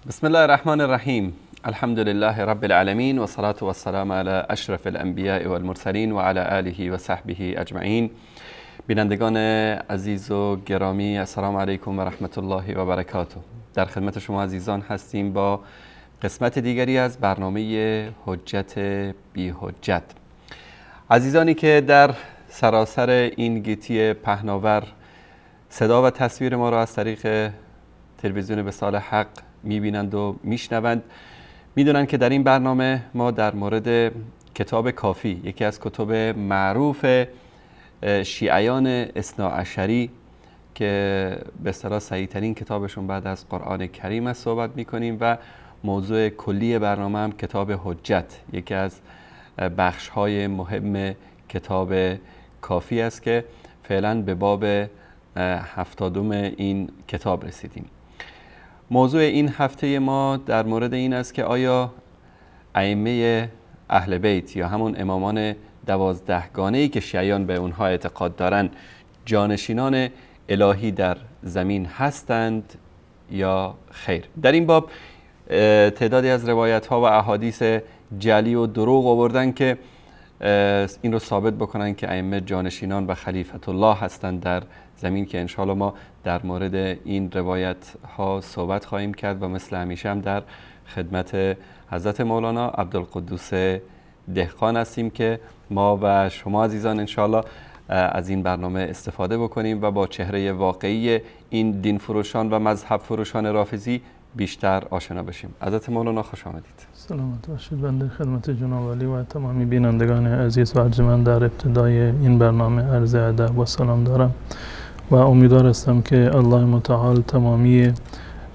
بسم الله الرحمن الرحیم. الحمد لله رب العالمین و صلاة و السلام علی اشرف الانبیاء والمرسلین و علی آله و صحبه اجمعین. بینندگان عزیز و گرامی، السلام علیکم و رحمت الله و برکاته. در خدمت شما عزیزان هستیم با قسمت دیگری از برنامه حجت بی حجت. عزیزانی که در سراسر این گیتی پهناور صدا و تصویر ما را از طریق تلویزیون وصال حق میبینند و میشنوند، میدونند که در این برنامه ما در مورد کتاب کافی، یکی از کتب معروف شیعیان اثناعشری که به اصطلاح صحیح‌ترین کتابشون بعد از قرآن کریم است، صحبت میکنیم و موضوع کلی برنامه هم کتاب حجت، یکی از بخش‌های مهم کتاب کافی است که فعلا به باب 70 این کتاب رسیدیم. موضوع این هفته ما در مورد این است که آیا ائمه اهل بیت یا همون امامان 12 گانه‌ای که شیعیان به اونها اعتقاد دارند جانشینان الهی در زمین هستند یا خیر؟ در این باب تعدادی از روایت ها و احادیث جعلی و دروغ آوردن که این رو ثابت بکنن که ائمه جانشینان و خلیفت الله هستند در زمین، که انشاءالله ما در مورد این روایت ها صحبت خواهیم کرد و مثل همیشه هم در خدمت حضرت مولانا عبدالقدوس دهقان هستیم که ما و شما عزیزان انشاءالله از این برنامه استفاده بکنیم و با چهره واقعی این دین فروشان و مذهب فروشان رافضی بیشتر آشنا بشیم. حضرت مولانا خوش آمدید. سلامت باشید. بنده خدمت جناب علی و تمامی بینندگان عزیز و ارجمند در ابتدای این برنامه عرض ادب و سلام دارم و امیدوار هستم که الله متعال تمامی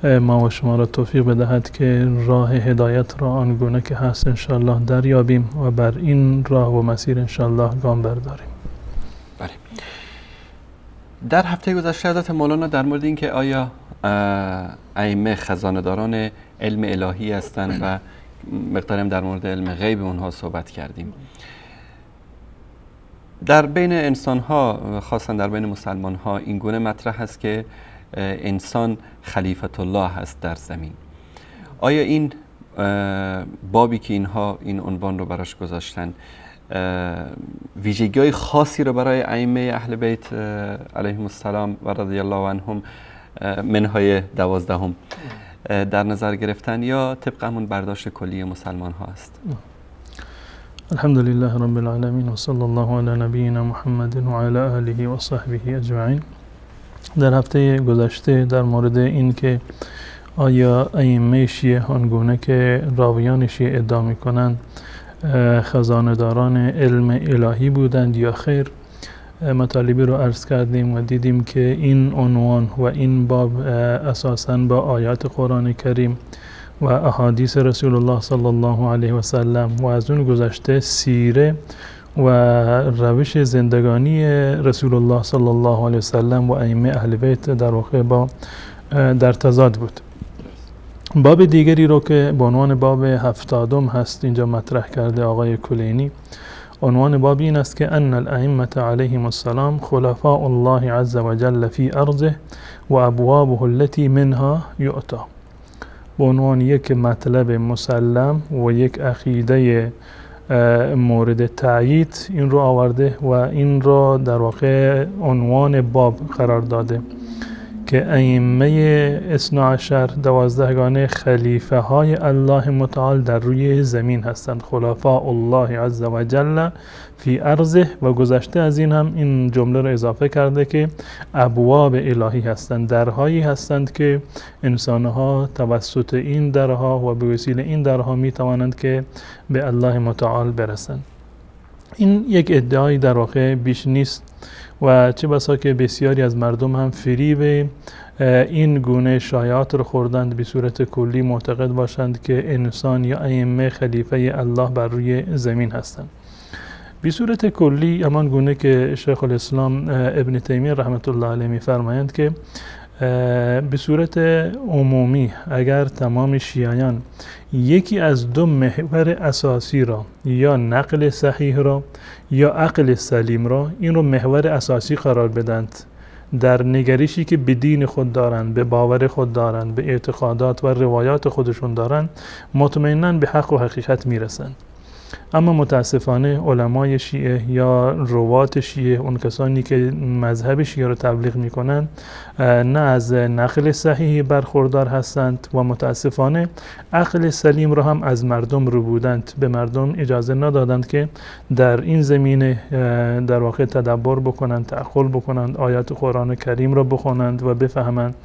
ما و شما را توفیق بدهد که راه هدایت را آنگونه که هست انشاءالله دریابیم و بر این راه و مسیر انشاءالله گام برداریم. بله. در هفته گذشته حضرت مولانا در مورد این که آیا ائمه خزانه‌داران علم الهی هستند و مقداریم در مورد علم غیب اونها صحبت کردیم. در بین انسان ها، خاصا در بین مسلمان ها، این گونه مطرح است که انسان خلیفت الله هست در زمین. آیا این بابی که اینها این عنوان رو براش گذاشتن ویژگی‌های خاصی رو برای ائمه اهل بیت علیهم السلام و رضی الله عنهم منهای 12 در نظر گرفتن یا طبق همون برداشت کلی مسلمان ها است؟ الحمدلله رب العالمین و صلی الله علی نبینا محمد و علی آله و صحبه اجمعین. در هفته گذشته در مورد این که آیا ائمه شیعه آنگونه که راویان شیعه ادعا می‌کنند خزانه‌داران علم الهی بودند یا خیر، مطالبی رو عرض کردیم و دیدیم که این عنوان و این باب اساساً با آیات قرآن کریم و احادیث رسول الله صلی الله علیه و سلم و از اون گذشته سیره و روش زندگانی رسول الله صلی الله علیه و سلم و ائمه اهل بیت در واقع با در تضاد بود. باب دیگری رو که به عنوان باب 70 هست اینجا مطرح کرده آقای کلینی. عنوان باب این است که ان الائمه علیهم السلام خلفاء الله عز وجل فی ارضه و ابوابه التي منها یؤتی. به عنوان یک مطلب مسلم و یک عقیده مورد تأیید این رو آورده و این رو در واقع عنوان باب قرار داده که ائمه اثنا عشر 12 گانه خلیفه های الله متعال در روی زمین هستند، خلفاء الله عز وجل فی ارضه، و گذشته از این هم این جمله رو اضافه کرده که ابواب الهی هستند، درهایی هستند که انسانها توسط این درها و به وسیله این درها می توانند که به الله متعال برسند. این یک ادعای در واقع بیش نیست و چه بسا که بسیاری از مردم هم فریب این گونه شایعات رو خوردند، به صورت کلی معتقد باشند که انسان یا ائمه خلیفه الله بر روی زمین هستند. به صورت کلی همان گونه که شیخ الاسلام ابن تیمیه رحمت الله علیه می‌فرمایند که به صورت عمومی اگر تمام شیعیان یکی از دو محور اساسی را، یا نقل صحیح را یا عقل سلیم را، این رو محور اساسی قرار بدند در نگریشی که به دین خود دارن، به باور خود دارن، به اعتقادات و روایات خودشون دارن، مطمئناً به حق و حقیقت میرسن. اما متاسفانه علمای شیعه یا روات شیعه، اون کسانی که مذهب شیعه رو تبلیغ میکنن، نه از نقل صحیحی برخوردار هستند و متاسفانه عقل سلیم رو هم از مردم رو بودند، به مردم اجازه ندادند که در این زمینه در واقع تدبر بکنند، تأمل بکنند، آیات قرآن کریم رو بخونند و بفهمند،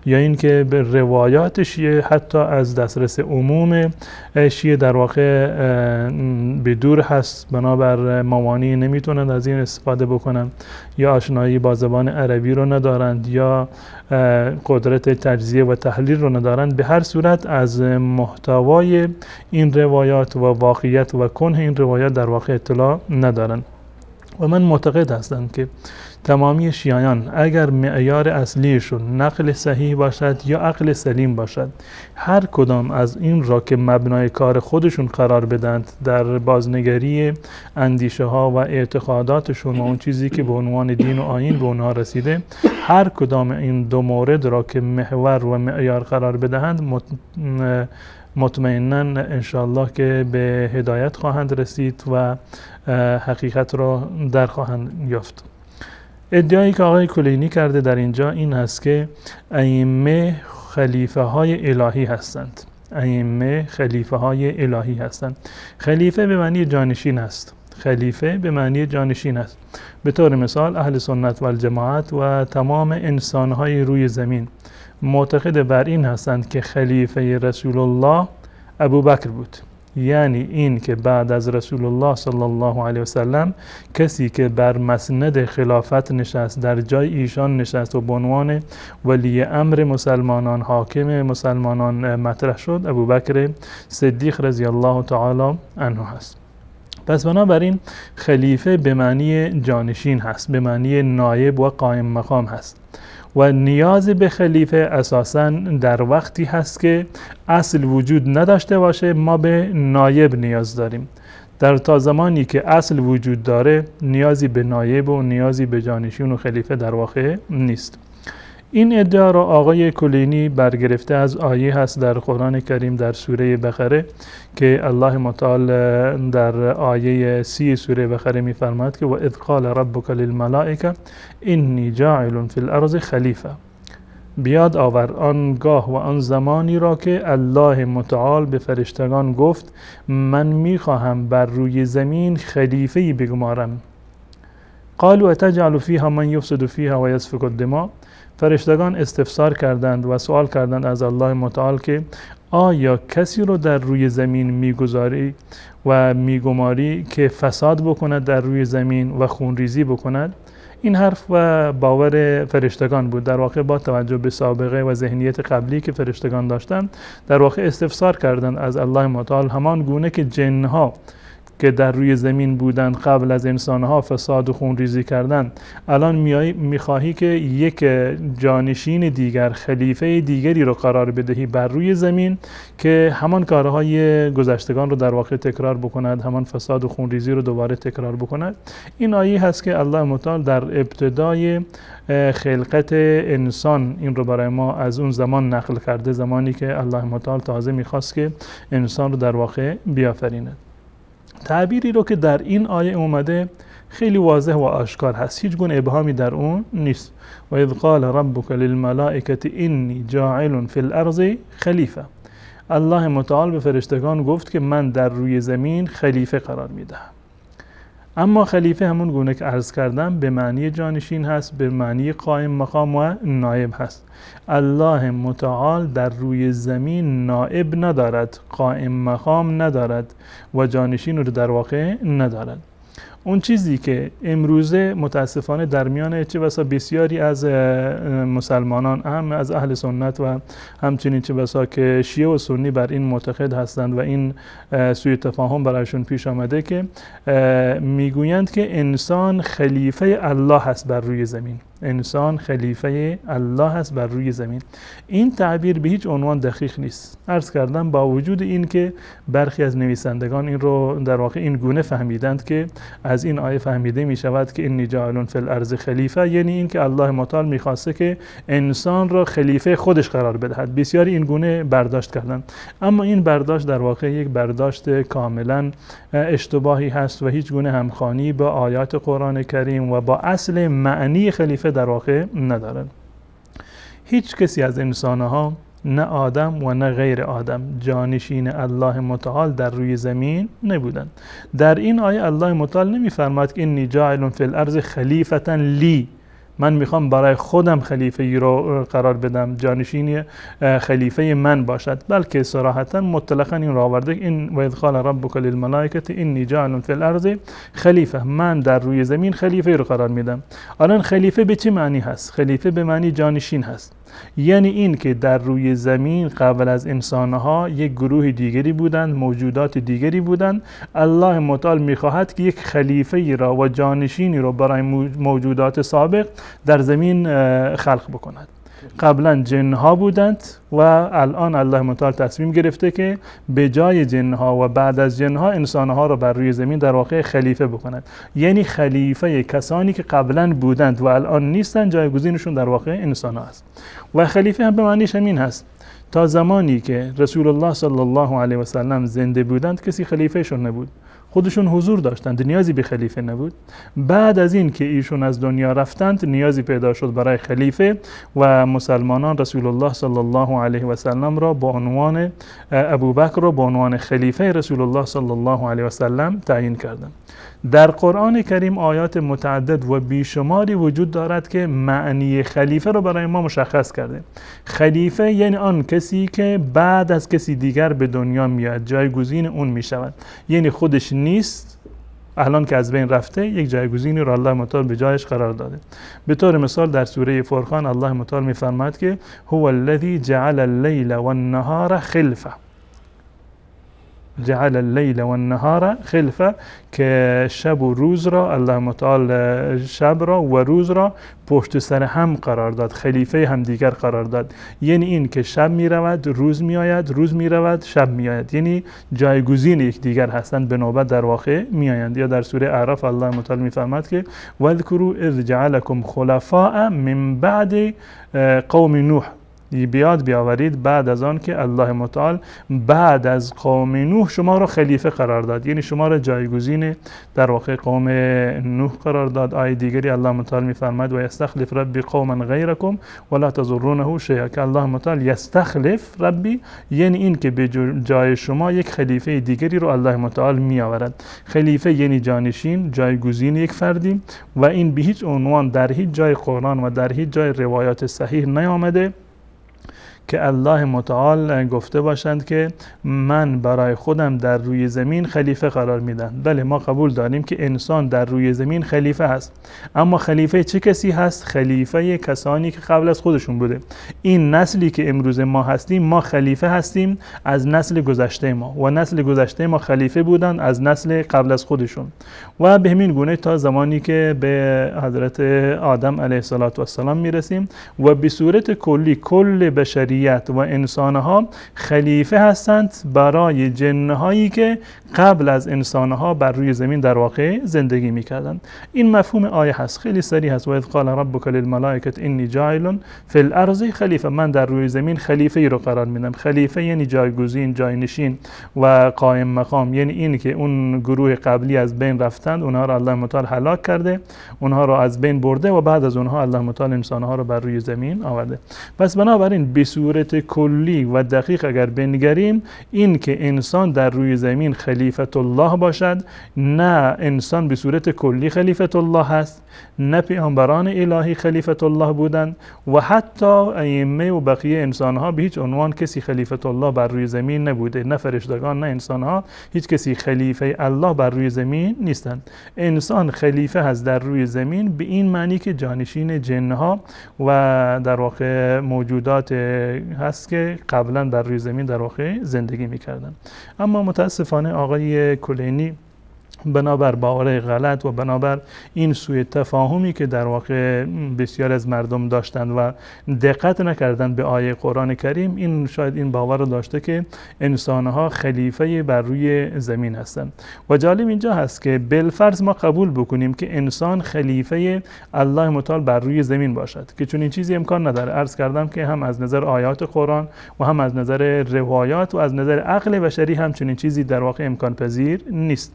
یا اینکه به روایات شیعه حتی از دسترس عموم شیعه در واقع به دور هست، بنابر موانعی نمیتونند از این استفاده بکنند، یا آشنایی با زبان عربی رو ندارند، یا قدرت تجزیه و تحلیل رو ندارند. به هر صورت از محتوای این روایات و واقعیت و کنه این روایات در واقع اطلاع ندارند. و من معتقد هستم که تمامی شیعیان اگر معیار اصلیشون نقل صحیح باشد یا عقل سلیم باشد، هر کدام از این را که مبنای کار خودشون قرار بدند در بازنگری اندیشه ها و اعتقاداتشون و اون چیزی که به عنوان دین و آیین به اونها رسیده، هر کدام این دو مورد را که محور و معیار قرار بدهند، مطمئناً انشاءالله که به هدایت خواهند رسید و حقیقت را در خواهند یافت. ادعایی که آقای کلینی کرده در اینجا این هست که ائمه خلیفه های الهی هستند. ائمه خلیفه های الهی هستند. خلیفه به معنی جانشین است. خلیفه به معنی جانشین است. به طور مثال اهل سنت و الجماعت و تمام انسانهای روی زمین معتقد بر این هستند که خلیفه رسول الله ابوبکر بود. یعنی این که بعد از رسول الله صلی الله علیه وسلم کسی که بر مسند خلافت نشست، در جای ایشان نشست و به عنوان ولی امر مسلمانان، حاکم مسلمانان مطرح شد، ابوبکر صدیق رضی الله تعالی عنه هست. پس بنابراین خلیفه به معنی جانشین هست، به معنی نایب و قائم مقام هست و نیاز به خلیفه اساساً در وقتی هست که اصل وجود نداشته باشه، ما به نایب نیاز داریم. در تا زمانی که اصل وجود داره نیازی به نایب و نیازی به جانشین و خلیفه در واقع نیست. این ادعا را آقای کلینی برگرفته از آیه هست در قرآن کریم در سوره بقره که الله متعال در آیه 30 سوره بقره می‌فرماید که و اذ قال ربک للملائکه انی جاعل فی الارض خلیفه. بیاد آور آنگاه و آن زمانی را که الله متعال به فرشتگان گفت من میخواهم بر روی زمین خلیفه‌ای بگمارم. قالوا اتجعل فیها من یفسد فیها و یسفک الدماء. فرشتگان استفسار کردند و سوال کردند از الله متعال که آیا کسی رو در روی زمین میگذاری و میگماری که فساد بکند در روی زمین و خونریزی بکند؟ این حرف و باور فرشتگان بود. در واقع با توجه به سابقه و ذهنیت قبلی که فرشتگان داشتند، در واقع استفسار کردند از الله متعال همان گونه که جنها که در روی زمین بودند قبل از انسانها فساد و خونریزی کردند، الان میخواهی که یک جانشین دیگر، خلیفه دیگری رو قرار بدهی بر روی زمین که همان کارهای گذشتگان رو در واقع تکرار بکند، همان فساد و خونریزی رو دوباره تکرار بکند. این آیه هست که الله متعال در ابتدای خلقت انسان این رو برای ما از اون زمان نقل کرده، زمانی که الله متعال تازه میخواست که انسان رو در واقع بیافریند. تعبیری رو که در این آیه اومده خیلی واضح و آشکار هست، هیچ گونه ابهامی در اون نیست. و اذ قال ربک للملائکه انی جاعل فی الارض خلیفه. الله متعال به فرشتگان گفت که من در روی زمین خلیفه قرار میدهم. اما خلیفه همون گونه که عرض کردم به معنی جانشین هست، به معنی قائم مقام و نائب هست. الله متعال در روی زمین نائب ندارد، قائم مقام ندارد و جانشین رو در واقع ندارد. اون چیزی که امروزه متاسفانه در میان چه بسا بسیاری از مسلمانان، هم از اهل سنت و همچنین چه بسا که شیعه و سنی بر این معتقد هستند و این سوء تفاهم برایشون پیش آمده که میگویند که انسان خلیفه الله هست بر روی زمین. انسان خلیفه الله هست بر روی زمین. این تعبیر به هیچ عنوان دقیق نیست. عرض کردم با وجود این که برخی از نویسندگان این رو در واقع این گونه فهمیدند که از این آیه فهمیده می شود که انی جاعل فی الارض خلیفه، یعنی این که الله متعال میخواسته که انسان را خلیفه خودش قرار بدهد. بسیاری این گونه برداشت کردند، اما این برداشت در واقع یک برداشت کاملا اشتباهی هست و هیچ گونه همخوانی با آیات قرآن کریم و با اصل معنی خلیفه در واقع ندارد. هیچ کسی از انسانها، نه آدم و نه غیر آدم، جانشین الله متعال در روی زمین نبودند. در این آیه الله متعال نمی‌فرماید که انی جاعل فی الارض خلیفة لی، من میخوام برای خودم خلیفه ای رو قرار بدم، جانشین خلیفه من باشد، بلکه صراحتا مطلقا این را آورده این و اذ قال ربک للملائکه انی جاعل فی الارض خلیفه، من در روی زمین خلیفه رو قرار میدم. الان خلیفه به چه معنی هست؟ خلیفه به معنی جانشین هست، یعنی این که در روی زمین قبل از انسانها یک گروه دیگری بودند، موجودات دیگری بودند. الله متعال میخواهد که یک خلیفه را و جانشینی را برای موجودات سابق در زمین خلق بکند. قبلا جنها بودند و الان الله متعال تصمیم گرفته که به جای جنها و بعد از جنها انسانها را بر روی زمین در واقع خلیفه بکند. یعنی خلیفه کسانی که قبلا بودند و الان نیستند، جایگزینشون در واقع انسانها است. و خلیفه هم به معنیش همین هست. تا زمانی که رسول الله صلی الله علیه و سلم زنده بودند کسی خلیفهشون نبود، خودشون حضور داشتند، نیازی به خلیفه نبود. بعد از این که ایشون از دنیا رفتند نیازی پیدا شد برای خلیفه و مسلمانان رسول الله صلی الله علیه و سلم را با عنوان ابوبکر را با عنوان خلیفه رسول الله صلی الله علیه و سلم تعیین کردند. در قرآن کریم آیات متعدد و بیشماری وجود دارد که معنی خلیفه رو برای ما مشخص کرده. خلیفه یعنی آن کسی که بعد از کسی دیگر به دنیا میاد، جایگزین اون میشود، یعنی خودش نیست، الان که از بین رفته یک جایگزینی رو الله متعال به جایش قرار داده. به طور مثال در سوره فرقان الله متعال میفرماید که هو الذی جعل اللیل والنهار خلفه، جعل اللیل والنهار خلفه، که شب و روز را الله متعال شب را و روز را پشت سر هم قرار داد، خلیفه هم دیگر قرار داد. یعنی این که شب می رود روز می آید، روز می رود شب می آید، یعنی جایگزین یک دیگر هستند، به نوبت در واقع می آیند. یا در سوره اعراف الله متعال می فرماید که واذکروا اذ جعلکم خلفاء من بعد قوم نوح، بیاورید بعد از آن که الله متعال بعد از قوم نوح شما را خلیفه قرار داد، یعنی شما را جایگزین در واقع قوم نوح قرار داد. آیه دیگری الله متعال می‌فرماید و یستخلف ربی قوما غیرکم ولا تضرونه شیئا، که الله متعال یستخلف ربی یعنی این که به جای شما یک خلیفه دیگری رو الله متعال میآورد. خلیفه یعنی جانشین، جایگزین یک فردی، و این به هیچ عنوان در هیچ جای قرآن و در هیچ جای روایات صحیح نیامده که الله متعال گفته باشند که من برای خودم در روی زمین خلیفه قرار میدم. بله، ما قبول داریم که انسان در روی زمین خلیفه هست، اما خلیفه چه کسی هست؟ خلیفه کسانی که قبل از خودشون بوده. این نسلی که امروز ما هستیم، ما خلیفه هستیم از نسل گذشته ما، و نسل گذشته ما خلیفه بودن از نسل قبل از خودشون، و به همین گونه تا زمانی که به حضرت آدم علیه السلام میرسیم و به صورت کلی کل بشری و انسانها خلیفه هستند برای جنهایی که قبل از انسانها بر روی زمین در واقع زندگی میکردند. این مفهوم آیه هست، خیلی صریح هست. و اذ قال ربک للملائکه انی جاعل فی الارض خلیفه، من در روی زمین خلیفه ای رو قرار میدم. خلیفه یعنی جایگزین، جاینشین و قائم مقام، یعنی این که اون گروه قبلی از بین رفتند، اونها را الله متعال هلاک کرده، اونها را از بین برده و بعد از اونها الله متعال انسانها رو بر روی زمین آورده. پس بنابراین به صورت کلی و دقیق اگر بنگریم، این که انسان در روی زمین خلیفت الله باشد، نه انسان به صورت کلی خلیفت الله هست، نه پیامبران الهی خلیفت الله بودند، و حتی ائمه و بقیه انسانها به هیچ عنوان کسی خلیفت الله بر روی زمین نبوده، نه فرشتگان نه انسانها، هیچ کسی خلیفه الله بر روی زمین نیستند. انسان خلیفه هست در روی زمین به این معنی که جانشین جنها و در واقع موجودات هست که قبلا بر روی زمین در واقع زندگی میکردن. اما متاسفانه آقای کلینی بنابر باور غلط و بنابر این سوء تفاهمی که در واقع بسیار از مردم داشتند و دقت نکردند به آیه قرآن کریم، این شاید این باور رو داشته که انسانها خلیفه بر روی زمین هستند. و جالب اینجا هست که بالفرض ما قبول بکنیم که انسان خلیفه الله متعال بر روی زمین باشد، که چون این چیزی امکان نداره. عرض کردم که هم از نظر آیات قرآن و هم از نظر روایات و از نظر عقل بشری هم چنین چیزی در واقع امکان پذیر نیست.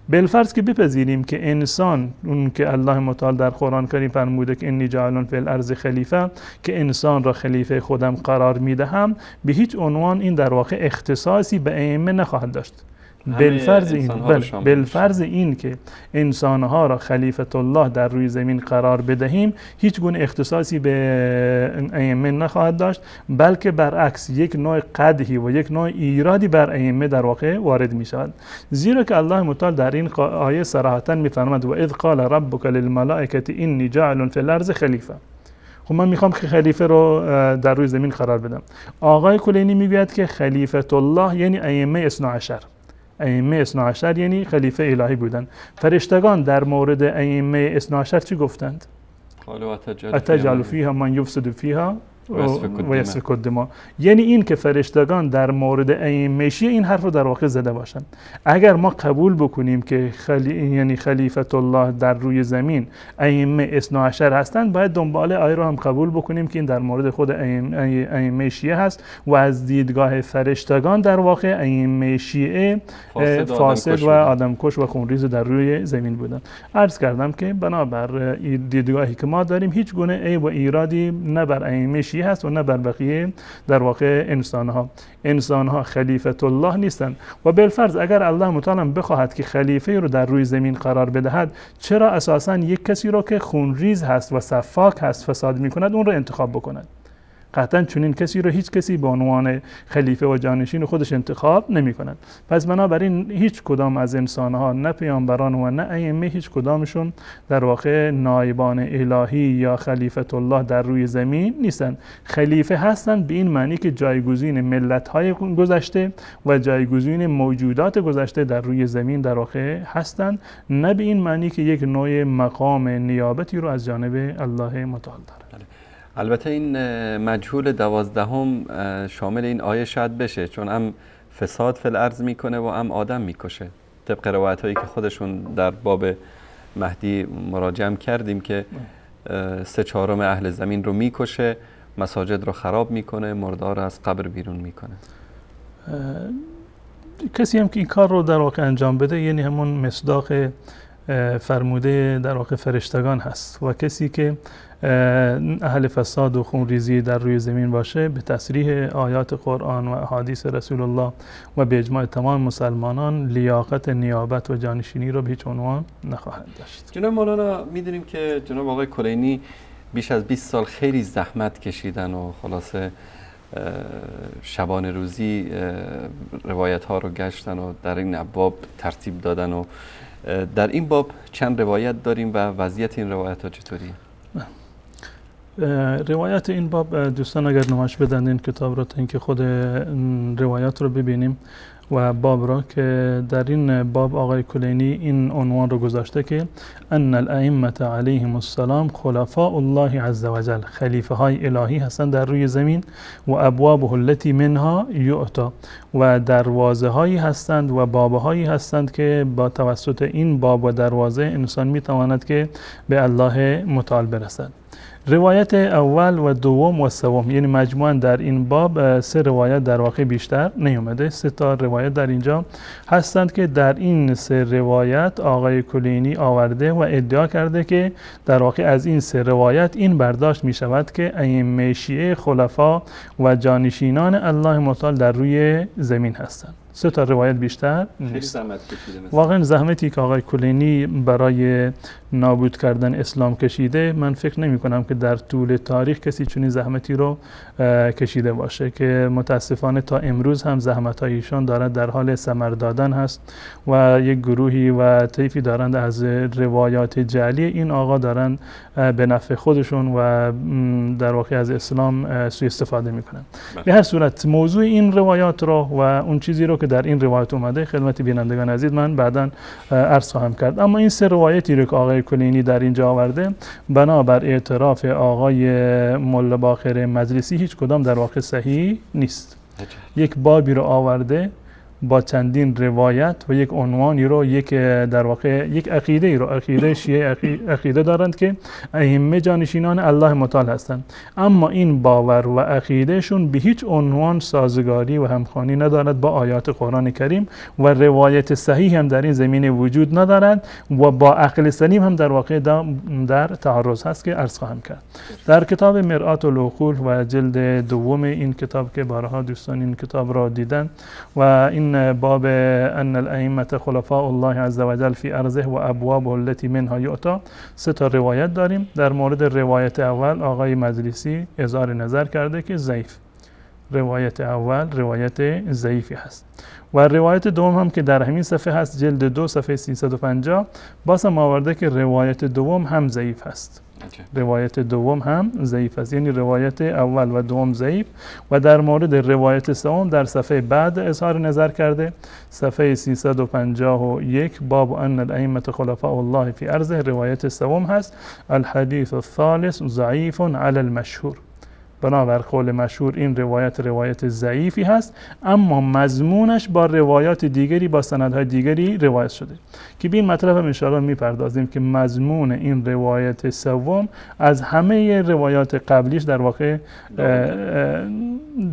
بالفرض که بپذیریم که انسان، اون که الله متعال در قرآن کریم فرموده که انی جاعل فی الارض خلیفه، که انسان را خلیفه خودم قرار میدهم، به هیچ عنوان این در واقع اختصاصی به ائمه نخواهد داشت. بالفرض این که انسانها را خلیفت الله در روی زمین قرار بدهیم، هیچ گونه اختصاصی به ائمه نخواهد داشت، بلکه برعکس یک نوع قدحی و یک نوع ایرادی بر ائمه در واقع وارد می شود. زیرا که الله متعال در این آیه صراحتا می فرماید و اذ قال ربک للملائکه انی جاعل فی الارض خلیفه. خب من میخوام که خلیفه رو در روی زمین قرار بدم. آقای کلینی میگوید که خلیفت الله یعنی ائمه 12. ائمه 12 یعنی خلیفه الهی بودند. فرشتگان در مورد ائمه 12 چی گفتند؟ قالوا اتجعل فیها من یفسد فیها و یسفک الدماء. یعنی این که فرشتگان در مورد ائمه شیعه این حرف رو در واقع زده باشند. اگر ما قبول بکنیم که یعنی خلیفت الله در روی زمین ائمه 12 هستند، باید دنبال آیه رو هم قبول بکنیم که این در مورد خود ائمه شیعه هست و از دیدگاه فرشتگان در واقع ائمه شیعه فاسد و آدمکش و خونریز در روی زمین بودند. عرض کردم که بنابر دیدگاهی که ما داریم هیچ گونه عیب و ایرادی نه بر ائمه شیعه هست و نه بر بقیه در واقع انسانها خلیفت الله نیستند. و بالفرض اگر الله متعال بخواهد که خلیفه رو در روی زمین قرار بدهد، چرا اساساً یک کسی رو که خونریز هست و سفاک هست فساد میکند اون رو انتخاب بکند؟ قطعاً چنین کسی رو هیچ کسی به عنوان خلیفه و جانشین خودش انتخاب نمی کند. پس بنابراین هیچ کدام از انسانها، نه پیامبران و نه ائمه، هیچ کدامشون در واقع نایبان الهی یا خلیفت الله در روی زمین نیستند. خلیفه هستند به این معنی که جایگزین ملت‌های گذشته و جایگزین موجودات گذشته در روی زمین در واقع هستند، نه به این معنی که یک نوع مقام نیابتی رو از جانب الله متعال دارند. البته این مجهول 12 شامل این آیه شاید بشه، چون هم فساد فی الارض میکنه و هم آدم میکشه. طبق روایت هایی که خودشون در باب مهدی مراجعه کردیم که 3/4 اهل زمین رو میکشه، مساجد رو خراب میکنه، مردار رو از قبر بیرون میکنه. کسی هم که این کار رو در واقع انجام بده یعنی همون مصداق فرموده در واقع فرشتگان هست، و کسی که اهل فساد و خونریزی در روی زمین باشه به تصریح آیات قرآن و احادیث رسول الله و به اجماع تمام مسلمانان لیاقت نیابت و جانشینی رو به هیچ عنوان نخواهد داشت. جناب مولانا، میدونیم که جناب آقای کلینی بیش از 20 سال خیلی زحمت کشیدن و خلاصه شبانه روزی روایت ها رو گشتن و در این ابواب ترتیب دادن و در این باب چند روایت داریم و وضعیت این روایت ها چطوریه؟ روایت این باب دوستان اگر نمایش بدن این کتاب رو تا اینکه خود روایات رو ببینیم و باب را، که در این باب آقای کلینی این عنوان رو گذاشته که ان الائمه علیهم السلام خلفاء الله عز وجل، خلیفه های الهی هستند در روی زمین، و ابوابه التي منها یؤتا، و دروازه هایی هستند و باب هایی هستند که با توسط این باب و دروازه انسان میتواند که به الله متعال برسد. روایت اول و دوم و سوم، یعنی مجموعاً در این باب 3 روایت در واقع بیشتر نیومده. 3 تا روایت در اینجا هستند که در این 3 روایت آقای کلینی آورده و ادعا کرده که در واقع از این 3 روایت این برداشت می شود که ائمه شیعه خلفا و جانشینان الله متعال در روی زمین هستند. 3 تا روایت بیشتر نیست. واقعا زحمتی که آقای کلینی برای نابود کردن اسلام کشیده، من فکر نمی کنم که در طول تاریخ کسی چنین زحمتی رو کشیده باشه، که متاسفانه تا امروز هم زحمت هایشان دارد در حال ثمر دادن هست و یک گروهی و طیفی دارند از روایات جعلی این آقا دارند به نفع خودشون و در واقع از اسلام سوء استفاده میکنن. به هر صورت موضوع این روایات رو و اون چیزی رو که در این روایت اومده خدمت بینندگان عزیز من بعداً عرض خواهم کرد. اما این 3 روایتی رو که آقای کلینی در اینجا آورده بنابر اعتراف آقای ملا باقر مجلسی هیچ کدام در واقع صحیح نیست. یک بابی رو آورده با چندین روایت و یک عنوانی رو در واقع یک عقیده رو، عقیده شیعه عقیده دارند که ائمه جانشینان الله متعال هستند، اما این باور و عقیدهشون به هیچ عنوان سازگاری و همخوانی ندارد با آیات قرآن کریم و روایت صحیح هم در این زمینه وجود ندارد و با عقل سلیم هم در واقع در تعارض هست که عرض خواهم کرد. در کتاب مرآت العقول و جلد دوم این کتاب که بارها دوستان این کتاب را دیدن و این باب ان الائمه خلفاء الله عز وجل فی ارضه و ابوابه التي منها یؤتی 3 تا روایت داریم. در مورد روایت اول آقای مجلسی اظهار نظر کرده که ضعیف. روایت اول روایت ضعیفی هست و روایت دوم هم که در همین صفحه هست جلد 2 صفحه 350 باز هم آورده که روایت دوم هم ضعیف هست. روایت دوم هم ضعیف است، یعنی روایت اول و دوم ضعیف. و در مورد روایت سوم در صفحه بعد اظهار نظر کرده، صفحه 351 باب ان الائمه خلفاء الله فی ارضه روایت سوم هست الحدیث الثالث ضعیف علی المشهور. بنابر قول مشهور این روایت ضعیفی هست، اما مضمونش با روایات دیگری با سندهای دیگری روایت شده که به این مطلب هم ان شاءالله میپردازیم که مضمون این روایت سوم از همه روایات قبلیش در واقع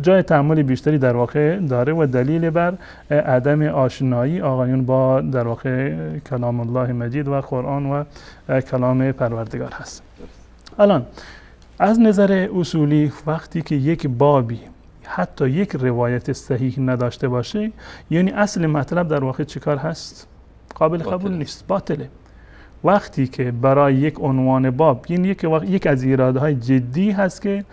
جای تأمل بیشتری در واقع داره و دلیل بر عدم آشنایی آقایون با در واقع کلام الله مجید و قرآن و کلام پروردگار هست. الان از نظر اصولی وقتی که یک بابی حتی یک روایت صحیح نداشته باشه، یعنی اصل مطلب در واقع چیکار هست؟ قابل قبول نیست، باطله. وقتی که برای یک عنوان باب، یعنی یک از ایرادهای جدی هست که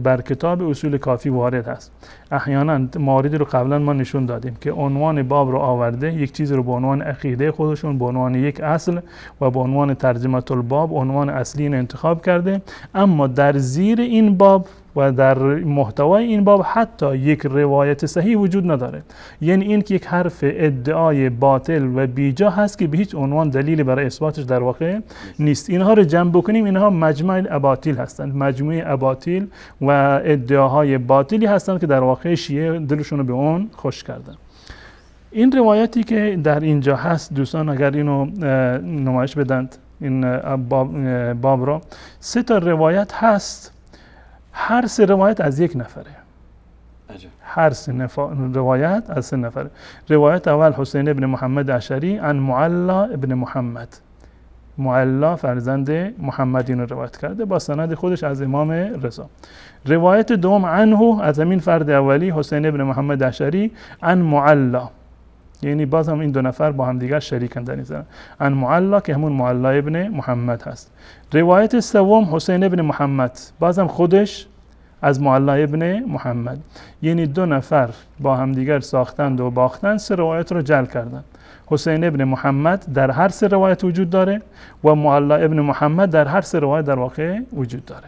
بر کتاب اصول کافی وارد هست. احیانا مواردی رو قبلا ما نشون دادیم که عنوان باب رو آورده، یک چیز رو به عنوان عقیده خودشون به عنوان یک اصل و به عنوان ترجمه الباب عنوان اصلی انتخاب کرده، اما در زیر این باب و در محتوای این باب حتی یک روایت صحیح وجود نداره. یعنی این که یک حرف ادعای باطل و بیجا هست که به هیچ عنوان دلیلی برای اثباتش در واقع نیست. اینها رو جمع بکنیم اینها مجمع اباطیل هستند، مجموعه اباطیل و ادعاهای باطلی هستند که در واقع شیعه دلشون رو به اون خوش کردن. این روایتی که در اینجا هست دوستان اگر اینو نمایش بدند این باب را 3 تا روایت هست، هر 3 روایت از یک نفره. هر 3 روایت از 3 نفره. روایت اول حسین ابن محمد اشعری عن معلا ابن محمد، معلا فرزند محمد این روایت کرده با سند خودش از امام رضا. روایت دوم عنه از همین فرد اولی حسین ابن محمد اشعری عن معلا، یعنی باز هم این 2 نفر با هم دیگر شریکن در این زمینه، عن معلا که همون معلا ابن محمد هست. روایت سوم حسین ابن محمد باز هم خودش از معلا ابن محمد، یعنی 2 نفر با هم دیگر ساختند و باختند 3 روایت رو جعل کردند. حسین ابن محمد در هر 3 روایت وجود داره و معلا ابن محمد در هر 3 روایت در واقع وجود داره.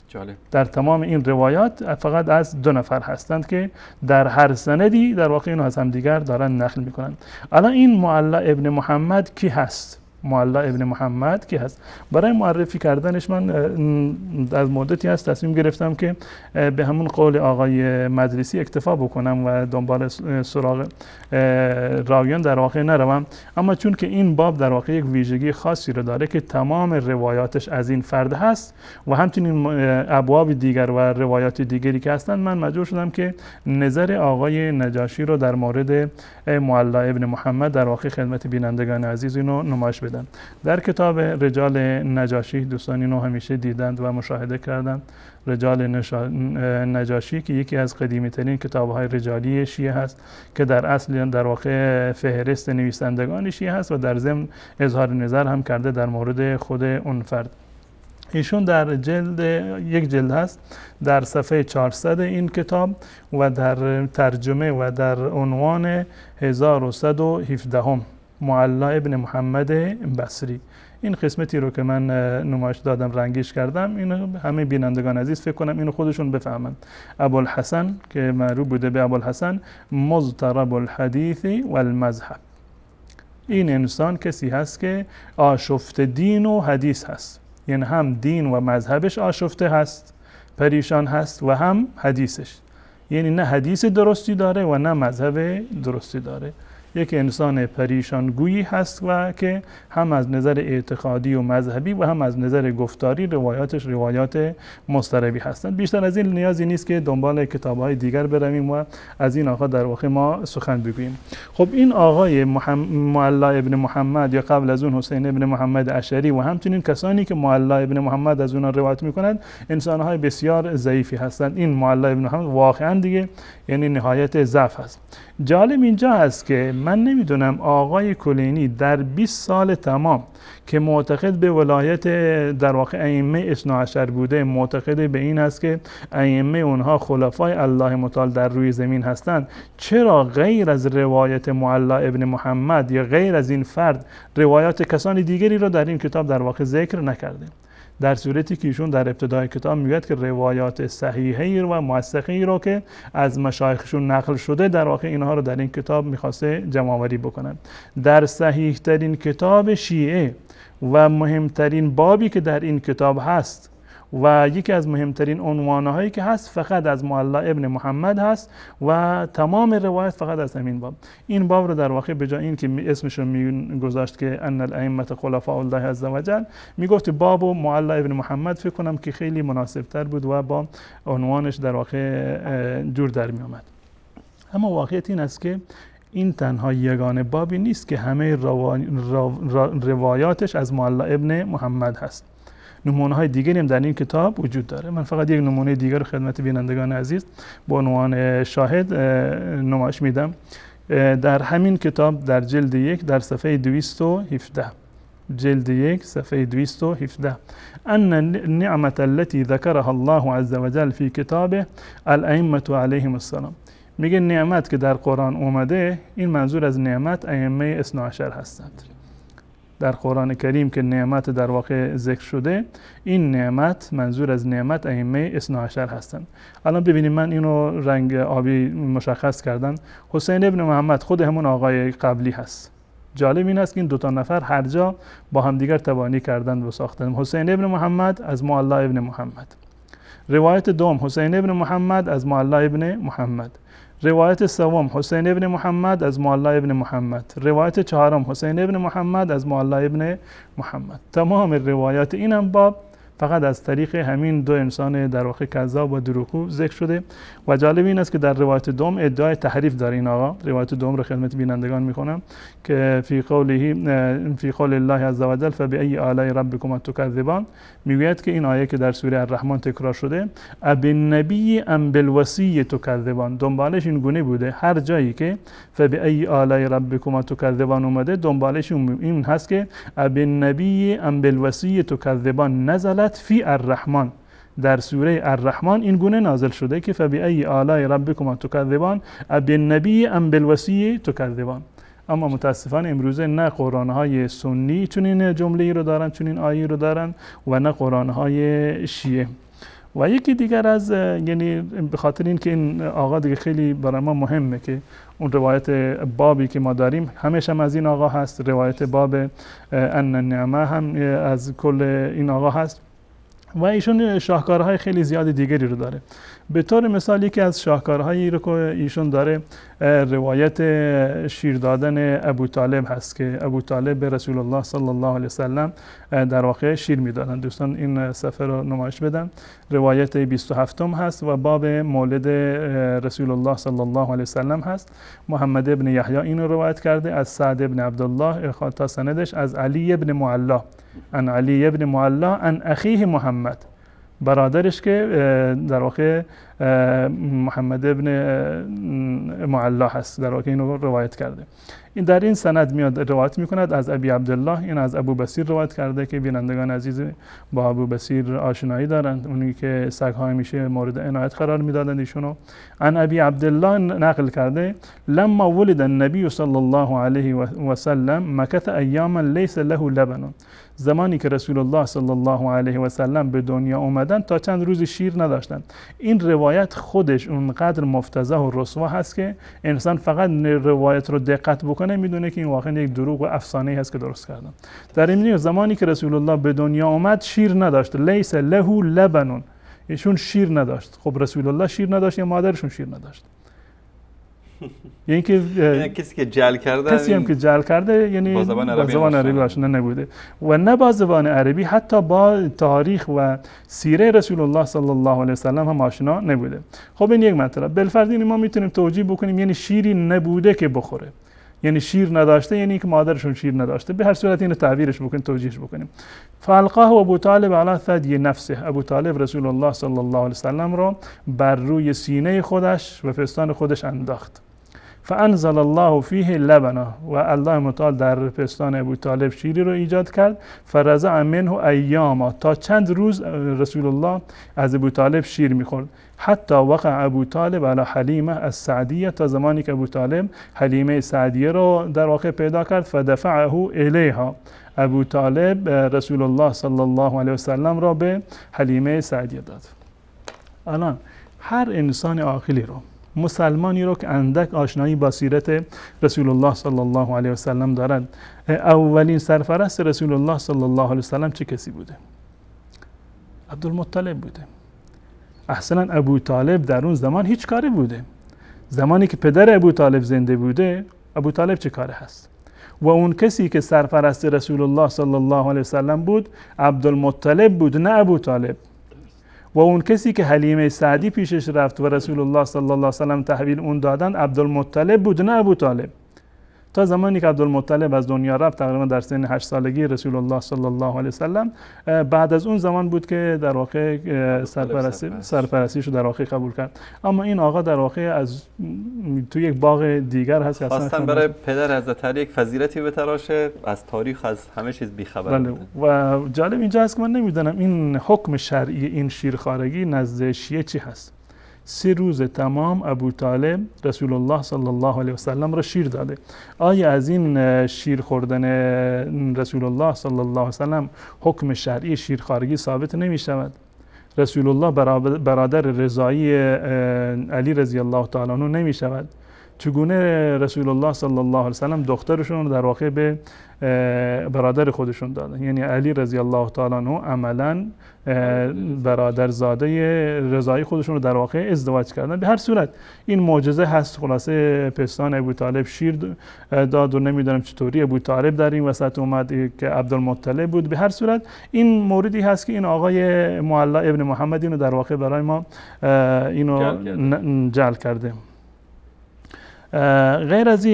جالب. در تمام این روایات فقط از 2 نفر هستند که در هر سندی در واقع اینو از هم دیگر دارن نقل میکنن. الان این معلا ابن محمد کی هست؟ معلا ابن محمد کی هست؟ برای معرفی کردنش من از مدتی هست تصمیم گرفتم که به همون قول آقای مجلسی اکتفا بکنم و دنبال سراغ راویان در واقع نروم، اما چون که این باب در واقع یک ویژگی خاصی رو داره که تمام روایاتش از این فرد هست و همچنین ابواب دیگر و روایات دیگری که هستند، من مجبور شدم که نظر آقای نجاشی رو در مورد معلا ابن محمد در واقع خدمت بینندگان عزیز اینو نمایش بدم. در کتاب رجال نجاشی دوستان اینو همیشه دیدند و مشاهده کردند. رجال نجاشی که یکی از قدیمی ترین کتاب‌های رجالی شیعه هست که در اصل در واقع فهرست نویسندگان شیعه هست و در ضمن اظهار نظر هم کرده در مورد خود اون فرد. ایشون در یک جلد هست در صفحه 400 این کتاب و در ترجمه و در عنوان 1117 معلا ابن محمد بصری، این قسمتی رو که من نمایش دادم رنگیش کردم، اینو همه بینندگان عزیز فکر کنم اینو خودشون بفهمن. ابوالحسن که معروف بوده به ابوالحسن مضطرب الحدیث والمذهب، این انسان کسی هست که آشفته دین و حدیث هست، یعنی هم دین و مذهبش آشفته هست، پریشان هست، و هم حدیثش، یعنی نه حدیث درستی داره و نه مذهب درستی داره. یک انسان پریشان گویی هست و که هم از نظر اعتقادی و مذهبی و هم از نظر گفتاری روایاتش روایات مضطربی هستند. بیشتر از این نیازی نیست که دنبال کتاب‌های دیگر برویم و از این آقا در واقع ما سخن بگوییم. خب این آقای معلا ابن محمد یا قبل از اون حسین ابن محمد اشعری و همچنین کسانی که معلا ابن محمد از اونها روایت میکنند انسان‌های بسیار ضعیفی هستند. این معلا ابن محمد واقعا دیگه یعنی نهایت ضعف است. جالب اینجا هست که من نمیدونم آقای کلینی در 20 سال تمام که معتقد به ولایت در واقع ائمه اثنا عشر بوده، معتقد به این است که ائمه اونها خلفای الله متعال در روی زمین هستند، چرا غیر از روایت معلا ابن محمد یا غیر از این فرد روایات کسان دیگری رو در این کتاب در واقع ذکر نکرده؟ در صورتی که ایشون در ابتدای کتاب میگوید که روایات صحیحه و موثقی رو که از مشایخشون نقل شده در واقع اینها رو در این کتاب میخواسته جمع آوری بکنن. در صحیح ترین کتاب شیعه و مهمترین بابی که در این کتاب هست و یکی از مهمترین عنوانهایی که هست فقط از معلا ابن محمد هست و تمام روایت فقط از همین باب. این باب رو در واقع به جای این که اسمش رو میگذاشت که ان الائمه خلفاء الله عز وجل، میگفت باب و معلا ابن محمد، فکر کنم که خیلی مناسب تر بود و با عنوانش در واقع جور در می آمد. اما واقعیت این است که این تنها یگانه بابی نیست که همه روایاتش از معلا ابن محمد هست. نمونه های دیگری هم در این کتاب وجود داره. من فقط یک نمونه دیگر رو خدمت بینندگان عزیز به عنوان شاهد نمایش میدم. در همین کتاب در جلد 1 در صفحه 217، جلد 1 صفحه 217، ان النعمة التي ذكرها الله عز وجل في كتابه الائمة علیهم السلام. میگه نعمت که در قرآن اومده، این منظور از نعمت ائمه اثنا عشر هستند. در قرآن کریم که نعمت در واقع ذکر شده، این نعمت منظور از نعمت ائمه اثنا عشر هستند. الان ببینیم، من اینو رنگ آبی مشخص کردم. حسین ابن محمد خود همون آقای قبلی هست. جالب این است که این دو تا نفر هر جا با همدیگر تبانی کردند و ساختند. حسین ابن محمد از معلا ابن محمد. روایت دوم حسین ابن محمد از معلا ابن محمد. روایت سوم حسین ابن محمد از معلا ابن محمد. روایت چهارم حسین ابن محمد از معلا ابن محمد. تمام روایات این هم باب فقط از طریق همین دو انسان در واقع کذاب و دروغگو ذکر شده. و جالب این است که در روایت دوم ادعای تحریف داره این آقا. روایت دوم رو خدمت بینندگان میکنم که فی قول الله عز وجل فبأی آلاء ربکما تکذبان، میگوید که این آیه که در سوره الرحمن تکرار شده، ابالنبی ام بالوصی تکذبان، دنبالش این گونه بوده هر جایی که فبأی آلاء ربکما تکذبان اومده دنبالش این هست که ابالنبی ام بالوصی تکذبان نزلت فی الرحمن. در سوره الرحمن این گونه نازل شده که فبأی آلاء ربکما تکذبان ابالنبی ام بالوصی تکذبان. اما متاسفانه امروزه نه قرآن‌های سنی چنین جمله‌ای رو دارن، چنین آیه‌ای رو دارن، و نه قرآن‌های شیعه. و یکی دیگر از یعنی به خاطر این که این آقا دیگه خیلی برای ما مهمه که اون روایت بابی که ما داریم همیشه هم از این آقا هست، روایت باب ان النعمه هم از کل این آقا هست و ایشون شاهکارهای خیلی زیاد دیگری رو داره. به طور مثال یکی از شاهکارهایی رو که ایشون داره روایت شیر دادن ابو طالب هست که ابو طالب به رسول الله صلی الله علیه وسلم در واقع شیر میدادن. دوستان این صفحه رو نمایش بدن. روایت 27 هست و باب مولد رسول الله صلی الله علیه وسلم هست. محمد ابن یحیی این رو روایت کرده از سعد ابن عبدالله تا سندش از علی ابن معلا، ان علی ابن معلا ان اخیه محمد، برادرش که در واقع محمد ابن معلا هست، در واقع اینو روایت کرده. این در این سند میاد روایت میکند از ابی عبدالله، این از ابو بصیر روایت کرده که بینندگان عزیز با ابو بصیر آشنایی دارند، اونی که سگ‌ها همیشه مورد عنایت قرار میدادند ایشونو. ان ابی عبدالله نقل کرده لما ولد النبی صلی الله علیه و سلم مکث ایاما لیس له لبن، زمانی که رسول الله صلی الله علیه و سلم به دنیا اومدن تا چند روز شیر نداشتن. این روایت خودش اونقدر مفتضح و رسوا هست که انسان فقط روایت رو دقت بکنه میدونه که این واقعا یک دروغ و افسانه هست که درست کردن. در این زمانی که رسول الله به دنیا اومد شیر نداشت، لیس له لبن، ایشون شیر نداشت. خب رسول الله شیر نداشت یا مادرشون شیر نداشت؟ یعنی که کسی که جعل کرده، کسی هم که جعل کرده یعنی با زبان عربی آشنا نبوده و نه با زبان عربی، حتی با تاریخ و سیره رسول الله صلی الله علیه و سلم هم آشنا نبوده. خب این یک مطلب. بالفرض این ما میتونیم توجیه بکنیم یعنی شیری نبوده که بخوره، یعنی شیر نداشته یعنی که مادرشون شیر نداشته. به هر صورت اینو تعبیرش بکنیم، توجیهش بکنیم. فالقاه ابو طالب علی ثدی نفسه، ابو طالب رسول الله صلی الله علیه و سلم را بر روی سینه خودش و پستان خودش انداخت. فانزل الله فیه لبنا، و الله متعال در پستان ابو طالب شیری رو ایجاد کرد. فرضع منه ایاما، تا چند روز رسول الله از ابو طالب شیر میخورد. حتی وقع ابو طالب علی حلیمه السعدیه، تا زمانی که ابو طالب حلیمه سعدیه رو در واقع پیدا کرد. فدفعه الیها، ابو طالب رسول الله صلی الله علیه و سلم را به حلیمه سعدیه داد. الان هر انسان عاقلی رو، مسلمانی رو که اندک آشنایی با سیرت رسول الله صلی الله علیه و سلم دارد، اولین سرپرست رسول الله صلی الله علیه و سلم چه کسی بوده؟ عبدالمطلب بوده. احسناً ابو طالب در اون زمان هیچ کاری بوده. زمانی که پدر ابو طالب زنده بوده، ابو طالب چه کاره هست؟ و اون کسی که سرپرست رسول الله صلی الله علیه و سلم بود عبدالمطلب بود، نه ابو طالب. و اون کسی که حلیمه سعدی پیشش رفت و رسول الله صلی الله علیه و سلم تحویل اون دادن عبدالمطلب بود، نه ابو طالب. تا زمانی که عبدالمطلب از دنیا رفت، تقریبا در سن 8 سالگی رسول الله صلی الله علیه و سلم، بعد از اون زمان بود که در واقع سرپرستیش رو در واقع قبول کرد. اما این آقا در واقع از تو یک باغ دیگر هست که خواستن برای پدر حضرت علی یک فضیلتی بتراشه، از تاریخ از همه چیز بیخبر بله. و جالب اینجا هست که من نمیدونم این حکم شرعی این شیرخوارگی نزد شیعه چی هست. 3 روز تمام ابو طالب رسول الله صلی الله علیه و سلم را شیر داده. آیا از این شیر خوردن رسول الله صلی الله علیه و سلم حکم شرعی شیرخوارگی ثابت نمی شود؟ رسول الله برادر رضایی علی رضی الله تعالی عنه نمی شود؟ چگونه رسول الله صلی الله علیه و سلم دخترشون در واقع به برادر خودشون دادن؟ یعنی علی رضی الله تعالی عنه عملاً برادرزاده رضایی خودشون رو در واقع ازدواج کردن. به هر صورت این معجزه هست. خلاصه پستان ابو طالب شیر داد و نمیدونم چطوری ابو طالب در این وسط اومد که عبدالمطلب بود. به هر صورت این موردی هست که این آقای معلا ابن محمد اینو در واقع برای ما اینو جعل کرده. غیر از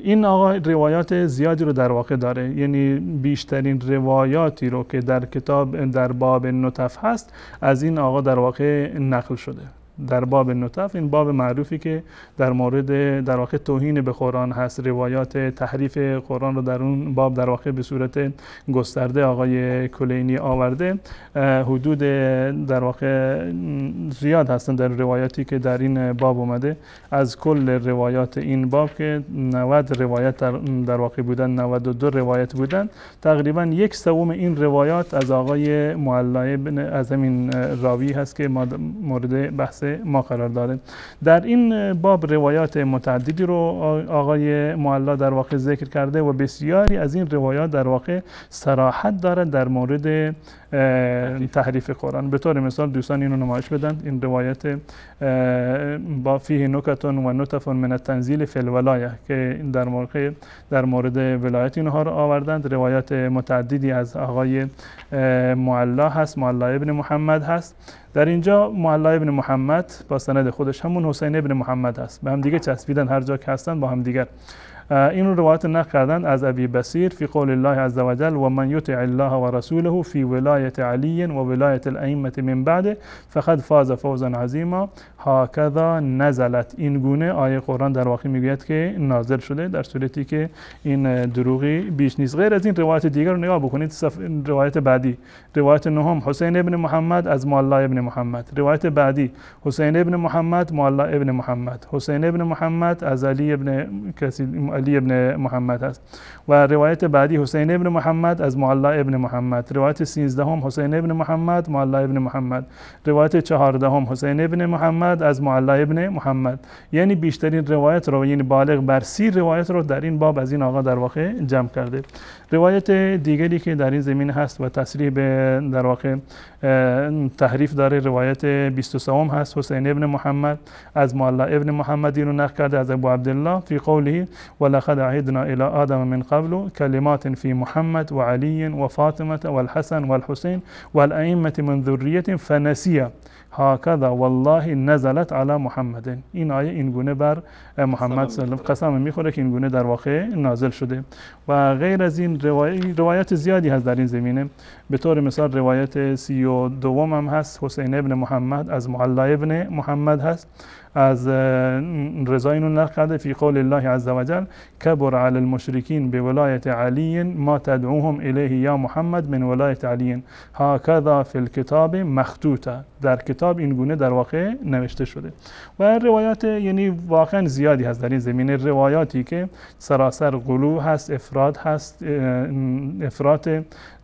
این آقا روایات زیادی رو در واقع داره، یعنی بیشترین روایاتی رو که در کتاب در باب نطف هست از این آقا در واقع نقل شده. در باب نطف، این باب معروفی که در مورد در واقع توهین به قرآن هست، روایات تحریف قرآن رو در اون باب در واقع به صورت گسترده آقای کلینی آورده. حدود در واقع زیاد هستن در روایاتی که در این باب اومده. از کل روایات این باب که 90 روایت در واقع بودن، 92 روایت بودن، تقریبا 1/3 این روایات از آقای معلا ابن از همین راوی هست که مورد بحث ما قرار داره. در این باب روایات متعددی رو آقای معلا در واقع ذکر کرده و بسیاری از این روایات در واقع صراحت داره در مورد تحریف قرآن. به طور مثال دوستان اینو نمایش بدن. این روایت با فیه نکتون و نطف من التنزیل فی الولایه که در مورد ولایت اینها رو آوردند. روایات متعددی از آقای معلا هست، معلا ابن محمد هست. در اینجا معلا ابن محمد با سند خودش همون حسین ابن محمد هست، به هم دیگه چسبیدن، هر جا که هستن با هم دیگر این رو روایت نقل کردند از ابی بصیر فی قول الله عز وجل و من یطع الله و رسوله فی ولایت علی و ولایت الائمه من بعد فقد فاز فوزا عظیما هکذا نزلت. این گونه آیه قرآن در واقع میگوید که نازل شده در صورتی که این دروغی بیش نیست. غیر از این روایت دیگر رو نگاه بکنید. روایت بعدی روایت نهم حسین ابن محمد از معلا ابن محمد. روایت بعدی حسین ابن محمد معلا ابن محمد. حسین ابن محمد از علی ابن محمد است. و روایت بعدی حسین ابن محمد از معلا ابن محمد. روایت 13 حسین ابن محمد معلا ابن محمد. روایت 14 حسین ابن محمد از معلا ابن محمد. یعنی بیشترین روایت رو، یعنی بالغ بر 30 روایت رو در این باب از این آقا در واقع جمع کرده. روایت دیگری که در این زمینه هست و تصریح به در واقع تحریف داره روایت 23 هست حسین ابن محمد از معلا ابن محمد. اینو نقل کرده از ابو عبدالله فی قوله ولقد عهدنا الی آدم من قبل کلمات فی محمد و علی و فاطمه و الحسن و الحسین و الائمه من ذریه فنسیه هکذا والله نزلت علی محمد. این آیه این گونه بر محمد صلی الله علیه و قسم میخوره که این گونه در واقع نازل شده. و غیر از این روایت زیادی هست در این زمینه. به طور مثال روایت 32 هم هست حسین ابن محمد از معلا ابن محمد هست از رضا اینو نقل کرده فی قول الله عز وجل کبر علی المشرکین بولایت علی ما تدعوهم الیه یا محمد من ولایت علی هکذا فی الکتاب مخطوطه. در کتاب این گونه در واقع نوشته شده. و روایات یعنی واقعا زیادی هست در این زمینه، روایاتی که سراسر غلو هست، افراد هست، افراط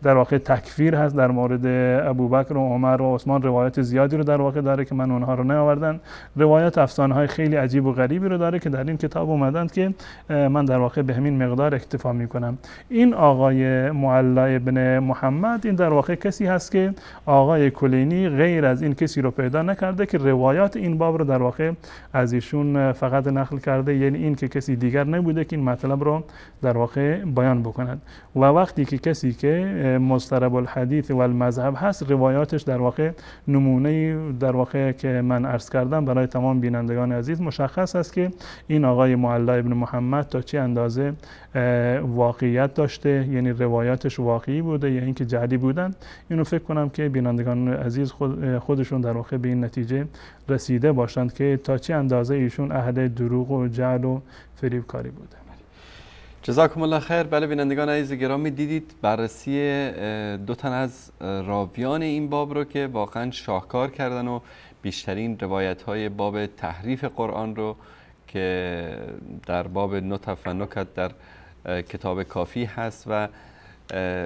در واقع تکفیر هست در مورد ابوبکر و عمر و عثمان. روایت زیادی رو در واقع داره که من اونها رو نیاوردم. روایت افسانه های خیلی عجیب و غریبی رو داره که در این کتاب اومدند که من در واقع به همین مقدار اکتفا میکنم. این آقای معلا ابن محمد این در واقع کسی هست که آقای کلینی غیر از این کسی رو پیدا نکرده که روایات این باب رو در واقع از ایشون فقط نقل کرده، یعنی این که کسی دیگر نبوده که این مطلب رو در واقع بیان بکند. و وقتی که کسی که مضطرب الحدیث و المذهب هست روایاتش در واقع نمونه در واقع که من عرض کردم برای تمام بینندگان عزیز مشخص است که این آقای معلا ابن محمد تا چه اندازه واقعیت داشته، یعنی روایاتش واقعی بوده یا اینکه جعلی بودن. اینو فکر کنم که بینندگان عزیز خودشون در واقع به این نتیجه رسیده باشند که تا چه اندازه ایشون اهل دروغ و جعل و فریبکاری بوده. جزاکم الله خیر. بله بینندگان عزیز گرامی، دیدید بررسی دو تن از راویان این باب رو که واقعا شاهکار کردن و بیشترین روایت‌های باب تحریف قرآن رو که در باب نطف و نکت در کتاب کافی هست و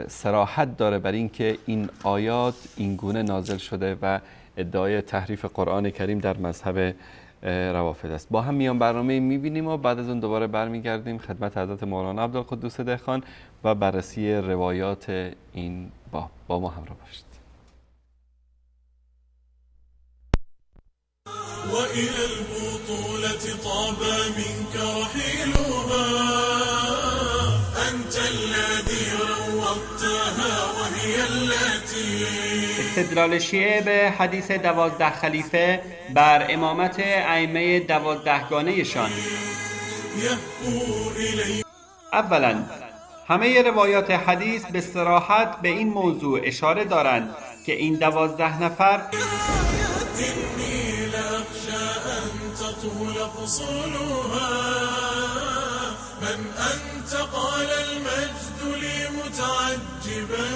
صراحت داره بر این که این آیات این گونه نازل شده و ادعای تحریف قرآن کریم در مذهب روافض است. با هم میان برنامه میبینیم و بعد از اون دوباره برمیگردیم خدمت حضرت مولانا عبدالقدوس دهخان و بررسی روایات این باب. با ما همراه باشید. و الى البطولة طاب منك رحيلها انت الذي روضتها وهي التي. استدلال شیعه به حدیث 12 خلیفه بر امامت ائمه 12گانه شان. اولا همه روایات حدیث به صراحت به این موضوع اشاره دارند که این 12 نفر من انت قال المجد لي متعجبا.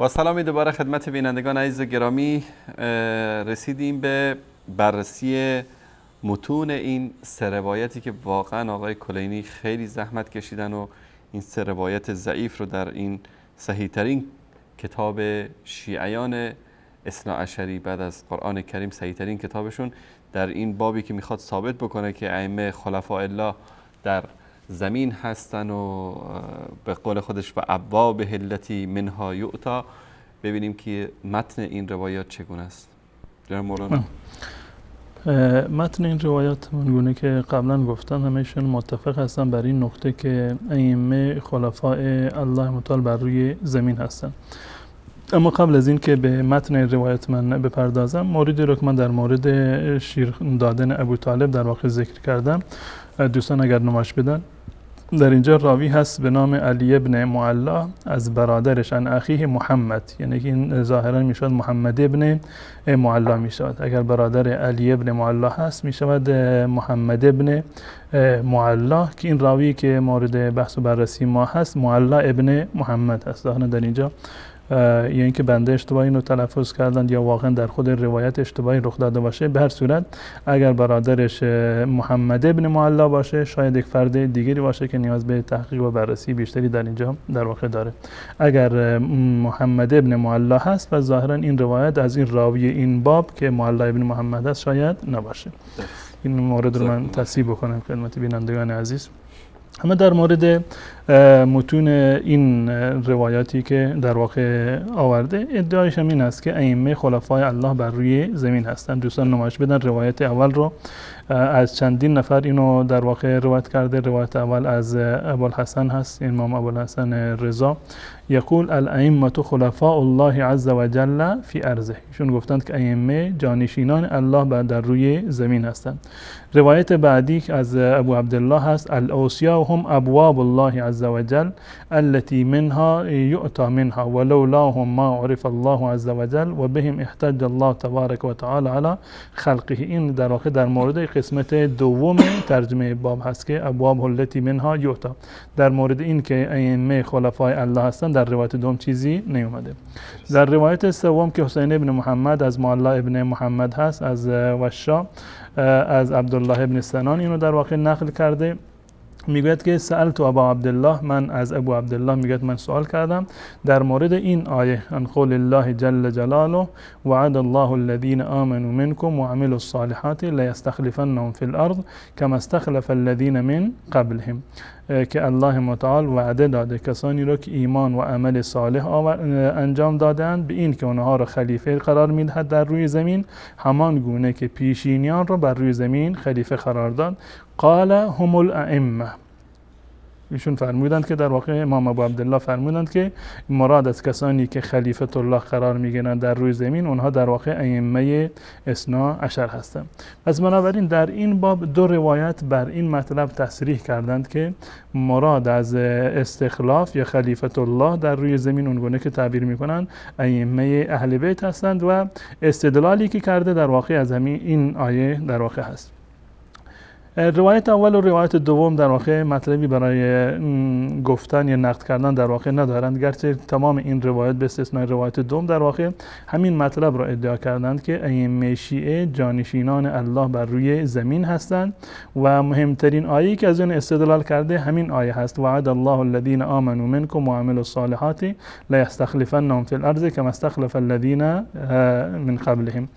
با سلامی دوباره خدمت بینندگان عزیز گرامی، رسیدیم به بررسی متون این سه روایتی که واقعا آقای کلینی خیلی زحمت کشیدن و این سه روایت ضعیف رو در این صحیح ترین کتاب شیعیان اثنا عشری بعد از قرآن کریم صحیح ترین کتابشون در این بابی که میخواد ثابت بکنه که ائمه خلفاء الله در زمین هستن و به قول خودش و ابواب التی منها یؤتا، ببینیم که متن این روایات چگونه است. جناب مولانا، متن این روایات منگونه که قبلا گفتن همهشون متفق هستن بر این نقطه که ائمه خلفاء الله متعال بر روی زمین هستن. اما قبل از این که به متن روایت من بپردازم، موردی رو که من در مورد شیر دادن ابو طالب در واقع ذکر کردم، دوستان اگر نمایش بدن، در اینجا راوی هست به نام علی ابن معلا از برادرش عن اخیه محمد، یعنی که این ظاهرا میشود محمد ابن معلا میشود. اگر برادر علی ابن معلا هست میشود محمد ابن معلا، که این راوی که مورد بحث و بررسی ما هست معلا ابن محمد هست. ظاهرا در اینجا یا اینکه بنده اشتباهی اینو تلفظ کردند یا واقعا در خود روایت اشتباهی رخ داده باشه. به هر صورت اگر برادرش محمد ابن معلا باشه، شاید یک فرد دیگری باشه که نیاز به تحقیق و بررسی بیشتری در اینجا در واقع داره. اگر محمد ابن معلا هست، و ظاهرا این روایت از این راوی این باب که معلا ابن محمد است شاید نباشه. این مورد رو من تصحیح بکنم خدمت بینندگان عزیز. اما در مورد متون این روایاتی که در واقع آورده، ادعایش هم این است که ائمه خلفای الله بر روی زمین هستند. دوستان نمایش بدن روایت اول رو از چندین نفر اینو در واقع روایت کرده. روایت اول از ابوالحسن هست، امام ابوالحسن رضا، یقول الائمه خلفاء الله عز وجل فی ارضه. ایشون گفتند که ائمه جانشینان الله در روی زمین هستند. روایت بعدی از ابو عبدالله هست الاوصیاء هم ابواب الله عز وجل التي منها یؤتی منها ولولاهم ما عرف الله عز وجل و بهم احتج الله تبارک و تعالی علی خلقه. این در واقع در مورد قسمت دوم ترجمه باب هست که ابواب التي منها یؤتی. در مورد این که ائمه خلفای الله هستند در روایت دوم چیزی نیومده. در روایت سوم که حسین ابن محمد از معلا ابن محمد هست از وشا از عبدالله ابن سنان اینو در واقع نقل کرده. میگوید که سألت ابا عبدالله، من از ابو عبدالله میگوید من سوال کردم در مورد این آیه ان قول الله جل جلاله وعد الله الذين آمنوا منكم وعملوا الصالحات ليستخلفنهم في الارض كما استخلف الذين من قبلهم، که الله متعال وعده داده کسانی را که ایمان و عمل صالح انجام دادند به این که اونها را خلیفه قرار میدهد در روی زمین، همان گونه که پیشینیان را بر روی زمین خلیفه قرار داد. قال هم الائمه. ایشون فرمودند که در واقع امام ابو عبدالله فرمودند که مراد از کسانی که خلیفت الله قرار میگیرند در روی زمین، اونها در واقع ائمه اثنا عشر هستند. پس بنابراین در این باب دو روایت بر این مطلب تصریح کردند که مراد از استخلاف یا خلیفت الله در روی زمین اونگونه که تعبیر میکنند ائمه اهل بیت هستند و استدلالی که کرده در واقع از همین این آیه در واقع هست. روایت اول و روایت دوم در واقع مطلبی برای گفتن یا نقد کردن در واقع ندارند، گرچه تمام این روایت به استثنای روایت دوم در واقع همین مطلب را ادعا کردند که ائمه شیعه جانشینان الله بر روی زمین هستند و مهمترین آیه‌ای که از اون استدلال کرده همین آیه هست وعد الله الذين آمنوا منكم وعملوا الصالحات ليستخلفنهم في الارض كما استخلف الذين من قبلهم.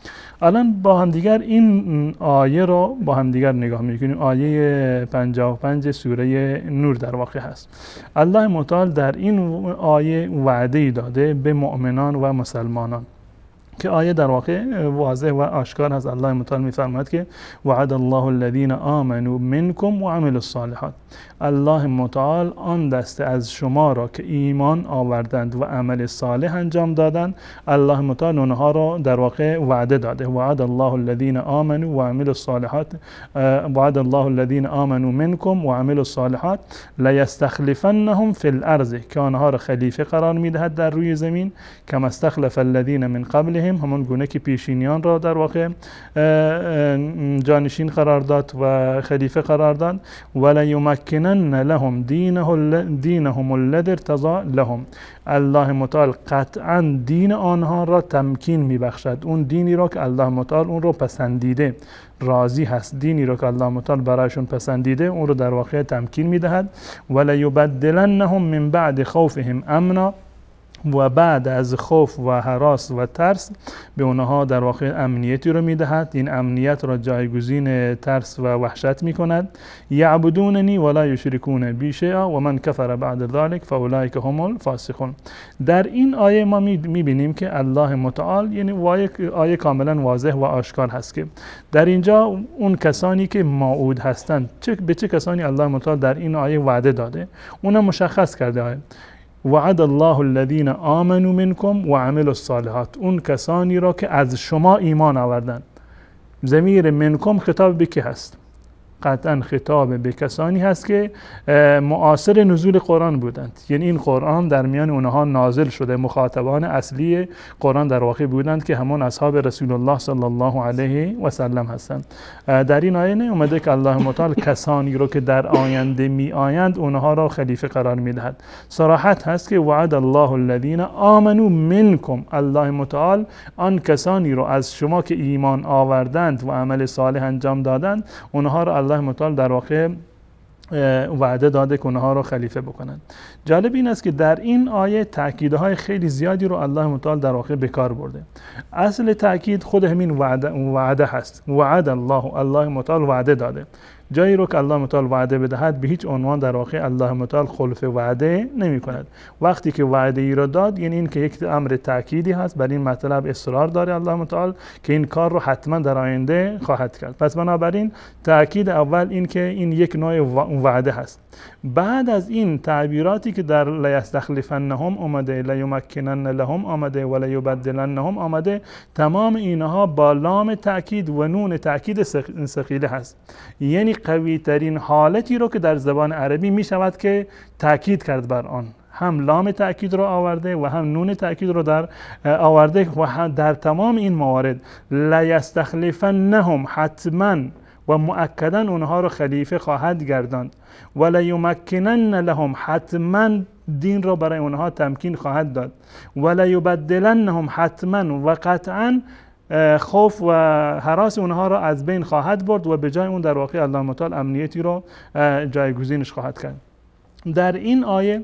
الان با هم دیگر این آیه رو با هم دیگر نگاه میکنیم. آیه 55 سوره نور در واقع هست. الله متعال در این آیه وعده داده به مؤمنان و مسلمانان که آیه در واقع واضح و آشکار هست. الله متعال میفرماید که وعد الله الذين آمنوا منكم وعملوا الصالحات. الله متعال آن دسته از شما را که ایمان آوردند و عمل صالح انجام دادند، الله متعال اونها را در واقع وعده داده. وعد الله الذين آمنوا وعملوا الصالحات وعد الله الذين آمنوا منكم وعملوا الصالحات ليستخلفنهم في الارض، که آنها را خلیفه قرار میدهد در روی زمین، کما استخلف الذين من قبلهم، خوفهم، همون گونه که پیشینیان را در واقع جانشین قرار داد و خلیفه قرار داد. ولیمکنن لهم دینهم الذی ارتضی لهم، الله متعال قطعا دین آنها را تمکین میبخشد، اون دینی را که الله متعال اون رو پسندیده راضی هست، دینی رو که الله متعال برایشون پسندیده اون رو در واقع تمکین میدهد. ولیبدلنهم من بعد خوفهم امنا، و بعد از خوف و هراس و ترس به اونها در واقع امنیتی رو میدهد، این امنیت را جایگزین ترس و وحشت میکند. یعبدوننی ولا یشرکون بی شیئا و من کفر بعد ذلک فاولئک هم الفاسقون. در این آیه ما میبینیم که الله متعال، یعنی آیه کاملا واضح و آشکار هست که در اینجا اون کسانی که موعود هستند، به چه کسانی الله متعال در این آیه وعده داده اونها مشخص کرده. وعد الله الذين آمنوا منكم وعملوا الصالحات، اون کسانی را که از شما ایمان آوردند. ضمیر منکم خطاب به کی هست؟ قطعا خطاب به کسانی هست که معاصر نزول قرآن بودند، یعنی این قرآن در میان اونها نازل شده، مخاطبان اصلی قرآن در واقع بودند که همون اصحاب رسول الله صلی الله علیه و سلم هستند. در این آیه اومده که الله متعال کسانی رو که در آینده می آیند اونها را خلیفه قرار می دهد. صراحت هست که وعد الله الذین آمنوا منکم، الله متعال آن کسانی رو از شما که ایمان آوردند و عمل صالح انجام دادند اونها را الله متعال در واقع وعده داده که اونها رو خلیفه بکنند. جالب این است که در این آیه تأکیدهای خیلی زیادی رو الله متعال در واقع به کار برده. اصل تأکید خود همین وعده هست. وعد الله متعال وعده داده. جایی رو که الله متعال وعده بدهد به هیچ عنوان در واقع الله متعال خلف وعده نمی کند. وقتی که وعده ای را داد، یعنی این که یک امر تأکیدی هست، بر این مطلب اصرار داره الله متعال که این کار رو حتما در آینده خواهد کرد. پس بنابراین تأکید اول این که این یک نوع وعده هست. بعد از این تعبیراتی که در لیستخلفنهم آمده، لیمکنن لهم آمده و لیبدلنهم آمده، تمام اینها با لام تأکید و نون تأکید ثقیله هست. یعنی قوی ترین حالتی رو که در زبان عربی می شود که تأکید کرد بر آن، هم لام تأکید رو آورده و هم نون تأکید رو در آورده و هم در تمام این موارد لیستخلفنهم حتما و مؤکدا اونها رو خلیفه خواهد گرداند و لیمکنن لهم حتما دین را برای اونها تمکین خواهد داد و لیبدلنهم حتما و قطعا خوف و هراس اونها را از بین خواهد برد و به جای اون در واقع الله متعال امنیتی را جایگزینش خواهد کرد. در این آیه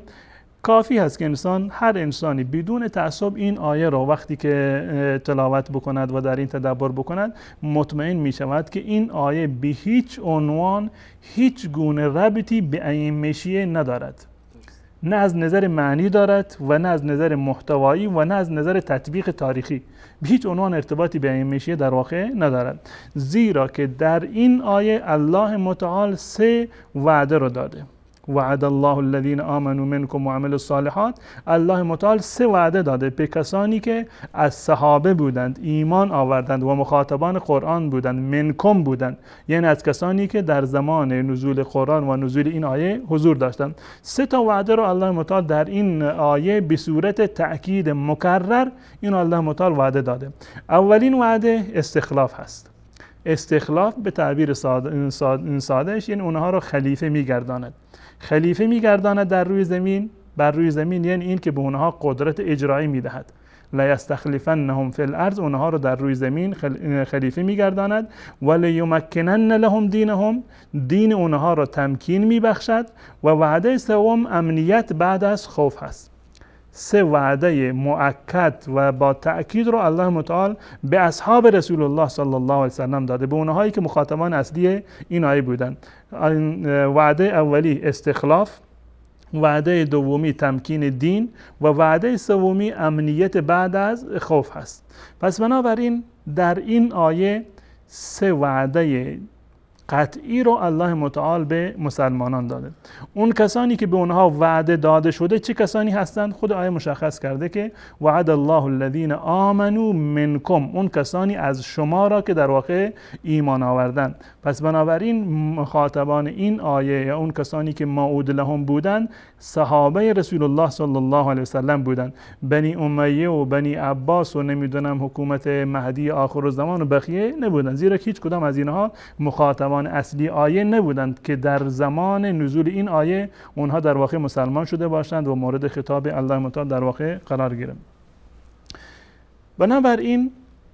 کافی هست که هر انسانی بدون تعصب این آیه را وقتی که تلاوت بکند و در این تدبر بکند مطمئن می شود که این آیه به هیچ عنوان هیچ گونه ربطی به ائمه شیعه ندارد. نه از نظر معنی دارد و نه از نظر محتوایی و نه از نظر تطبیق تاریخی. به هیچ عنوان ارتباطی به ائمه شیعه در واقع ندارد، زیرا که در این آیه الله متعال 3 وعده رو داده. وعد الله الذين آمنوا منكم وعملوا الصالحات، الله متعال 3 وعده داده به کسانی که از صحابه بودند، ایمان آوردند و مخاطبان قرآن بودند، منکم بودند، یعنی از کسانی که در زمان نزول قرآن و نزول این آیه حضور داشتند. 3 تا وعده رو الله متعال در این آیه به صورت تأکید مکرر این الله متعال وعده داده. اولین وعده استخلاف هست. استخلاف به تعبیر سادهش یعنی اونها رو خلیفه میگرداند. خلیفه میگرداند در روی زمین، بر روی زمین، یعنی این که به اونها قدرت اجرایی میدهد. لیستخلفنهم فی الارض، اونها رو در روی زمین خلیفه میگرداند. و لیمکنن لهم دینهم، دین اونها رو تمکین میبخشد. و وعده سوم امنیت بعد از خوف هست. 3 وعده مؤکد و با تأکید رو الله متعال به اصحاب رسول الله صلی الله علیه وسلم داده، به اونهایی که مخاطبان اصلی این آیه بودند. وعده اولی استخلاف، وعده دومی تمکین دین و وعده سومی امنیت بعد از خوف هست. پس بنابراین در این آیه 3 وعده قطعی رو الله متعال به مسلمانان داده. اون کسانی که به اونها وعده داده شده چه کسانی هستند؟ خود آیه مشخص کرده که وعد الله الذین آمنوا منکم، اون کسانی از شما را که در واقع ایمان آوردند. پس بنابراین مخاطبان این آیه یا اون کسانی که موعود لهم بودند صحابه رسول الله صلی الله علیه وسلم بودند. بنی امیه و بنی عباس و نمیدونم حکومت مهدی آخر الزمان و بقیه نبودند، زیرا هیچ کدام از اینها مخاطبان اصلی آیه نبودند که در زمان نزول این آیه اونها در واقع مسلمان شده باشند و مورد خطاب الله متعال در واقع قرار گیرند. بنابراین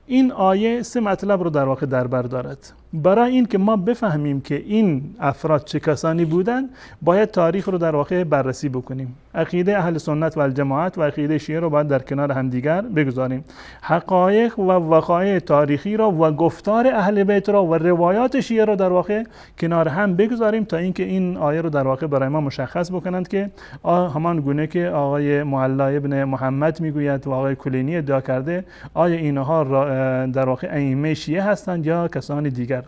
این آیه سه مطلب رو در واقع در بر دارد. برای این که ما بفهمیم که این افراد چه کسانی بودند باید تاریخ رو در واقع بررسی بکنیم. عقیده اهل سنت و الجماعت و عقیده شیعه رو باید در کنار همدیگر بگذاریم. حقایق و وقایع تاریخی را و گفتار اهل بیت را و روایات شیعه را در واقع کنار هم بگذاریم تا اینکه این آیه رو در واقع برای ما مشخص بکنند که همان گونه که آقای معلا ابن محمد میگوید و آقای کلینی ادعا کرده آیا اینها در واقع ائمه شیعه هستند یا کسان دیگر.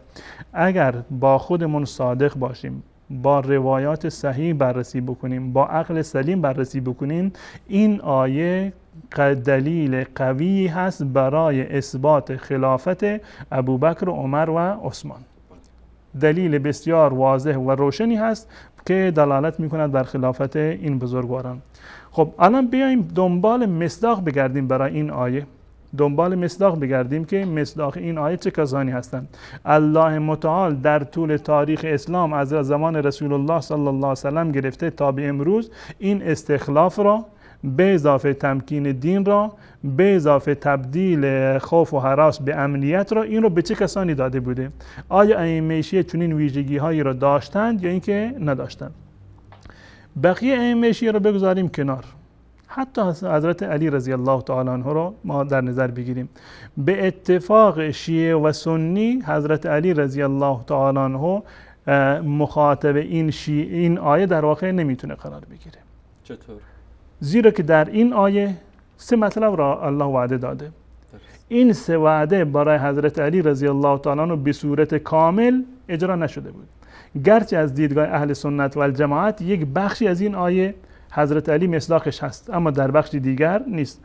اگر با خودمون صادق باشیم، با روایات صحیح بررسی بکنیم، با عقل سلیم بررسی بکنیم، این آیه دلیل قوی هست برای اثبات خلافت ابوبکر و عمر و عثمان. دلیل بسیار واضح و روشنی هست که دلالت میکند بر خلافت این بزرگواران. خب الان بیایم دنبال مصداق بگردیم برای این آیه، دنبال مصداق بگردیم که مصداق این آیه چه کسانی هستند. الله متعال در طول تاریخ اسلام از زمان رسول الله صلی الله علیه وسلم گرفته تا به امروز این استخلاف را به اضافه تمکین دین را به اضافه تبدیل خوف و هراس به امنیت را این رو به چه کسانی داده بوده؟ آیا ائمه شیعه چنین ویژگی هایی را داشتند یا اینکه نداشتند؟ بقیه ائمه شیعه را بگذاریم کنار، حتی حضرت علی رضی الله تعالی عنه رو ما در نظر بگیریم. به اتفاق شیعه و سنی حضرت علی رضی الله تعالی عنه مخاطب این آیه در واقع نمیتونه قرار بگیره. چطور؟ زیرا که در این آیه سه مطلب را الله وعده داده. این سه وعده برای حضرت علی رضی الله تعالی عنه به صورت کامل اجرا نشده بود، گرچه از دیدگاه اهل سنت و الجماعت یک بخشی از این آیه حضرت علی مصداقش هست اما در بخش دیگر نیست.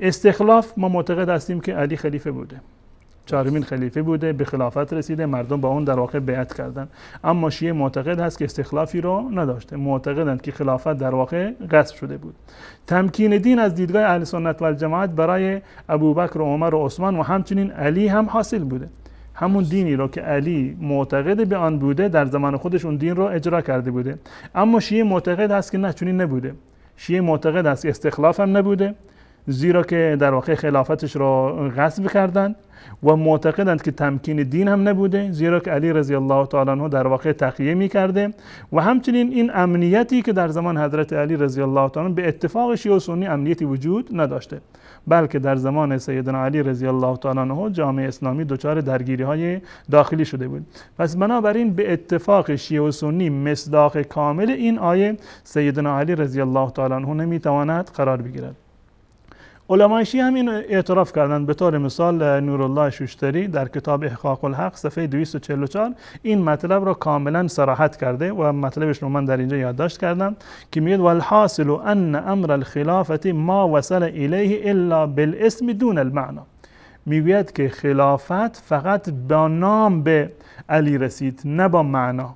استخلاف ما معتقد هستیم که علی خلیفه بوده، چهارمین خلیفه بوده، به خلافت رسیده، مردم با اون در واقع بیعت کردن. اما شیعه معتقد هست که استخلافی رو نداشته، معتقدند که خلافت در واقع غصب شده بود. تمکین دین از دیدگاه اهل سنت و الجماعت برای ابوبکر و عمر و عثمان و همچنین علی هم حاصل بوده. همون دینی رو که علی معتقد به آن بوده در زمان خودش اون دین رو اجرا کرده بوده. اما شیعه معتقد هست که نه، چنین نبوده. شیعه معتقد هست که استخلاف هم نبوده، زیرا که در واقع خلافتش رو غصب کردند، و معتقدند که تمکین دین هم نبوده، زیرا که علی رضی الله تعالی عنه در واقع تقیه می‌کرده، و همچنین این امنیتی که در زمان حضرت علی رضی الله تعالی عنه به اتفاق شیعه و سنی امنیتی وجود نداشته، بلکه در زمان سیدنا علی رضی الله تعالی عنه جامعه اسلامی دچار درگیری‌های داخلی شده بود. پس بنابراین به اتفاق شیعه و سنی مصداق کامل این آیه سیدنا علی رضی الله تعالی عنه نمی‌تواند قرار بگیرد. علمای شیعه هم این اعتراف کردند. به طور مثال نورالله شوشتری در کتاب احقاق الحق صفحه 244 این مطلب را کاملا صراحت کرده و مطلبش رو من در اینجا یادداشت کردم که میگه والحاصل ان امر الخلافه ما وصل الیه الا بالاسم دون المعنى. میگوید که خلافت فقط با نام به علی رسید، نه با معنا.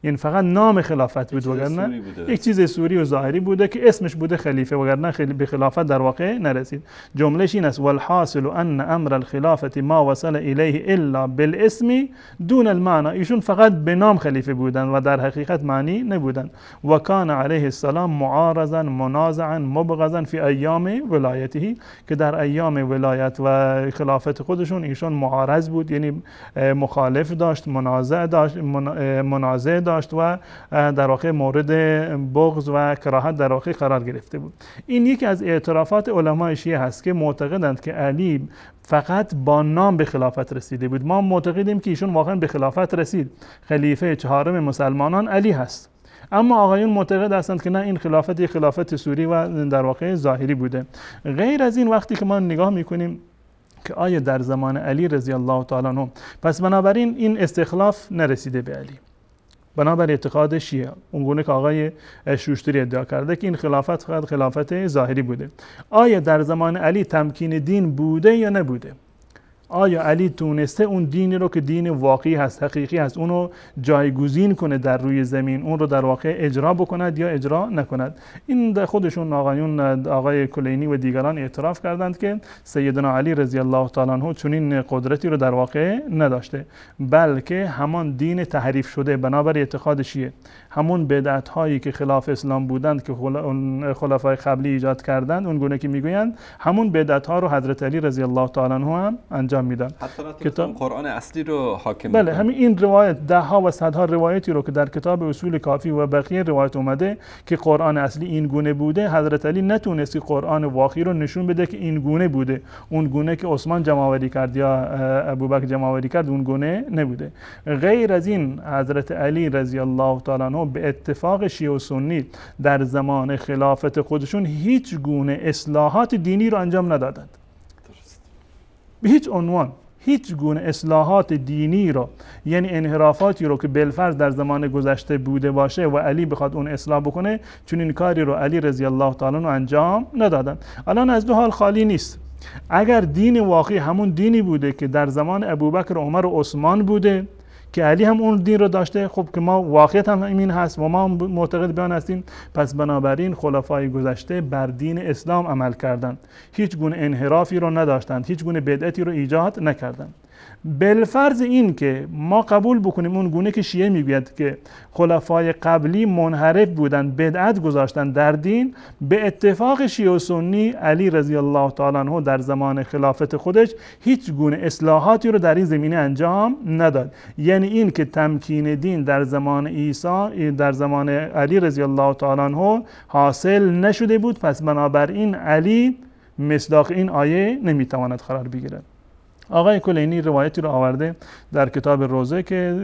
این فقط نام خلافت بود، وگرنه یک چیز سوری و ظاهری بوده که اسمش بوده خلیفه، وگرنه به خلافت در واقع نرسید. جملهش این است والحاصل ان امر الخلافه ما وصل الیه الا بالاسم دون المعنى. ایشون فقط به نام خلیفه بودن و در حقیقت معنی نبودن. و کان علیه السلام معارضا منازعا مبغضا فی ایام ولایته، که در ایام ولایت و خلافت خودشون ایشون معارض بود، یعنی مخالف داشت، منازع داشت و در واقع مورد بغض و کراهت در واقع قرار گرفته بود. این یکی از اعترافات علمای شیعه هست که معتقدند که علی فقط با نام به خلافت رسیده بود. ما معتقدیم که ایشون واقعا به خلافت رسید، خلیفه چهارم مسلمانان علی هست. اما آقایون معتقد هستند که نه، این خلافت یک خلافت سوری و در واقع ظاهری بوده. غیر از این وقتی که ما نگاه میکنیم که آیا در زمان علی رضی الله تعالی عنه، پس بنابراین این استخلاف نرسیده به علی بنابر اعتقاد شیعه، اونگونه که آقای شوشتری ادعا کرده که این خلافت فقط خلافت ظاهری بوده. آیا در زمان علی تمکین دین بوده یا نبوده؟ آیا علی تونسته اون دینی رو که دین واقعی هست، حقیقی هست، اونو جایگزین کنه در روی زمین، اون رو در واقع اجرا بکند یا اجرا نکند؟ این در خودشون آقای کلینی و دیگران اعتراف کردند که سیدنا علی رضی الله تعالی عنه چنین قدرتی رو در واقع نداشته، بلکه همان دین تحریف شده بنابر اعتقاد شیعه، همون بدعت هایی که خلاف اسلام بودند که خلفای قبلی ایجاد کردند، اون گونه که میگویند همون بدعت ها رو حضرت علی رضی الله تعالی عنه هم انجام میدن. کتاب قرآن اصلی رو حاکم بله، همین این روایت ده ها و صدها روایتی رو که در کتاب اصول کافی و بقیه روایت اومده که قرآن اصلی این گونه بوده، حضرت علی نتونستی قرآن واقعی رو نشون بده که این گونه بوده، اون گونه که عثمان جمع‌آوری کرد یا ابوبکر جمع‌آوری کرد اون گونه نبوده. غیر از این حضرت علی رضی الله تعالی عنه به اتفاق شیعه و سنی در زمان خلافت خودشون هیچ گونه اصلاحات دینی رو انجام ندادند. به هیچ عنوان هیچ گونه اصلاحات دینی رو، یعنی انحرافاتی رو که بالفرض در زمان گذشته بوده باشه و علی بخواد اون اصلاح بکنه، چون این کاری رو علی رضی الله تعالی عنه انجام ندادن. الان از دو حال خالی نیست. اگر دین واقعی همون دینی بوده که در زمان ابوبکر و عمر و عثمان بوده که علی هم اون دین رو داشته، خب که ما واقعیت هم این هست و ما معتقد به آن هستیم، پس بنابراین خلفای گذشته بر دین اسلام عمل کردند، هیچ گونه انحرافی رو نداشتند، هیچ گونه بدعتی رو ایجاد نکردند. بالفرض این که ما قبول بکنیم اون گونه که شیعه میگوید که خلفای قبلی منحرف بودند، بدعت گذاشتند در دین، به اتفاق شیعه و سنی علی رضی الله تعالی عنه در زمان خلافت خودش هیچ گونه اصلاحاتی رو در این زمینه انجام نداد. یعنی این که تمکین دین در زمان عیسی، در زمان علی رضی الله تعالی عنه حاصل نشده بود، پس بنابراین علی مصداق این آیه نمیتواند قرار بگیرد. آقای کلینی روایتی رو آورده در کتاب روزه که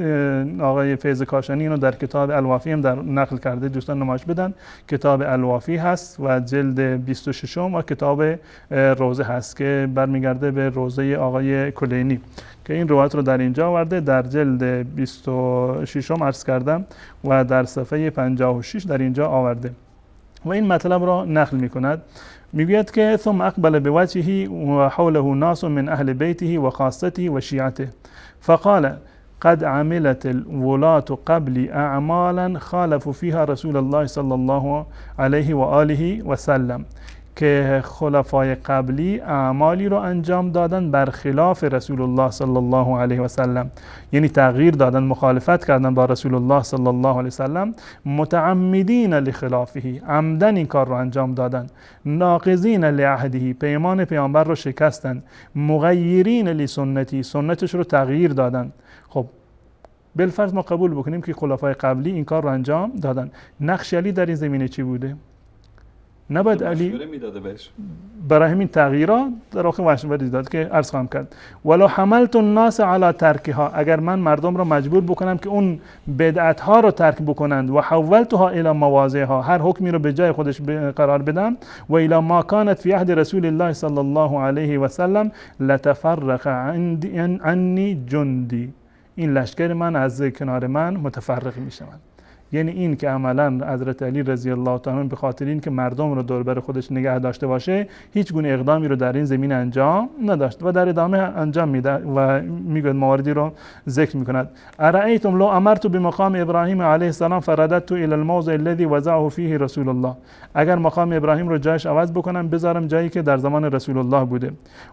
آقای فیض کاشانی رو در کتاب الوافی هم در نقل کرده، دوستان نمایش بدن. کتاب الوافی هست و جلد 26 و کتاب روزه هست که برمیگرده به روزه آقای کلینی که این روایت رو در اینجا آورده، در جلد 26 عرض کردم و در صفحه 56 در اینجا آورده و این مطلب را نقل می کند. میگوید که ثم اقبل بوجهه و حوله ناس من اهل بیته و خاصته و شیعته فقال قد عملت الولاة قبل اعمالا خالف فيها رسول الله صلی الله علیه و آله و سلم، که خلفای قبلی اعمالی رو انجام دادن بر خلاف رسول الله صلی الله علیه و سلم، یعنی تغییر دادن، مخالفت کردن با رسول الله صلی الله علیه و سلم، متعمدین لخلافه، عمدن این کار رو انجام دادن، ناقضین لعهده، پیمان پیامبر رو شکستن، مغیرین لسنتی، سنتش رو تغییر دادن. خب بالفرض ما قبول بکنیم که خلفای قبلی این کار رو انجام دادن، نقش علی در این زمینه چی بوده؟ نباید علی برای همین تغییرات در واقع مشوره داد که عرض خواهم کرد ولو حملت الناس علی ترکها، اگر من مردم را مجبور بکنم که اون بدعت ها رو ترک بکنند، و حولتها الی مواضعها، هر حکمی رو به جای خودش قرار بدم، و الی ما کانت فی عهد رسول الله صلی الله علیه و سلم لتفرق عنی جندی، این لشکر من از کنار من متفرق می شوند. یعنی این که عملا حضرت علی رضی الله تعالی عنه به خاطر این که مردم رو دور بر خودش نگه داشته باشه، هیچ گونه اقدامی رو در این زمین انجام نداشت و در ادامه انجام میده و میگه مواردی رو ذکر میکند. ارایتم لو امرت بمقام ابراهیم علیه السلام فرددت الى الموضع الذي وضعه فيه رسول الله، اگر مقام ابراهیم رو جایش عوض بکنم بذارم جایی که در زمان رسول الله بوده،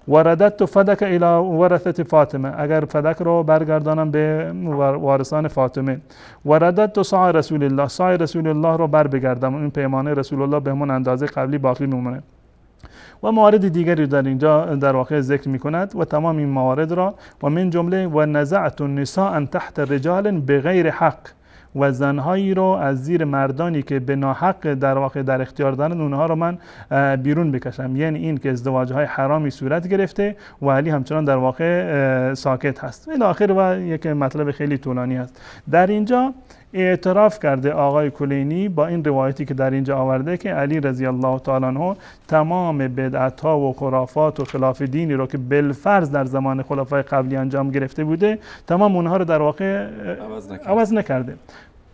و رددت فدک الى ورثه فاطمه، اگر فدک رو برگردانم به وارثان فاطمه، و رددت صاع رسول الله، صاع رسول الله رو بر بگردم، این پیمانه رسول الله به همون اندازه قبلی باقی میمونه. و موارد دیگری در اینجا در واقع ذکر میکند و تمام این موارد را و من جمله و نزعت النساء تحت رجال بغیر حق، و زنهایی رو از زیر مردانی که به ناحق در واقع در اختیار دارند اونها رو من بیرون بکشم. یعنی این که ازدواج‌های حرامی صورت گرفته و علی همچنان در واقع ساکت هست. الی آخر و یک مطلب خیلی طولانی است. در اینجا اعتراف کرده آقای کلینی با این روایتی که در اینجا آورده که علی رضی الله تعالی عنه تمام بدعت‌ها و خرافات و خلاف دینی رو که بالفرض در زمان خلفای قبلی انجام گرفته بوده تمام اونها رو در واقع عوض نکرده.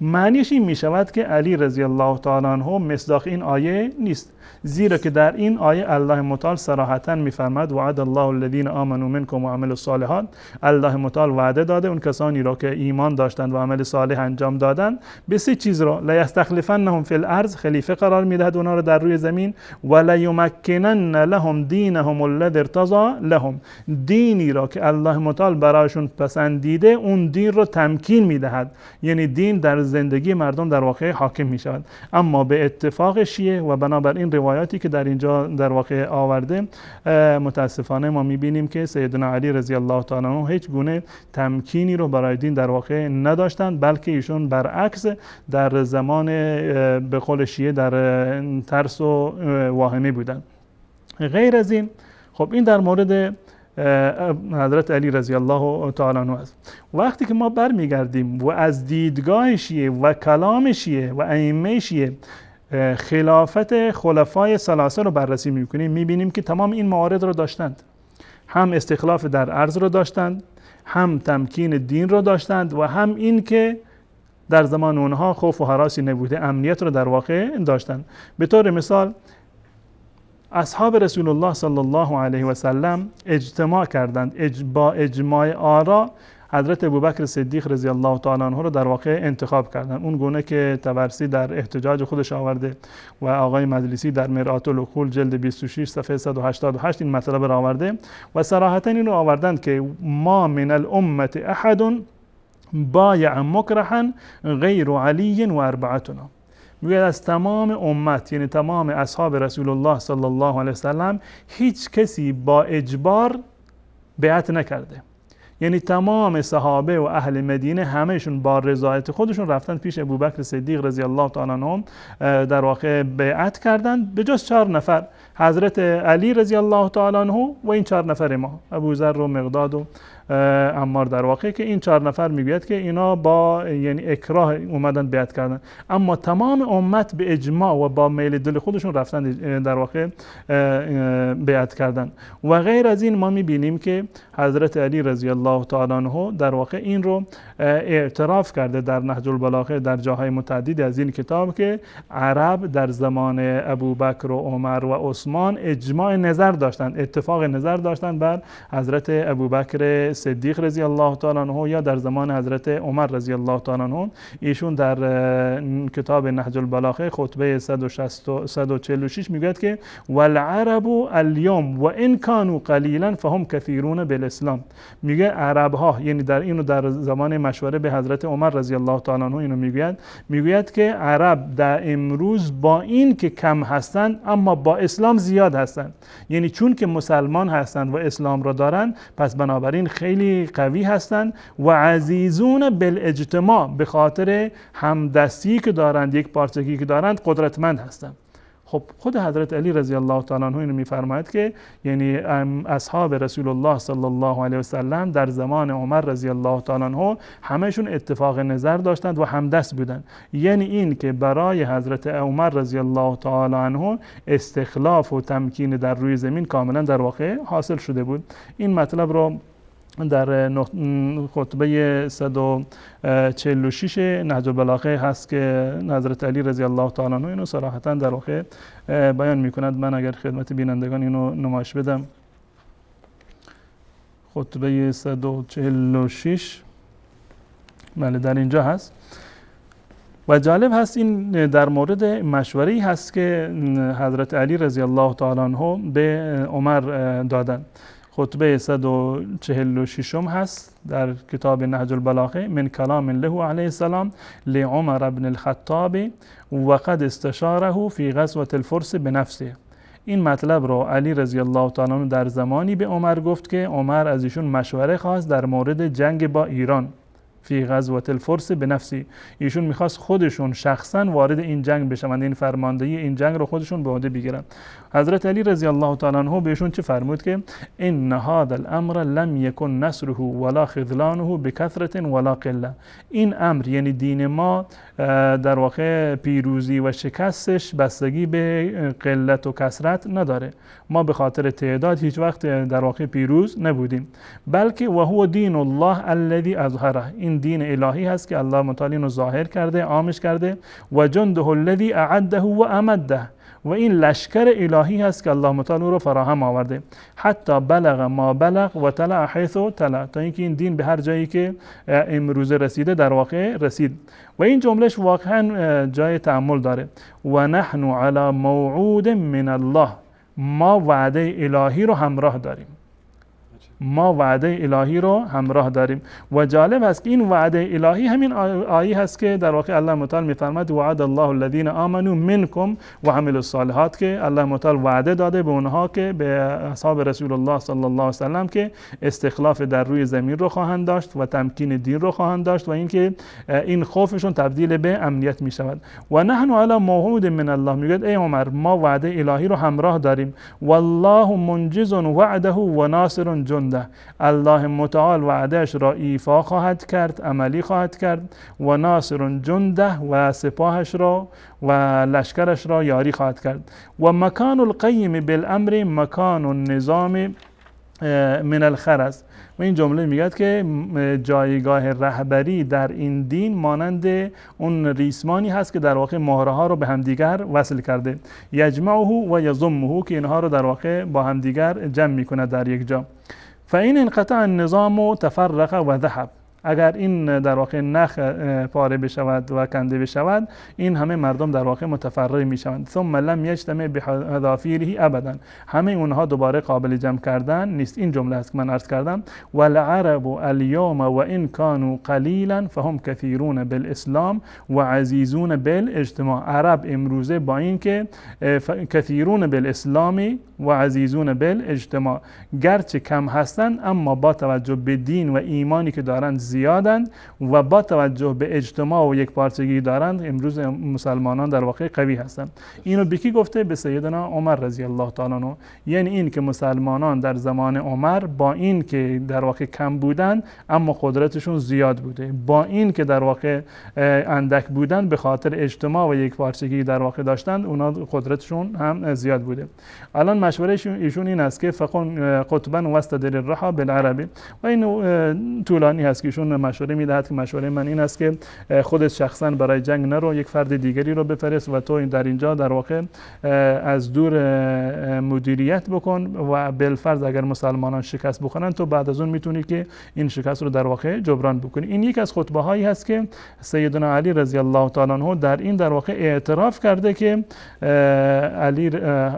معنیش این می شود که علی رضی الله تعالی عنه مصداق این آیه نیست، زیرا که در این آیه الله متعال صراحتاً می‌فرماید وعد الله الذین آمنوا منکم و عملوا الصالحات، الله متعال وعده داده اون کسانی را که ایمان داشتند و عمل صالح انجام دادند به سه چیز را، لیستخلفنهم فی الارض، خلیفه قرار میدهد اونها را در روی زمین، و لیمکنن لهم دینهم الذی ارتضی لهم، دینی را که الله متعال برایشون پسندیده اون دین را تمکین میدهد، یعنی دین در زندگی مردم در واقع حاکم می شود. اما به اتفاق شیعه و بنابراین روایاتی که در اینجا در واقع آورده متاسفانه ما می بینیم که سیدنا علی رضی الله تعالی عنه هیچ گونه تمکینی رو برای دین در واقع نداشتند، بلکه ایشون برعکس در زمان به قول شیعه در ترس و واهمه بودند. غیر از این خب این در مورد حضرت علی رضی الله تعالی عنه است. وقتی که ما برمیگردیم و از دیدگاه شیعه و کلام شیعه و ائمه شیعه خلافت خلفای ثلاثه رو بررسی میکنیم، میبینیم که تمام این موارد رو داشتند، هم استخلاف در ارض رو داشتند، هم تمکین دین رو داشتند و هم این که در زمان اونها خوف و هراسی نبوده، امنیت رو در واقع داشتند. به طور مثال اصحاب رسول الله صلی الله علیه و سلم اجتماع کردند، با اجماع آرا حضرت ابوبکر صدیق رضی الله تعالی عنه رو در واقع انتخاب کردند، اون گونه که طبرسی در احتجاج خودش آورده و آقای مجلسی در مرآت العقول جلد 26 صفحه 188 این مطلب را آورده و صراحتا این رو آوردند که ما من الامه احد بایع مکرها غیر علی و اربعتنا، میگه از تمام امت یعنی تمام اصحاب رسول الله صلی الله علیه وسلم هیچ کسی با اجبار بیعت نکرده، یعنی تمام صحابه و اهل مدینه همهشون با رضایت خودشون رفتن پیش ابوبکر صدیق رضی الله تعالی عنه در واقع بیعت کردند، به جز 4 نفر، حضرت علی رضی الله تعالی عنه و این 4 نفر ما، ابوذر و مقداد و عمار، در واقع که این 4 نفر میگوید که اینا با یعنی اکراه اومدن بیعت کردن، اما تمام امت به اجماع و با میل دل خودشون رفتن در واقع بیعت کردن. و غیر از این ما میبینیم که حضرت علی رضی الله تعالی عنه در واقع این رو اعتراف کرده در نهج البلاغه در جاهای متعددی از این کتاب که عرب در زمان ابوبکر و عمر و عثمان اجماع نظر داشتند، اتفاق نظر داشتند بر حضرت ابوبکر صدیق رضی الله تعالی عنه یا در زمان حضرت عمر رضی الله تعالی عنه. ایشون در کتاب نهج البلاغه خطبه 146 میگوید که والعرب اليوم و ان كانوا قلیلا فهم كثيرون بالاسلام، میگه عرب ها، یعنی در اینو در زمان مشوره به حضرت عمر رضی الله تعالی عنه اینو میگوید که عرب در امروز با این که کم هستند اما با اسلام زیاد هستند، یعنی چون که مسلمان هستند و اسلام را دارند پس بنابراین خیلی قوی هستند و عزیزون بالاجتماع، به خاطر همدستی که دارند، یک پارچگی که دارند قدرتمند هستند. خب خود حضرت علی رضی الله تعالی عنه اینو میفرماید که یعنی اصحاب رسول الله صلی الله علیه و سلم در زمان عمر رضی الله تعالی عنه همهشون اتفاق نظر داشتند و همدست بودند، یعنی این که برای حضرت عمر رضی الله تعالی عنه استخلاف و تمکین در روی زمین کاملا در واقع حاصل شده بود. این مطلب رو در خطبه 146 نهج البلاغه هست که حضرت علی رضی الله تعالی عنه اینو صراحتا در واقع بیان میکند. من اگر خدمت بینندگان اینو نمایش بدم، خطبه 146 بله در اینجا هست و جالب هست این در مورد مشوره‌ای هست که حضرت علی رضی الله تعالی عنه به عمر دادن. خطبه 146 هست در کتاب نهج البلاغه من کلام له علیه السلام لعمر بن الخطاب و قد استشاره فی غزوة الفرس بنفسه. این مطلب رو علی رضی الله تعالی عنه در زمانی به عمر گفت که عمر از ایشون مشوره خواست در مورد جنگ با ایران فی غزوة الفرس بنفسی. ایشون میخواست خودشون شخصا وارد این جنگ بشن، این فرماندهی این جنگ رو خودشون به عهده بگیرن. حضرت علی رضی الله تعالی عنه بهشون چه فرمود که ان هذا الامر لم یکن نصره ولا خذلانه بکثرة ولا قله. این امر یعنی دین ما در واقع پیروزی و شکستش بستگی به قلت و کثرت نداره. ما به خاطر تعداد هیچ وقت در واقع پیروز نبودیم، بلکه و هو دین الله الذی اظهره. این دین الهی هست که الله متعالی رو ظاهر کرده، عامش کرده. و جنده الذی اعده و امده. و این لشکر الهی هست که الله متعالی رو فراهم آورده. حتی بلغ ما بلغ و طلع حیث طلع، تا اینکه این دین به هر جایی که امروز رسیده در واقع رسید. و این جملهش واقعا جای تأمل داره. و نحن علی موعود من الله. ما وعده الهی رو همراه داریم. ما وعده الهی رو همراه داریم. و جالب است که این وعده الهی همین آیه هست که در واقع الله متعالی میفرماد وعد الله الذین آمنوا منکم و عملوا الصالحات، که الله متعالی وعده داده به اونها که به اصحاب رسول الله صلی الله علیه و سلم که استخلاف در روی زمین رو خواهند داشت و تمکین دین رو خواهند داشت و اینکه این خوفشون تبدیل به امنیت می شود. و نحن علی موعود من الله، میگه ای عمر ما وعده الهی رو همراه داریم. والله منجز وعده و ناصر جنده. الله متعال وعدهش را ایفا خواهد کرد، عملی خواهد کرد. و ناصر جنده، و سپاهش را و لشکرش را یاری خواهد کرد. و مکان القیم بالامر مکان النظام من الخرز. و این جمله میگه که جایگاه رهبری در این دین مانند اون ریسمانی هست که در واقع مهره ها رو به همدیگر وصل کرده. یجمعه و یضمه، که اینها رو در واقع با همدیگر جمع میکنه در یک جا. فإن انقطع النظام تفرق و ذهب. اگر این در واقع نخ پاره بشود و کنده بشود، این همه مردم در واقع متفرق میشوند. ثم لم یجتمع بحذافیره ابدا. همه اونها دوباره قابل جمع کردن نیست. این جمله است که من عرض کردم. والعرب اليوم وان كانوا قلیلا فهم كثيرون بالاسلام و عزیزون بالاجتماع. عرب امروزه با این که کثیرون بالاسلام و عزیزون بالاجتماع، گرچه کم هستند اما با توجه به دین و ایمانی که دارند زیادند و با توجه به اجتماع و یک پارچگی دارند. امروز مسلمانان در واقع قوی هستند. اینو بکی گفته؟ به سیدنا عمر رضی الله تعالی عنه. یعنی این که مسلمانان در زمان عمر با این که در واقع کم بودند اما قدرتشون زیاد بوده، با این که در واقع اندک بودند به خاطر اجتماع و یک پارچگی در واقع داشتند، اونا قدرتشون هم زیاد بوده. الان مشوره ایشون این است که فقن قطبا واستدل الرحى بالعربی. و این طولانی هست که ایشون مشوره میدهد که مشوره من این است که خودت شخصا برای جنگ نرو، یک فرد دیگری رو بفرست و تو در اینجا در واقع از دور مدیریت بکن و بالفرض اگر مسلمانان شکست بخورن تو بعد از اون میتونی که این شکست رو در واقع جبران بکنی. این یک از خطبه هایی هست که سیدنا علی رضی الله تعالی عنه در این در واقع اعتراف کرده که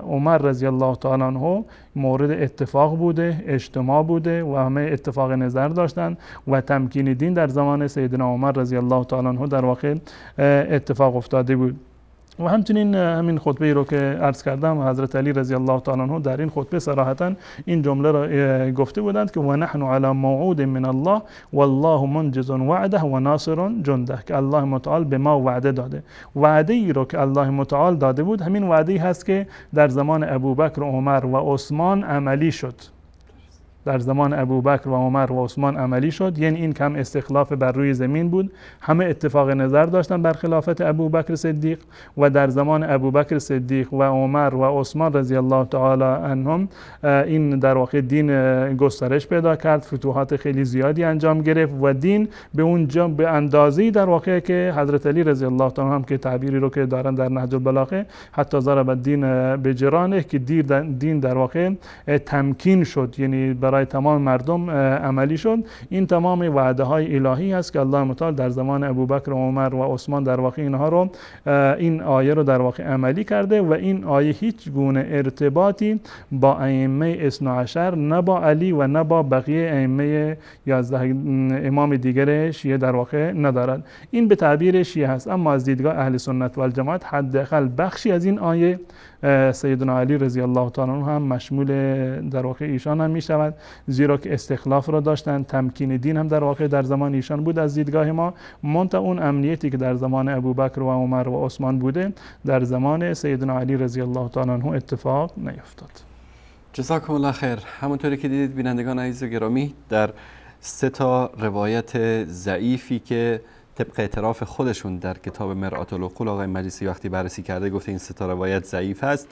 عمر رضی الله تعالی عنه مورد اتفاق بوده، اجتماع بوده و همه اتفاق نظر داشتن و تمکین دین در زمان سیدنا عمر رضی الله تعالی عنه در واقع اتفاق افتاده بود. و همچنین همین خطبه رو که عرض کردم حضرت علی رضی الله تعالی عنه در این خطبه صراحتا این جمله را گفته بودند که و نحن علی موعود من الله والله منجز وعده و ناصر جنده، که الله متعال به ما وعده داده. وعده ای رو که الله متعال داده بود همین وعده ای هست که در زمان ابوبکر و عمر و عثمان عملی شد. در زمان ابوبکر و عمر و عثمان عملی شد. یعنی این کم استخلاف بر روی زمین بود، همه اتفاق نظر داشتن بر خلافت ابوبکر صدیق و در زمان ابوبکر صدیق و عمر و عثمان رضی الله تعالی عنهم این در واقع دین گسترش پیدا کرد، فتوحات خیلی زیادی انجام گرفت و دین به اونجا به اندازه‌ای در واقع که حضرت علی رضی الله تعالی عنه که تعبیری رو که دارن در نهج البلاغه حتی ضرب الدین بجرانه، که دین در واقع تمکین شد، یعنی برای تمام مردم عملی شد. این تمام وعده های الهی هست که الله متعال در زمان ابوبکر و عمر و عثمان در واقع اینها رو این آیه رو در واقع عملی کرده و این آیه هیچ گونه ارتباطی با ائمه اثنا عشر، نه با علی و نه با بقیه ائمه 11 امام دیگر شیعه در واقع ندارد. این به تعبیر شیعه هست. اما از دیدگاه اهل سنت و الجماعت حداقل بخشی از این آیه سیدنا علی رضی الله تعالی عنه هم مشمول در واقع ایشان هم می شود، زیرا که استخلاف را داشتن. تمکین دین هم در واقع در زمان ایشان بود از دیدگاه ما، منتها اون امنیتی که در زمان ابوبکر و عمر و عثمان بوده در زمان سیدنا علی رضی الله تعالی عنه اتفاق نیفتاد. جزاکم الله خیر. همونطوری که دیدید بینندگان عزیز و گرامی، در 3 روایت ضعیفی که طبق اعتراف خودشون در کتاب مرآت العقول آقای مجلسی وقتی بررسی کرده گفته این 3 روایت ضعیف است.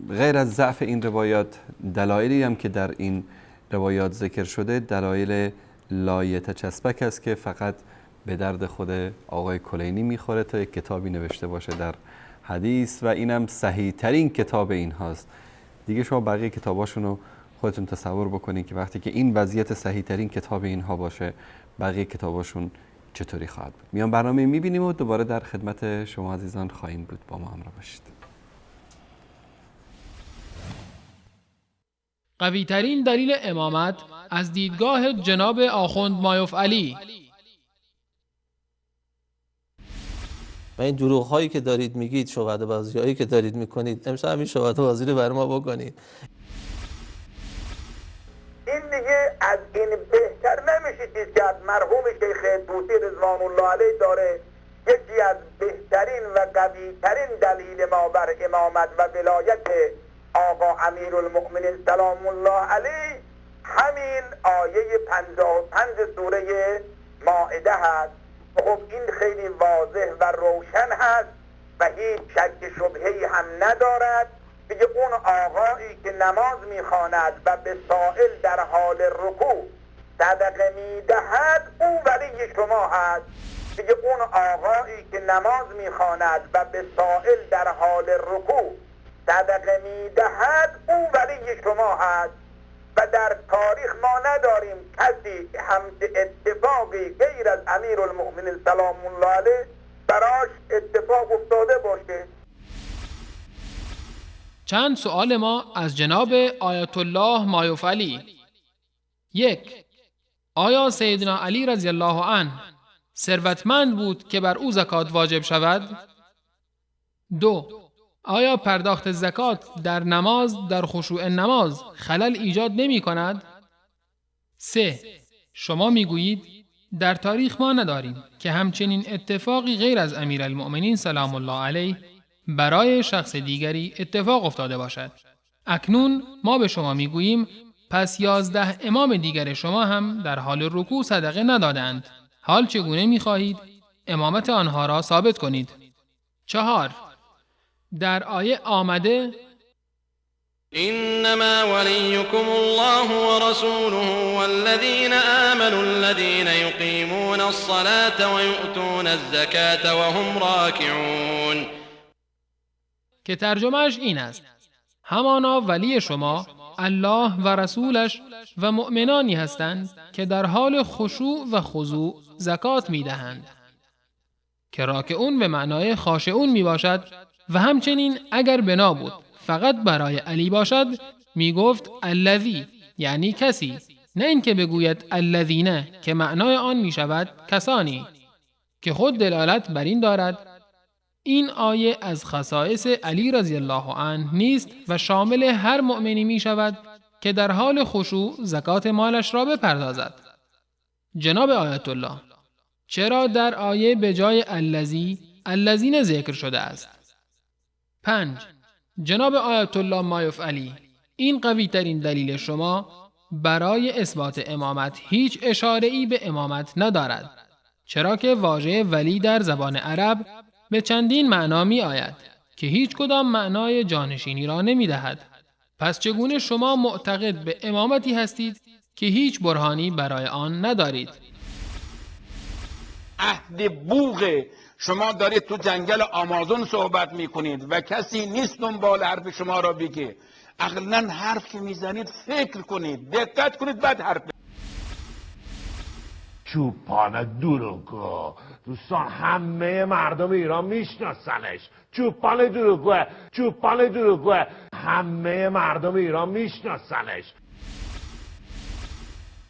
غیر از ضعف این روایات، دلایلی هم که در این روایات ذکر شده دلایل لایتچسبک است که فقط به درد خود آقای کلینی میخوره تا یک کتابی نوشته باشه در حدیث و اینم صحیح ترین کتاب این هاست. دیگه شما بقیه کتاباشون رو خودتون تصور بکنید که وقتی که این وضعیت صحیح ترین کتاب اینها باشه بقیه کتاباشون چطوری خواهد بود. میان برنامه میبینیم و دوباره در خدمت شما عزیزان خواهیم بود. با ما همراه باشید. قوی ترین دلیل امامت از دیدگاه جناب آخوند مایوف علی. و این دروغ هایی که دارید میگید، شهاده بازی هایی که دارید میکنید، امشب همین شهاده بازی رو برای ما بکنید. این دیگه از این بهتر نمیشه چیز که از مرحوم شیخ طوسی رضوان الله علیه داره. یکی از بهترین و قوی ترین دلیل ما بر امامت و ولایت آقا امیرالمؤمنین سلام الله علیه همین آیه 55 سوره مائده هست. خب این خیلی واضح و روشن هست و هیچ شک شبهه‌ای هم ندارد. میگه اون آقایی که نماز میخواند و به سائل در حال رکوع صدقه میدهد او ولی شما هست. میگه اون آقایی که نماز میخواند و به سائل در حال رکوع صدقه میدهد او ولی شما هست. و در تاریخ ما نداریم کسی همچه اتفاقی غیر از امیرالمؤمنین سلام الله علیه براش اتفاق افتاده باشه. چند سؤال ما از جناب آیت الله مایوف علی. 1. آیا سیدنا علی رضی الله عنه ثروتمند بود که بر او زکات واجب شود؟ 2. آیا پرداخت زکات در نماز در خشوع نماز خلل ایجاد نمی کند؟ 3. شما می گویید در تاریخ ما نداریم که همچنین اتفاقی غیر از امیرالمؤمنین سلام الله علیه برای شخص دیگری اتفاق افتاده باشد. اکنون ما به شما می گوییم پس 11 امام دیگر شما هم در حال رکوع صدقه ندادند. حال چگونه می خواهید امامت آنها را ثابت کنید؟ 4. در آیه آمده انما وليكم الله ورسوله والذين آمنوا الذين يقيمون الصلاة ويؤتون الزكاة وهم راكعون، که ترجمهش این است: همانا ولی شما الله و رسولش و مؤمنانی هستند که در حال خشوع و خضوع زکات می دهند، که راکعون به معنای خاشعون می باشد. و همچنین اگر بنا بود فقط برای علی باشد می گفت الذی، یعنی کسی، نه اینکه بگوید الذین که معنای آن می شود کسانی، که خود دلالت بر این دارد این آیه از خصائص علی رضی الله عنه نیست و شامل هر مؤمنی می شود که در حال خشوع زکات مالش را بپردازد. جناب آیت الله، چرا در آیه به جای الذی الذین ذکر شده است؟ 5. جناب آیت الله مایوف علی، این قوی ترین دلیل شما برای اثبات امامت هیچ اشاره‌ای به امامت ندارد، چرا که واژه ولی در زبان عرب به چندین معنا می آید که هیچ کدام معنای جانشینی را نمی دهد. پس چگونه شما معتقد به امامتی هستید که هیچ برهانی برای آن ندارید؟ عهد بوغ شما دارید تو جنگل آمازون صحبت میکنید و کسی نیست دنبال حرف شما را بگه. اقلن حرف که میزنید فکر کنید، دقت کنید، بعد حرف. چوپان دروغگو، دوستان همه مردم ایران میشناسنش. چوپان دروغگوه، چوپان دروغگوه، همه مردم ایران میشناسنش.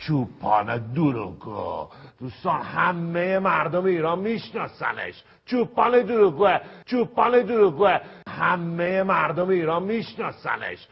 چوپان دروغگو. دوستان همه مردم ایران میشناسنش. چوپان دروغگوه، چوپان دروغگوه. همه مردم ایران میشناسنش.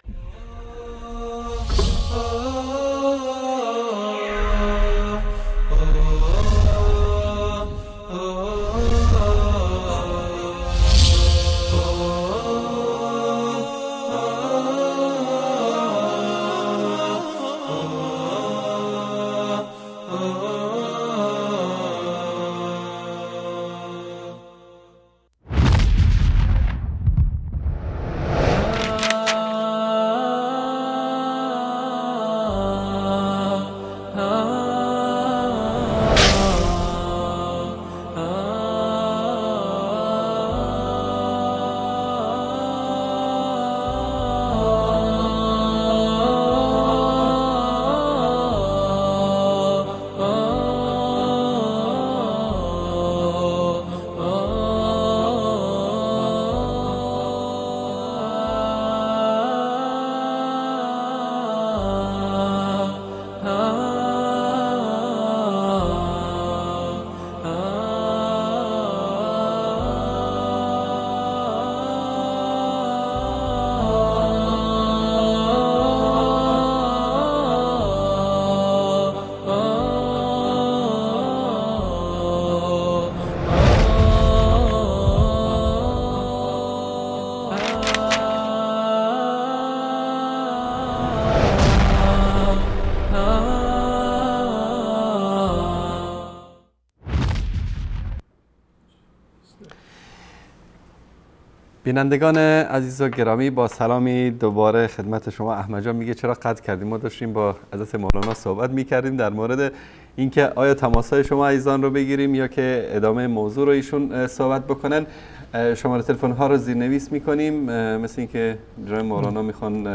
بینندگان عزیز و گرامی، با سلامی دوباره خدمت شما. احمد جان میگه چرا قطع کردیم؟ ما داشتیم با حضرت مولانا صحبت میکردیم در مورد اینکه آیا تماسهای شما عزیزان رو بگیریم یا که ادامه موضوع رو ایشون صحبت بکنن. شماره تلفن ها رو زیرنویس میکنیم، مثل اینکه جناب مولانا میخوان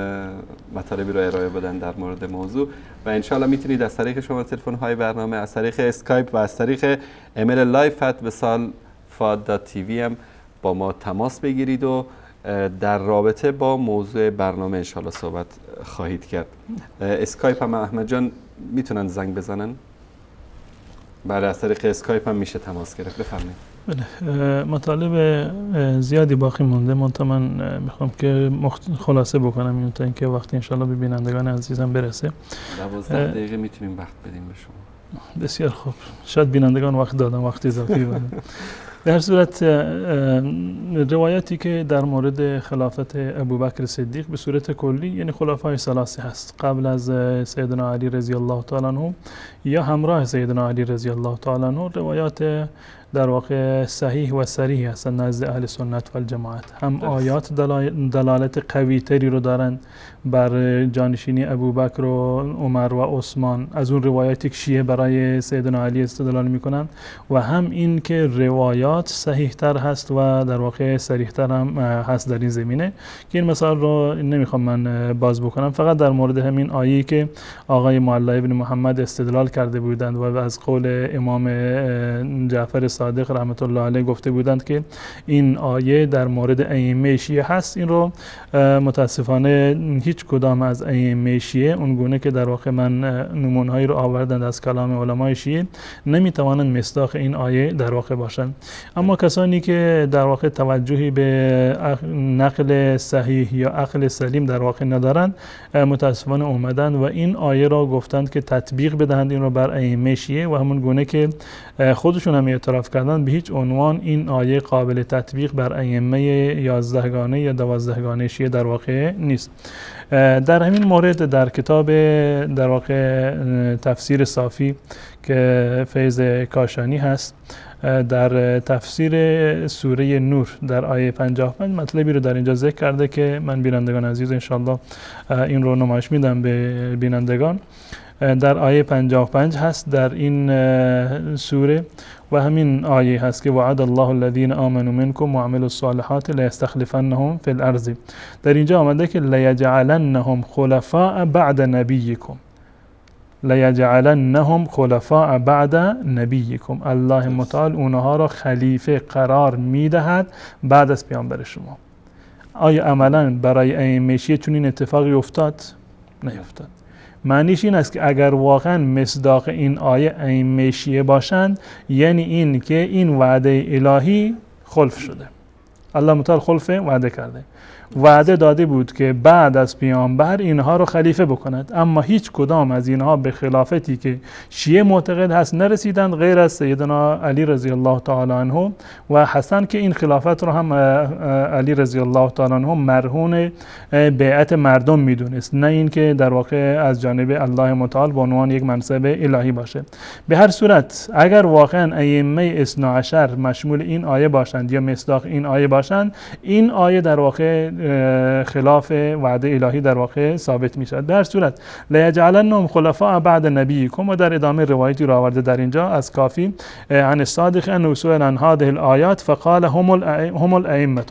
مطالبی رو ارائه بدن در مورد موضوع و انشالله میتونید از طریق شماره تلفن های برنامه، از طریق اسکایپ و از طریق ایمیل live@wasaal.tv هم با ما تماس بگیرید و در رابطه با موضوع برنامه انشالله صحبت خواهید کرد. اسکایپ هم احمد جان میتونن زنگ بزنن؟ بله، از طریق اسکایپ هم میشه تماس گرفت. بفرمایید. بله، مطالب زیادی باقی مونده، من میخوام که خلاصه بکنم این تا اینکه وقتی انشالله به بینندگان عزیزم برسه. 12 دقیقه میتونیم وقت بدیم به شما. بسیار خوب، شاید بینندگان وقت دادم، وقت اضافی بدم. در صورت روایتی که در مورد خلافت ابوبکر صدیق به صورت کلی، یعنی خلفای ثلاثه هست، قبل از سیدنا علی رضی الله تعالی عنه یا همراه سیدنا علی رضی الله تعالی عنه، روایات در واقع صحیح و صریح هستند نزد اهل سنت و الجماعت. هم آیات دلالت قوی تری رو دارند بر جانشینی ابوبکر و عمر و عثمان از اون روایاتی که شیعه برای سیدنا علی استدلال میکنند، و هم این که روایات صحیح تر هست و در واقع صریح تر هم هست در این زمینه، که این مثال رو نمیخوام من باز بکنم. فقط در مورد همین آیه‌ای که آقای معلی ابن محمد استدلال کرده بودند و از قول امام جعفر صادق رحمت الله علیه گفته بودند که این آیه در مورد ائمه شیعه هست، این رو متاسفانه هیچ کدام از ائمه شیعه اونگونه که در واقع من نمونه‌هایی رو آوردند از کلام علمای شیعه نمیتوانند مصداق این آیه در واقع باشند. اما کسانی که در واقع توجهی به نقل صحیح یا عقل سلیم در واقع ندارند، متاسفانه اومدند و این آیه را گفتند که تطبیق بدهند این رو بر ائمه شیعه، و همون گونه که خودشون هم اعتراف کردن به هیچ عنوان این آیه قابل تطبیق بر ائمه 11گانه یا 12گانه شیعه در واقع نیست. در همین مورد در کتاب در واقع تفسیر صافی که فیض کاشانی هست، در تفسیر سوره نور در آیه 55 مطلبی رو در اینجا ذکر کرده که من بینندگان عزیز انشالله این رو نمایش میدم به بینندگان. در آیه 55 هست در این سوره و همین آیه هست که وعد الله الذين آمنوا منكم وعملوا الصالحات ليستخلفنهم في الارض. در اینجا آمده که ليجعلنهم خلفاء بعد نبيكم، ليجعلنهم خلفاء بعد نبيكم، الله متعال اونها را خلیفه قرار میدهد بعد از پیامبر شما. آیا عملا برای ائمه شیعه چون این اتفاقی افتاد؟ نیفتاد. معنیش این است که اگر واقعا مصداق این آیه ائمه شیعه باشند، یعنی این که این وعده الهی خلف شده. الله متعال خلف وعده کرده، وعده داده بود که بعد از پیامبر اینها رو خلیفه بکند، اما هیچ کدام از اینها به خلافتی که شیعه معتقد هست نرسیدند غیر از سیدنا علی رضی الله تعالی عنه و حسن، که این خلافت رو هم علی رضی الله تعالی عنه مرهون بیعت مردم میدونست، نه این که در واقع از جانب الله متعال به عنوان یک منصب الهی باشه. به هر صورت اگر واقعا ائمه اثنا عشر مشمول این آیه باشند یا مصداق این آیه باشند، این آیه در واقع خلاف وعده الهی در واقع ثابت می شد. در صورت لیجعلنهم خلفاء بعد نبیکم، و در ادامه روایتی را آورده در اینجا از کافی عن الصادق انه سئل عن هذه الآیات فقال هم الائمه،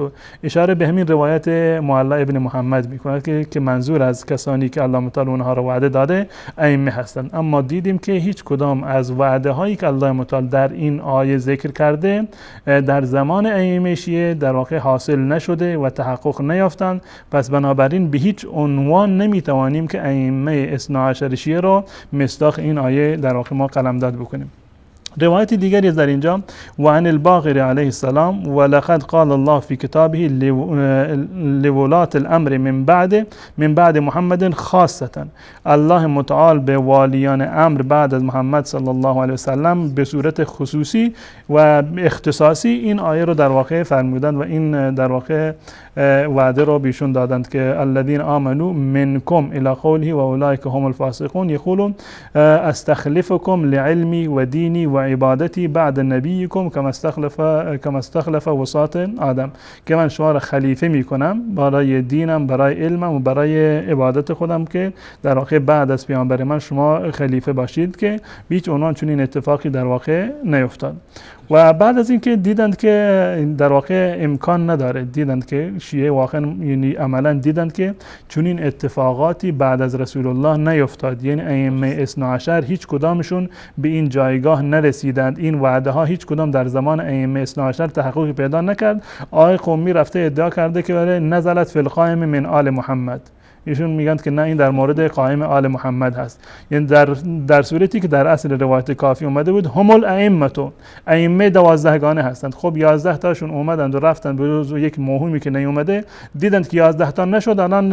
اشاره به همین روایت معلا ابن محمد می کند که منظور از کسانی که الله متعال اونها را وعده داده ائمه هستند. اما دیدیم که هیچ کدام از وعده هایی که الله متعال در این آیه ذکر کرده در زمان ائمه شیعه در واقع حاصل نشده و تحقق نیافتند. پس بنابراین به هیچ عنوان نمیتوانیم که ائمه اثنا عشر شیعه را مصداق این آیه در واقع ما قلمداد بکنیم. روایت دیگری در اینجا و عن الباقر علیه السلام ولقد قال الله فی کتابه لولات الامر من بعد محمد خاصتا، الله متعال به والیان امر بعد از محمد صلی الله علیه وسلم به صورت خصوصی و اختصاصی این آیه رو در واقع فرمودند و این در واقع وعده رو بیشون دادند که الذین آمنوا منکم الی قوله و اولئک هم الفاسقون یقولون استخلفکم لعلمی و دینی و عبادتی بعد نبیکم کما استخلف وساط آدم، که من شما را خلیفه میکنم برای دینم، برای علمم و برای عبادت خودم که در واقع بعد از پیامبر من شما خلیفه باشید، که هیچ عنوان چنین اتفاقی در واقع نیفتاد. و بعد از اینکه دیدند که در واقع امکان نداره، دیدند که شیعه واقعا یعنی عملا دیدند که چنین اتفاقاتی بعد از رسول الله نیفتاد، یعنی ائمه اثنا عشر هیچ کدامشون به این جایگاه نرسیدند، این وعده ها هیچ کدام در زمان ائمه اثنا عشر تحققی پیدا نکرد. آقای قمی رفته ادعا کرده که نزلت فی القائم من آل محمد، ایشون میگن که نه این در مورد قائم آل محمد هست، یعنی در صورتی که در اصل روایت کافی اومده بود هم الائمه، ائمه 12 گانه هستند. خب 11 تاشون اومدند و رفتن به یک موهومی که نیومده، دیدند که 11 تا نشد، الان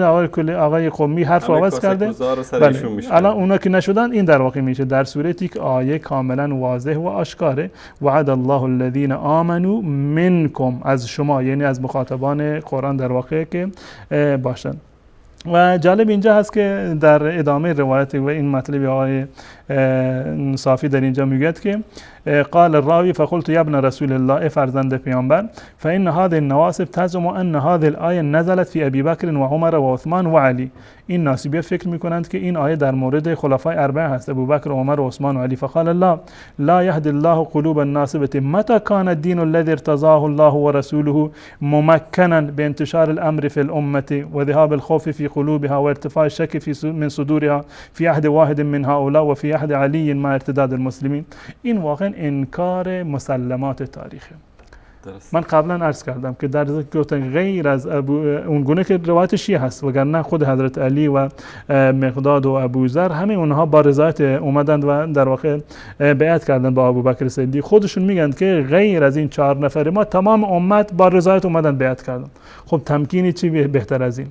آقای قمی حرف عوض کرده، بله الان اونا که نشدن این در واقع میشه، در صورتی که آیه کاملا واضح و آشکاره وعد الله الذین آمنوا منکم، از شما یعنی از مخاطبان قرآن در واقع که باشند. و جالب اینجا هست که در ادامه روایت و این مطلب آقای صافی در اینجا میگه که قال الراوی فقلت یا ابن رسول الله، فرزند پیامبر، فان هذه النواسب تزعم ان هذه الايه نزلت في ابي بکر و عمر و عثمان و علی. این ناسبیه فکر میکنند که این آیه در مورد خلفای اربعه هست، ابوبکر و عمر و عثمان و علی. فقال الله لا يهدي الله قلوب الناصبه متى كان الدين الذي ارتضاه الله ورسوله ممكنا بانتشار الامر في الامه وذهاب الخوف في قلوبها وارتفاع الشك من صدورها في عهد واحد من هؤلاء وفي عهد علی مع ارتداد المسلمین. این واقعا انکار مسلمات تاریخه. من قبلا عرض کردم که در غیر از اون گونه که روایت شیعه هست، وگرنه خود حضرت علی و مقداد و ابوذر همه اونها با رضایت اومدند و در واقع بیعت کردند با ابوبکر صدیق. خودشون میگن که غیر از این 4 نفر ما تمام امت با رضایت اومدند بیعت کردند. خب تمکینی چی بهتر از این؟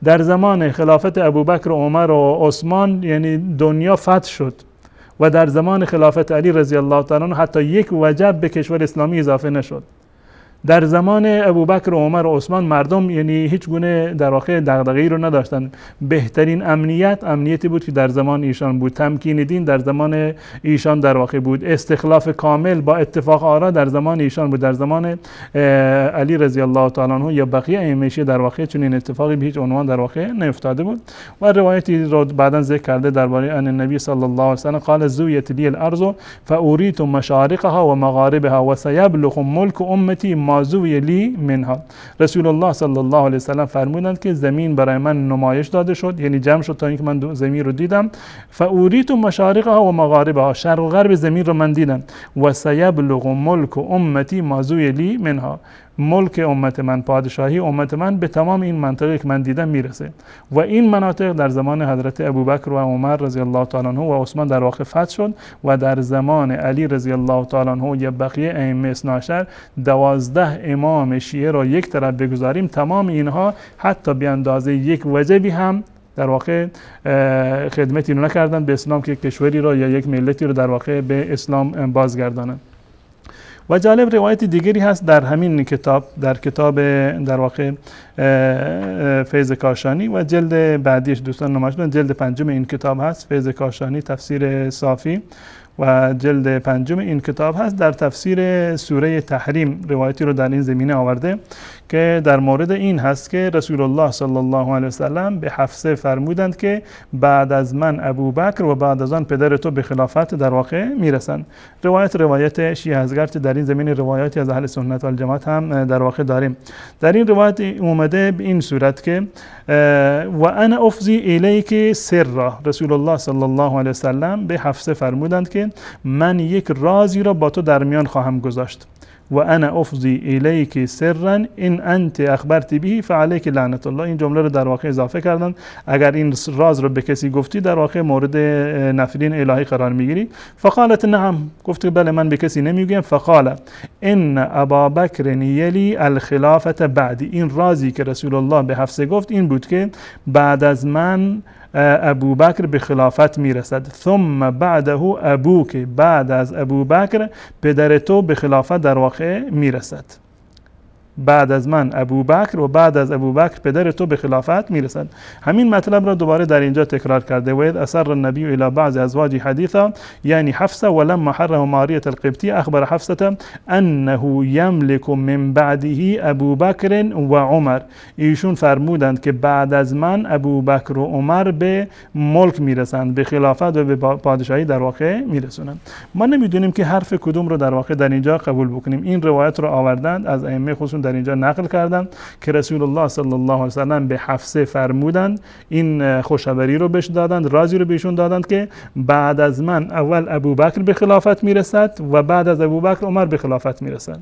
در زمان خلافت ابوبکر و عمر و عثمان یعنی دنیا فتح شد و در زمان خلافت علی رضی الله تعالی عنه حتی یک وجب به کشور اسلامی اضافه نشد. در زمان ابوبکر و عمر و عثمان مردم یعنی هیچ گونه در واقع دغدغه‌ای رو نداشتن. بهترین امنیتی بود که در زمان ایشان بود. تمکین دین در زمان ایشان در واقع بود. استخلاف کامل با اتفاق آرا در زمان ایشان بود. در زمان علی رضی الله تعالی عنه یا بقیه ائمه در واقع چنین اتفاقی به هیچ عنوان در واقع نیفتاده بود. و روایتی رو بعداً ذکر کرده درباره ان النبی صلی الله علیه و سلم قال زویت لی الارض فاریت مشارقها و مغاربها و سیبلغ ملک امتی ما مازوی لی منها. رسول الله صلی الله علیه وسلم فرمودند که زمین برای من نمایش داده شد، یعنی جمع شد تا اینکه من زمین رو دیدم. فاوریت مشارقها و مغاربها، شرق و غرب زمین رو من دیدم. و سیبلغ ملک امتی مازوی لی منها، ملک امت من، پادشاهی امت من به تمام این منطقه که من دیدم میرسه. و این مناطق در زمان حضرت ابوبکر و عمر رضی الله تعالی عنه و عثمان در واقع فتح شد و در زمان علی رضی الله تعالی عنه و بقیه ائمه 12 12 امام شیعه را یک طرف بگذاریم، تمام اینها حتی به اندازه یک وجبی هم در واقع خدمتی رو نکردن به اسلام که کشوری را یا یک ملتی رو در واقع به اسلام بازگردانند. و جالب روایت دیگری هست در همین کتاب، در کتاب در واقع فیض کاشانی و جلد بعدیش دوستان نمایش بدن، جلد 5 این کتاب هست، فیض کاشانی تفسیر صافی و جلد 5 این کتاب هست. در تفسیر سوره تحریم روایتی رو در این زمینه آورده که در مورد این هست که رسول الله صلی الله علیه وسلم به حفصه فرمودند که بعد از من ابوبکر و بعد از آن پدر تو به خلافت در واقع میرسند. روایت شیعه هست، گرچه در این زمینه روایاتی از اهل سنت و الجماعت هم در واقع داریم. در این روایت اومده به این صورت که و انا افضی الیک سرا، رسول الله صلی الله علیه وسلم به حفصه فرمودند که من یک رازی را با تو در میان خواهم گذاشت. و انا افضی الیک سرا ان انت اخبرت به فعلیک لعنت الله. این جمله رو در واقع اضافه کردن، اگر این راز رو به کسی گفتی در واقع مورد نفرین الهی قرار میگیری. فقالت نعم، گفت بله من به کسی نمیگم. فقال ان ابابکر یلی الخلافه بعدی. این رازی که رسول الله به حفصه گفت این بود که بعد از من ابوبکر به خلافت میرسد. ثم بعده ابوک، بعد از ابوبکر پدر تو به خلافت در واقع میرسد. بعد از من ابوبکر و بعد از ابوبکر پدر تو به خلافت میرسد. همین مطلب را دوباره در اینجا تکرار کرده. و اذ اسر النبی الى بعض ازواج حدیثا، یعنی حفصه، ولما حرم ماریه القبطی اخبر حفصه انه یملک من بعده ابوبکر و عمر. ایشون فرمودند که بعد از من ابوبکر و عمر به ملک میرسند، به خلافت و به پادشاهی در واقع میرسونند. ما نمیدونیم که حرف کدوم رو در واقع در اینجا قبول بکنیم. این روایت رو آوردند از ائمه خصوصا در اینجا نقل کردن که رسول الله صلی الله علیه وسلم به حفصه فرمودند، این خوشخبری رو بهش دادند، رازی رو بهشون دادند که بعد از من اول ابوبکر به خلافت میرسد و بعد از ابوبکر عمر به خلافت میرسد.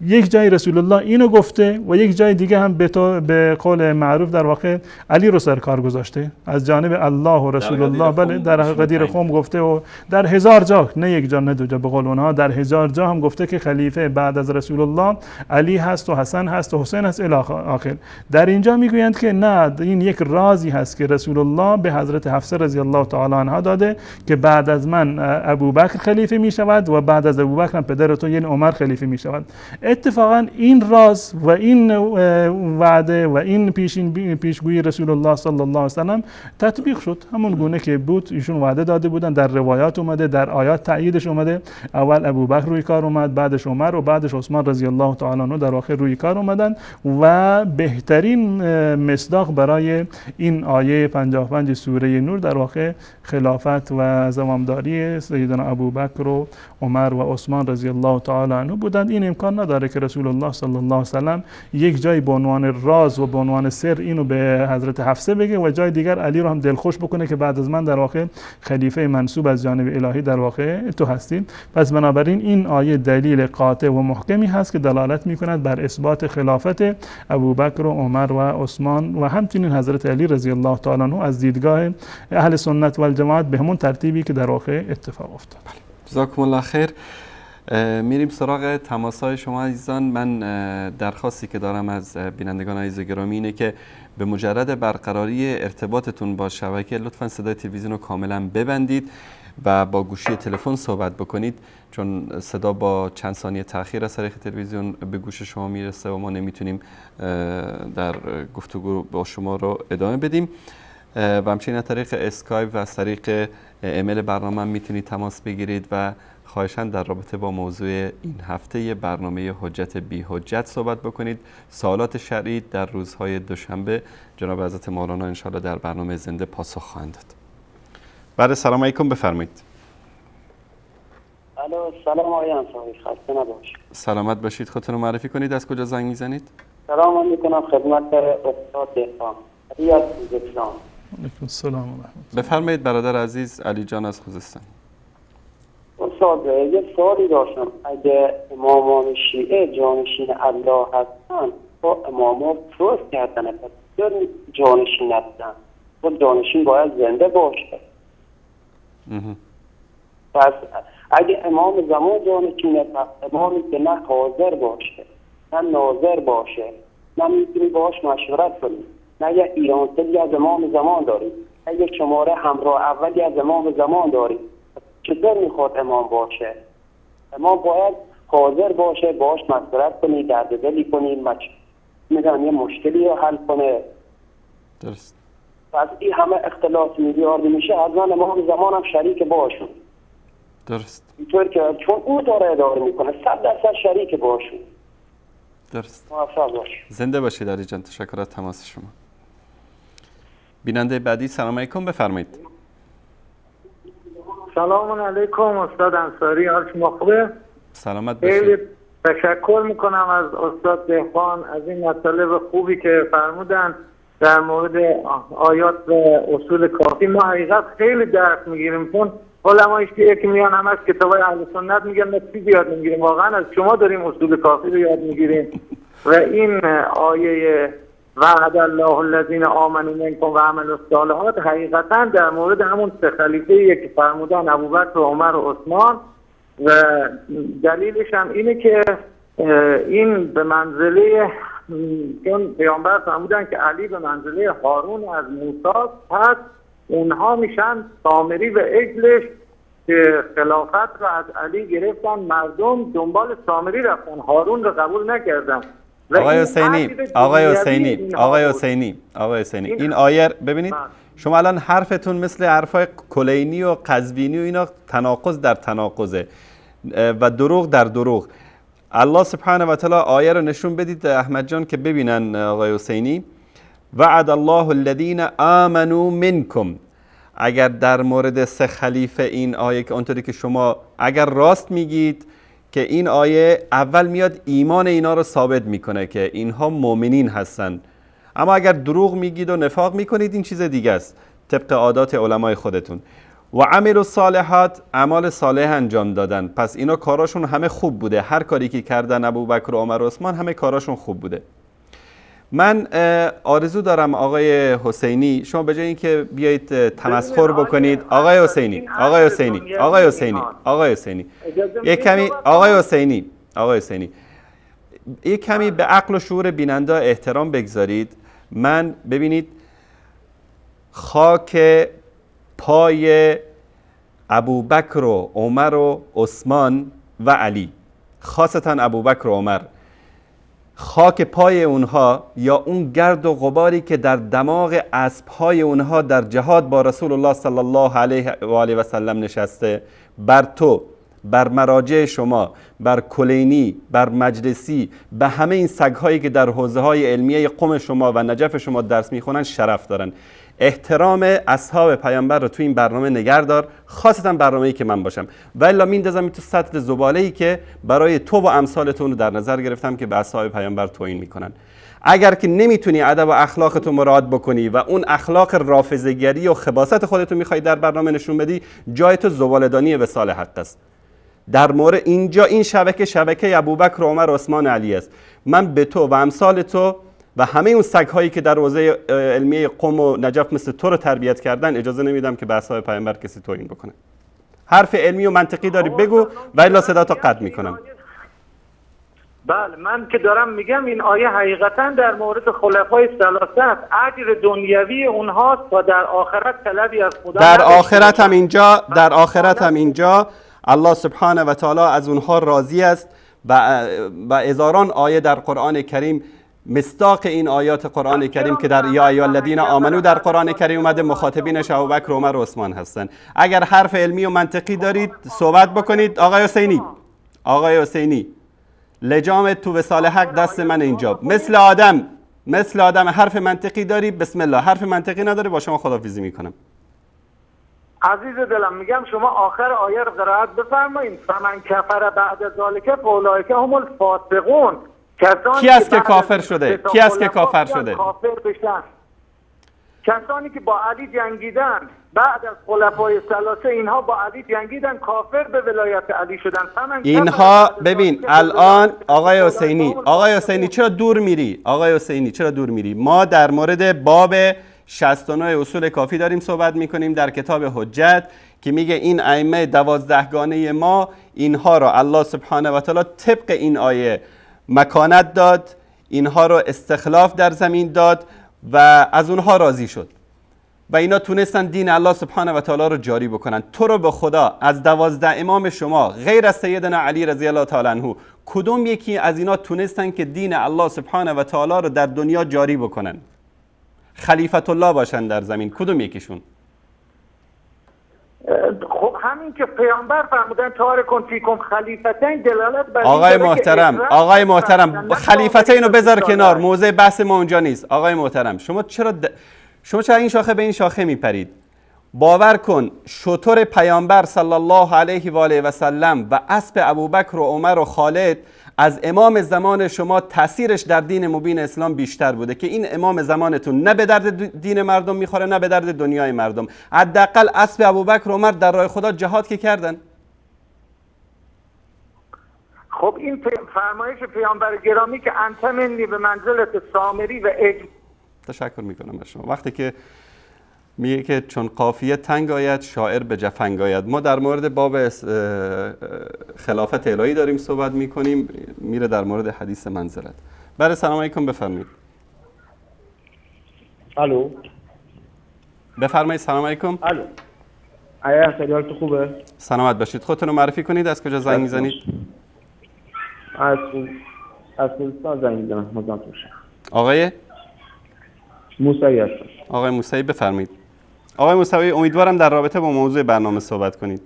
یک جای رسول الله اینو گفته و یک جای دیگه هم به قول معروف در واقع علی رو سر کار گذاشته از جانب الله و رسول الله. بله در غدیر خم گفته و در 1000 جا، نه یک جا نه دو جا، به قول اونها در 1000 جا هم گفته که خلیفه بعد از رسول الله علی هست و حسن هست و حسین هست الی آخر. در اینجا میگویند که نه، این یک رازی هست که رسول الله به حضرت حفصه رضی الله تعالی عنها داده که بعد از من ابوبکر خلیفه می شود و بعد از ابوبکر هم پدر تو یعنی عمر خلیفه می شود. اتفاقا این راز و این وعده و این پیشگویی رسول الله صلی الله علیه وسلم تطبیق شد، همون گونه که بود ایشون وعده داده بودن، در روایات اومده، در آیات تأییدش اومده. اول ابوبکر روی کار اومد، بعدش عمر و بعدش عثمان رضی الله تعالی عنه در واقع روی کار اومدن. و بهترین مصداق برای این آیه 55 سوره نور در واقع خلافت و زمامداری سیدنا ابوبکر و عمر و عثمان رضی الله تعالی عنه بودند. این امکان نداره که رسول الله صلی الله علیه وسلم یک جای به عنوان راز و به عنوان سر اینو به حضرت حفصه بگه و جای دیگر علی رو هم دلخوش بکنه که بعد از من در واقع خلیفه منصوب از جانب الهی در واقع تو هستید. پس بنابراین این آیه دلیل قاطع و محکمی هست که دلالت میکند بر اثبات خلافت ابوبکر و عمر و عثمان و همچنین حضرت علی رضی الله تعالی عنه از دیدگاه اهل سنت و الجماعت به همون ترتیبی که در واقع اتفاق افتاد. جزاکم الله خیر. میریم سراغ تماس‌های شما عزیزان. من درخواستی که دارم از بینندگان عزیز و گرامی اینه که به مجرد برقراری ارتباطتون با شبکه لطفاً صدای تلویزیون رو کاملا ببندید و با گوشی تلفن صحبت بکنید، چون صدا با چند ثانیه تأخیر از طریق تلویزیون به گوش شما میرسه و ما نمیتونیم در گفتگو با شما رو ادامه بدیم. و همچنین از طریق اسکایپ و از طریق ایمیل برنامه میتونید تماس بگیرید و خواهشاً در رابطه با موضوع این هفته برنامه حجت بی حجت صحبت بکنید. سوالات شرعی در روزهای دوشنبه جناب حضرت مولانا انشاءالله در برنامه زنده پاسخ خواهند داد. بعد سلام علیکم، بفرمایید. الو سلام آقای انصاری، خسته نباش. سلامت باشید. خودتون رو معرفی کنید، از کجا زنگ میزنید؟ سلام میکنم خدمت استاد دهقان علی از خوزستان. علیکم السلام و رحمت. بفرمایید برادر عزیز علی جان از خوزستان. استاد یه سوالی داشتم، اگه امامان شیعه جانشین الله هستن با اماما فرض کردن پس جانشین هستن و جانشین باید زنده باشه. پس اگه امام زمان جانشینه پس امامی که نه حاضر باشه نه ناظر باشه نه میتونی باش مشورت کنی، نه یه ایرانسلی از امام زمان داری، نه یه شماره همراه اولی از امام زمان داری، چطور میخواد امام باشه؟ امام باید حاضر باشه، باش مشورت کنی، درد دلی کنی، میدونم یه مشکلی رو حل کنه. درست. پس این همه اختلاف میلیاردی میشه، حتما امام زمان هم شریک باشون. درست. اینطور که چون او داره اداره میکنه 100% شریک باشون. درست. موفق باش. زنده باشید علی جان، تشکر از تماس شما. بیننده بعدی سلام علیکم، بفرمایید. سلام علیکم استاد انصاری، حال شما خوبه؟ سلامت خیلی باشید. تشکر میکنم از استاد دهقان از این مطالب خوبی که فرمودن در مورد آیات و اصول کافی. ما حقیقت خیلی درس میگیریم، چون علمای شیعه که میان هم از کتابای اهل سنت میگن ما چیزی یاد نمیگیریم، واقعا از شما داریم اصول کافی رو یاد میگیریم. و این آیه وعد الله الذین آمنوا منکم و عملوا الصالحات حقیقتا در مورد همون سه خلیفه که فرمودن ابوبکر و عمر و عثمان، و دلیلش هم اینه که این به منزله، چون پیامبر فرمودن که علی به منزله هارون از موسی، پس اونها میشن سامری و عجلش که خلافت رو از علی گرفتن، مردم دنبال سامری رفتن، هارون رو قبول نکردن. آقای حسینی این آیه ببینید شما الان حرفتون مثل حرفای کلینی و قزوینی و اینا تناقض در تناقضه و دروغ در دروغ. الله سبحانه و تعالی آیه رو نشون بدید احمد جان که ببینن آقای حسینی. وعد الله الذین آمنوا منکم. اگر در مورد سه خلیفه این آیه که اونطوری که شما اگر راست میگید که این آیه اول میاد ایمان اینا رو ثابت میکنه که اینها مؤمنین هستن، اما اگر دروغ میگید و نفاق میکنید این چیز دیگه است طبق عادات علمای خودتون. و عملوا الصالحات، اعمال صالح انجام دادن، پس اینا کاراشون همه خوب بوده، هر کاری که کردن ابوبکر و عمر و عثمان همه کاراشون خوب بوده. من آرزو دارم آقای حسینی شما به جای اینکه بیایید تمسخر بکنید آقای حسینی یک کمی به عقل و شعور بیننده احترام بگذارید. من ببینید خاک پای ابوبکر و عمر و عثمان و علی، خاصتا ابوبکر و عمر، خاک پای اونها یا اون گرد و غباری که در دماغ اسبهای اونها در جهاد با رسول الله صلی الله علیه و آله و سلم نشسته، بر تو، بر مراجع شما، بر کلینی، بر مجلسی، به همه این سگ‌هایی که در حوزه‌های علمیه قم شما و نجف شما درس میخونن شرف دارن. احترام اصحاب پیامبر رو تو این برنامه نگهدار، خاصتا برنامه‌ای که من باشم، و الا میندازم تو سطل زباله‌ای که برای تو و امثالتون رو در نظر گرفتم که به اصحاب پیامبر توهین میکنن. اگر که نمیتونی ادب و اخلاقتو مراعات بکنی و اون اخلاق رافضه‌گری و خباثت خودتو میخوای در برنامه نشون بدی، جای تو زباله‌دانی وصال حق است. در مورد اینجا این شبکه ابوبکر و عمر و عثمان علی است. من به تو و امثال تو و همه اون سگ‌هایی که در حوزه علمیه قم و نجف مثل تو رو تربیت کردن اجازه نمیدم که به اصحاب پیامبر کسی توهین بکنه. حرف علمی و منطقی داری بگو و الا صداتو قطع میکنم. بله، من که دارم میگم این آیه حقیقتا در مورد خلفای ثلاثه اجر دنیوی اونهاست و در آخرت طلبی از خدا در آخرت هم اینجا الله سبحانه و تعالی از اونها راضی است و هزاران آیه در قرآن کریم مصداق این آیات قرآن کریم که در یا ایها الذین آمنو در قرآن کریم اومده مخاطبینش ابوبکر و عمر و عثمان هستن. اگر حرف علمی و منطقی دارید صحبت بکنید. آقای حسینی لجام تو وصال حق دست من اینجا، مثل آدم حرف منطقی داری بسم الله، حرف منطقی نداری با شما خداحافظی میکنم. عزیز دلم میگم شما آخر آیه رو قرائت بفرمایید. فمن کفر بعد ذالک فاولئک هم الفاسقون. کی است که کافر شده؟ کی است که کافر شده؟ کافر بشن کسانی که با علی جنگیدن بعد از خلفای ثلاثه، اینها با علی جنگیدن، کافر به ولایت علی شدن. اینها ببین الان آقای حسینی چرا دور میری؟ آقای حسینی چرا دور میری؟ ما در مورد باب 69 اصول کافی داریم صحبت میکنیم در کتاب حجت که میگه این ائمه 12 گانه ما، اینها را الله سبحانه و تعالی طبق این آیه مکانت داد، اینها رو استخلاف در زمین داد و از اونها راضی شد و اینا تونستن دین الله سبحانه و تعالی رو جاری بکنن. تو رو به خدا از 12 امام شما غیر از سیدنا علی رضی الله تعالی عنه کدوم یکی از اینا تونستن که دین الله سبحانه و تعالی رو در دنیا جاری بکنن، خلیفت الله باشن در زمین؟ کدوم یکیشون؟ خب همین که پیامبر فرمودن تارکون فیکم خلیفتین دلالت بر آقای محترم خلیفتین رو بذار کنار، موضوع بحث ما اونجا نیست. آقای محترم شما چرا این شاخه به این شاخه میپرید؟ باور کن شتر پیامبر صلی الله علیه و آله و سلم و اسب ابوبکر و عمر و خالد از امام زمان شما تاثیرش در دین مبین اسلام بیشتر بوده که این امام زمانتون نه به درد دین مردم میخوره نه به درد دنیای مردم. حداقل اسب ابوبکر و عمر در راه خدا جهاد که کردن. خب این فرمایش پیامبر گرامی که انت منی به منزلت سامری و تشکر میکنم از شما. وقتی که میگه که چون قافیه تنگ آید شاعر به جفنگ آید، ما در مورد باب خلافت الهی داریم صحبت میکنیم، میره در مورد حدیث منزلت. بله سلام علیکم، بفرمایید. الو بفرمایید. سلام علیکم. الو آیا سریال تو خوبه؟ سلامت باشید. خودتون رو معرفی کنید، از کجا زنگ میزنید؟ از کوهستان زنگ میزنم. مزاحمتون آقای موسوی هستم. آقای موسوی بفرمایید. آقای موسوی امیدوارم در رابطه با موضوع برنامه صحبت کنید.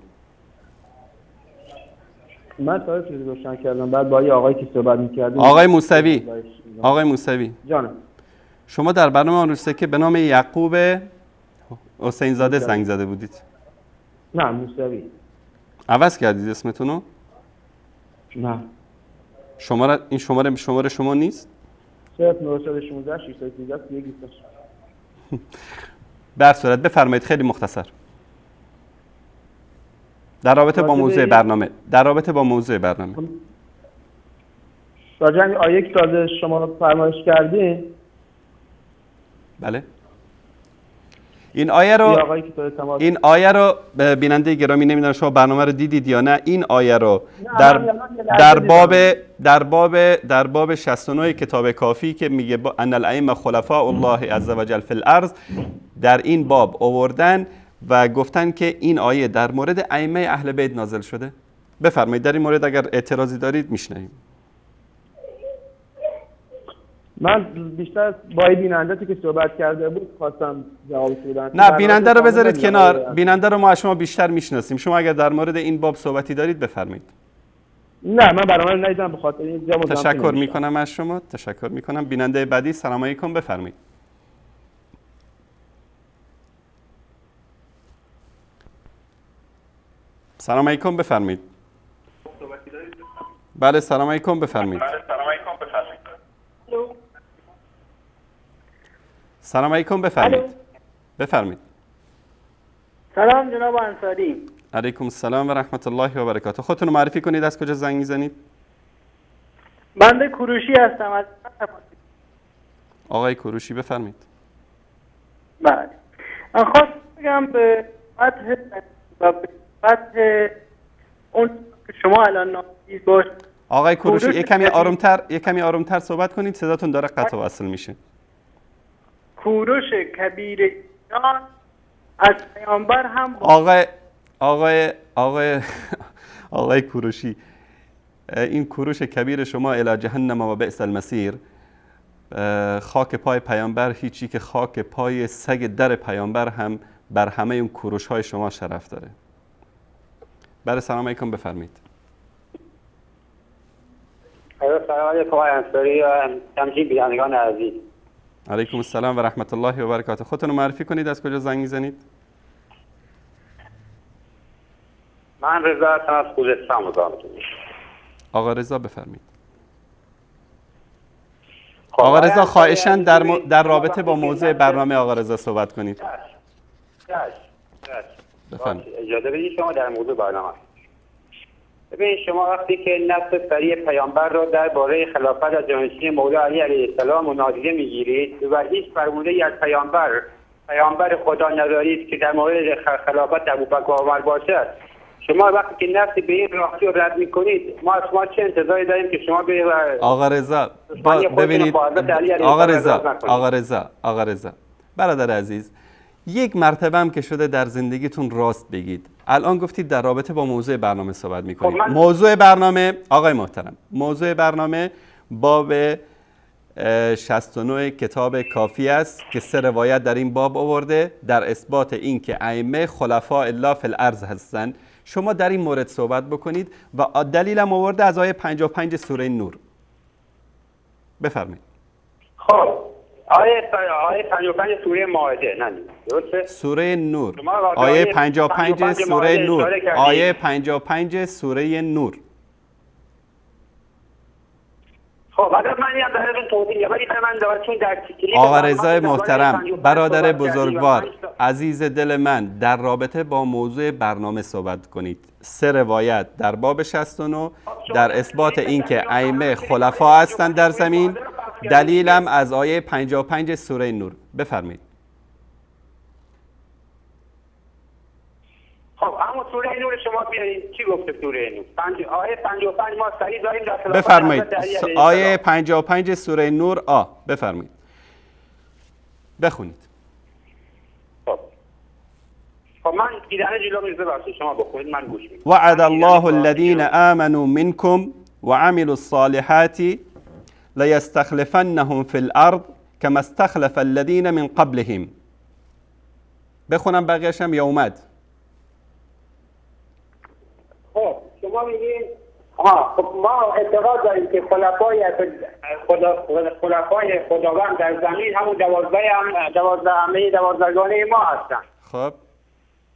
من تا چیزی روشن کردم، بعد با یه آقایی که صحبت می‌کردیم. آقای موسوی جانم، شما در برنامه آن روزه که به نام یعقوب حسین زاده زنگ زده بودید. نه موسوی. عوض کردید اسمتون رو؟ نه. این شماره شما نیست؟ 0916 613 1 در صورت بفرمایید خیلی مختصر در رابطه با موضوع برنامه. راجع به آیه که تازه شما فرمایش کردین. بله. این آیه رو بیننده گرامی نمیدونم شما برنامه رو دیدید یا نه. این آیه رو در باب 69 کتاب کافی که میگه ان الائمه خلفاء الله عز وجل فی الارض، در این باب آوردن و گفتن که این آیه در مورد ائمه اهل بیت نازل شده. بفرمایید در این مورد اگر اعتراضی دارید میشنویم. من بیشتر با بیننده که صحبت کرده بود خواستم جواب بدم. نه بیننده رو بذارید کنار، بیننده رو ما از شما بیشتر میشناسیم. شما اگر در مورد این باب صحبتی دارید بفرمایید. نه من برنامه رو ندیدم، به خاطر این جواب تشکر میکنم از شما. تشکر میکنم. بیننده بعدی سلام علیکم، بفرمایید. سلام علیکم، بفرمایید. بله سلام علیکم، بفرمایید. سلام علیکم، بفرمایید. سلام جناب انصاری. علیکم السلام و رحمت الله و برکاته. خودتون رو معرفی کنید، از کجا زنگ میزنید؟ بنده کوروشی هستم از آقای کوروشی بفرمایید. بله من خواستم بگم به فتح اون که شما الان نامید باش. آقای کوروشی یک کمی آرومتر صحبت کنید، صداتون داره قطع و وصل میشه. کوروش کبیر ایران از پیامبر هم آقای کوروشی، این کوروش کبیر شما الی جهنم و بئس المصیر، خاک پای پیامبر هیچی که خاک پای سگ در پیامبر هم بر همه اون کوروش های شما شرف داره. بله سلام علیکم، بفرمایید. سلام علیکم آقای انصاری و همچنین بینندگان عزیز. علیکم السلام و رحمت الله و برکاته. خودتون رو معرفی کنید، از کجا زنگ میزنید؟ من رضا هستم از خوزستان مزاحمتون. آقا رضا بفرمایید. آقا رضا خواهشاً در رابطه با موضوع برنامه آقا رضا صحبت کنید. بفرمایید. اجازه بدید شما در موضوع برنامه. ببین شما وقتی که نفس سریع پیامبر را درباره خلافت از جانشین مولا علی علیه السلام نادیده میگیرید و هیچ فرموده‌ای از پیامبر خدا ندارید که در مورد خلافت ابوبکر و عمر باشد، شما وقتی که نفس به این راحتی رو رد میکنید، ما از شما چه انتظاری داریم که شما به آقا رضا ببینید آقا رضا برادر عزیز، یک مرتبه هم که شده در زندگیتون راست بگید. الان گفتید در رابطه با موضوع برنامه صحبت میکنید. موضوع برنامه آقای محترم، موضوع برنامه باب 69 کتاب کافی است که 3 روایت در این باب آورده در اثبات این که ائمه خلفاء الله فی الارض هستند. شما در این مورد صحبت بکنید و دلیلم آورده از آیه 55 سوره نور. بفرمایید. خب آیه 55 سوره مائده، نه درسته؟ سوره نور. آیه 55 سوره نور. آیه 55 سوره نور. خب حالا من یه براتون توضیح میدم، ولی من دارم در آقا رضا محترم، برادر بزرگوار، عزیز دل من، در رابطه با موضوع برنامه صحبت کنید. 3 روایت در باب 69 در اثبات اینکه ائمه خلفا هستند در زمین، دلیلم از آیه 55 سوره نور. بفرمایید. خب اما سوره نور شما بیارید چی گفته سوره نور؟ آیه 55 ما صحیح داریم در خلافت. بفرمایید. آیه 55 سوره نور بفرمایید. بخونید. خب من دیدن جلو میرزه باشید، شما بخونید من گوش میدم. وعد الله الذين آمنوا منكم وعملوا الصالحات لیستخلفنهم فی الارض كما استخلف الذين من قبلهم. بخونم بقیه‌اش هم یا اومد؟ خب شما میگین خب ما اعتقاد داریم که خلفای خداوند در زمین همون 12 ما هستن.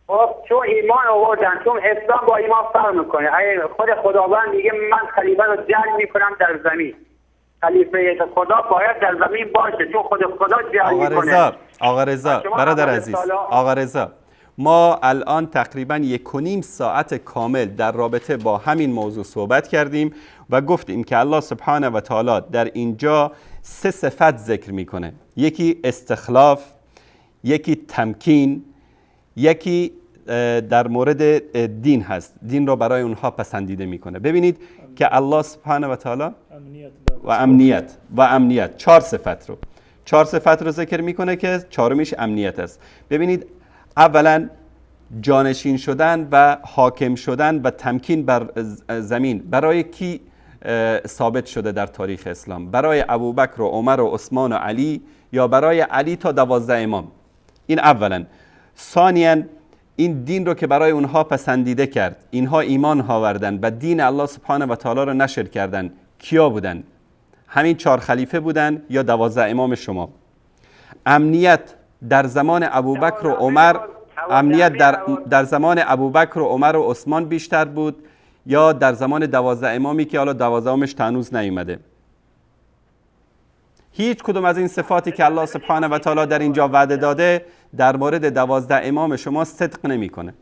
خب چون ایمان آوردن، چون اسلام با ایمان فرق میکنه. خود خداوند میگه من خلیفه رو جعل میکنم در زمین. خلیفه خدا باید در زمین باشه، چون خود خدا جعل میکنه. آقا رضا برادر عزیز، آقا رضا، ما الان تقریبا 1.5 ساعت کامل در رابطه با همین موضوع صحبت کردیم و گفتیم که الله سبحانه و تعالی در اینجا 3 صفت ذکر میکنه. یکی استخلاف، یکی تمکین، یکی در مورد دین هست، دین رو برای اونها پسندیده میکنه. ببینید که الله سبحانه و تعالی و امنیت 4 صفت رو ذکر میکنه که 4میش امنیت است. ببینید اولا جانشین شدن و حاکم شدن و تمکین بر زمین برای کی ثابت شده در تاریخ اسلام؟ برای ابوبکر و عمر و عثمان و علی، یا برای علی تا 12 امام؟ این اولا. ثانیاً این دین رو که برای اونها پسندیده کرد، اینها ایمان آوردن و دین الله سبحانه و تعالی رو نشر کردن، کیا بودن؟ همین 4 خلیفه بودن یا 12 امام شما؟ امنیت در زمان ابوبکر و عمر، امنیت در زمان ابوبکر و عمر و عثمان بیشتر بود یا در زمان 12 امامی که حالا 12 امامش هنوز نیومده؟ هیچ کدوم از این صفاتی که الله سبحانه و تعالی در اینجا وعده داده در مورد 12 امام شما صدق نمیکنه.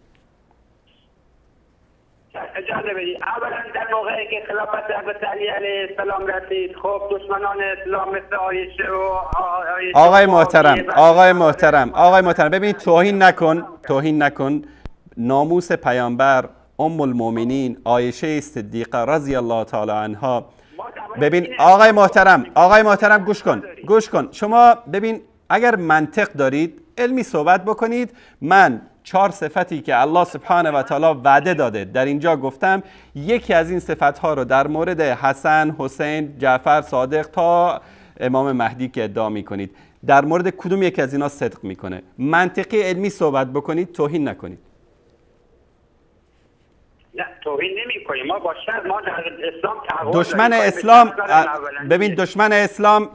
اجازه بدید، اولا در موقعی که خلافت حضرت علی علیه السلام رسید، خب دشمنان اسلام مثل عایشه و آقای محترم ببینید، توهین نکن. ناموس پیامبر ام المؤمنین عایشه صدیقه رضی الله تعالی عنها. ببین آقای محترم گوش کن. شما ببین، اگر منطق دارید علمی صحبت بکنید. من 4 صفتی که الله سبحانه و تعالی وعده داده در اینجا گفتم. یکی از این صفتها رو در مورد حسن، حسین، جعفر صادق تا امام مهدی که ادعا میکنید، در مورد کدوم یکی از اینا صدق میکنه؟ منطقی علمی صحبت بکنید، توهین نکنید. نه توهین نمی‌کنیم، ما با شر ما در اسلام تعهد دشمن اسلام ببین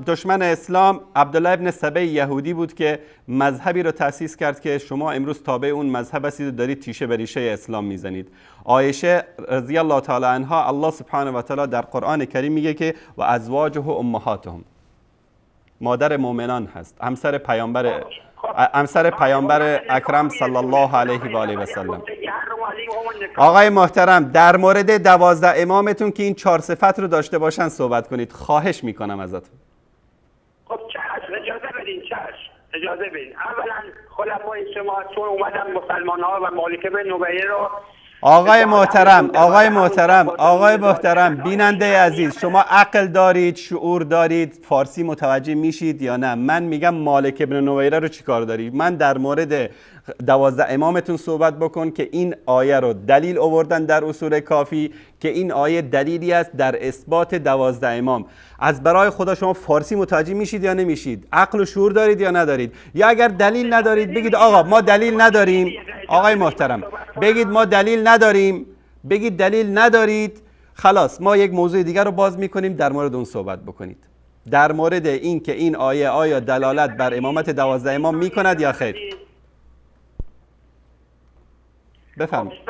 دشمن اسلام عبدالله ابن سبی یهودی بود که مذهبی رو تأسیس کرد که شما امروز تابع اون مذهب هستید و دارید تیشه به ریشه اسلام میزنید. عایشه رضی الله تعالی عنها الله سبحانه و تعالی در قرآن کریم میگه که و ازواجه امهاتهم، مادر مؤمنان هست، همسر پیامبر اکرم صلی الله علیه و آله و سلم. آقای محترم در مورد 12 امامتون که این 4 صفت رو داشته باشن صحبت کنید، خواهش میکنم ازتون. خب چشم، اجازه بدین. اولا خلفای شما چون اومدن مسلمان ها و مالک بن نبیه رو آقای محترم بیننده عزیز، شما عقل دارید، شعور دارید، فارسی متوجه میشید یا نه؟ من میگم مالک ابن نویره رو چیکار دارید؟ من در مورد 12 امامتون صحبت بکن که این آیه رو دلیل آوردن در اصول کافی که این آیه دلیلی است در اثبات 12 امام. از برای خدا شما فارسی متوجه میشید یا نمیشید؟ عقل و شعور دارید یا ندارید؟ یا اگر دلیل ندارید بگید آقا ما دلیل نداریم. آقای محترم بگید ما دلیل نداریم، بگید دلیل ندارید، خلاص ما یک موضوع دیگر رو باز میکنیم در مورد اون صحبت بکنید. در مورد این که این آیه آیا دلالت بر امامت 12 امام میکند یا خیر؟ بفرمایید.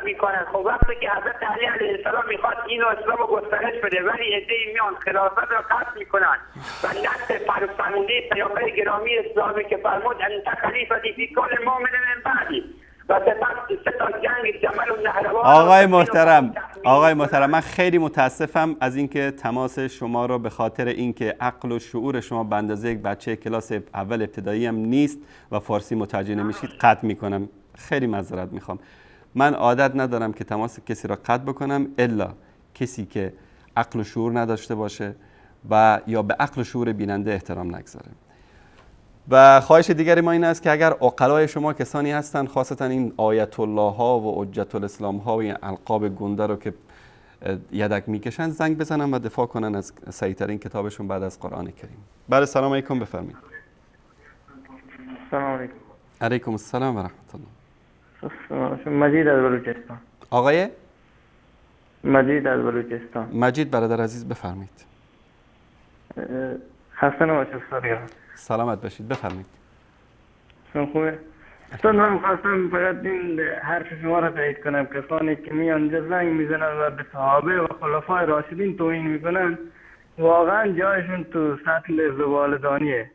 میکنن. خب وقتی که حضرت علی علیه السلام میخواد اینو اسلام رو گسترش بده ولی عده‌ای میان خلافت رو قطع میکنن و نصر فرموده پیامبر گرامی اسلامی که فرمود ان تخلیفتی فی کل مؤمن من بعدی و سه تا جنگ جمل و نهروان. آقای محترم من خیلی متاسفم از اینکه تماس شما رو به خاطر اینکه عقل و شعور شما به اندازه یک بچه کلاس اول ابتدایی هم نیست و فارسی متوجه نمیشید قطع میکنم. خیلی معذرت میخوام. من عادت ندارم که تماس کسی را قطع بکنم الا کسی که عقل و شعور نداشته باشه و یا به عقل و شعور بیننده احترام نگذاره. و خواهش دیگری ما این است که اگر عقلای شما کسانی هستند خاصتا این آیت الله ها و حجت الاسلام ها و این القاب گنده رو که یدک میکشن زنگ بزنن و دفاع کنن از صحیح‌ترین کتابشون بعد از قرآن کریم. بله سلام علیکم، بفرمایید. سلام علیکم. علیکم السلام و رحمت الله. مجید از بلوچستان. آقای مجید از بلوچستان. مجید برادر عزیز بفرمایید. خسته نباشید استاد. سلامت باشید، بفرمایید. شما خوبه؟ استاد من می‌خواستم فقط این حرف شما را تایید کنم. کسانی که میان زنگ میزنن و به صحابه و خلفای راشدین توهین میکنن واقعا جایشون تو سطل زبالدانیه.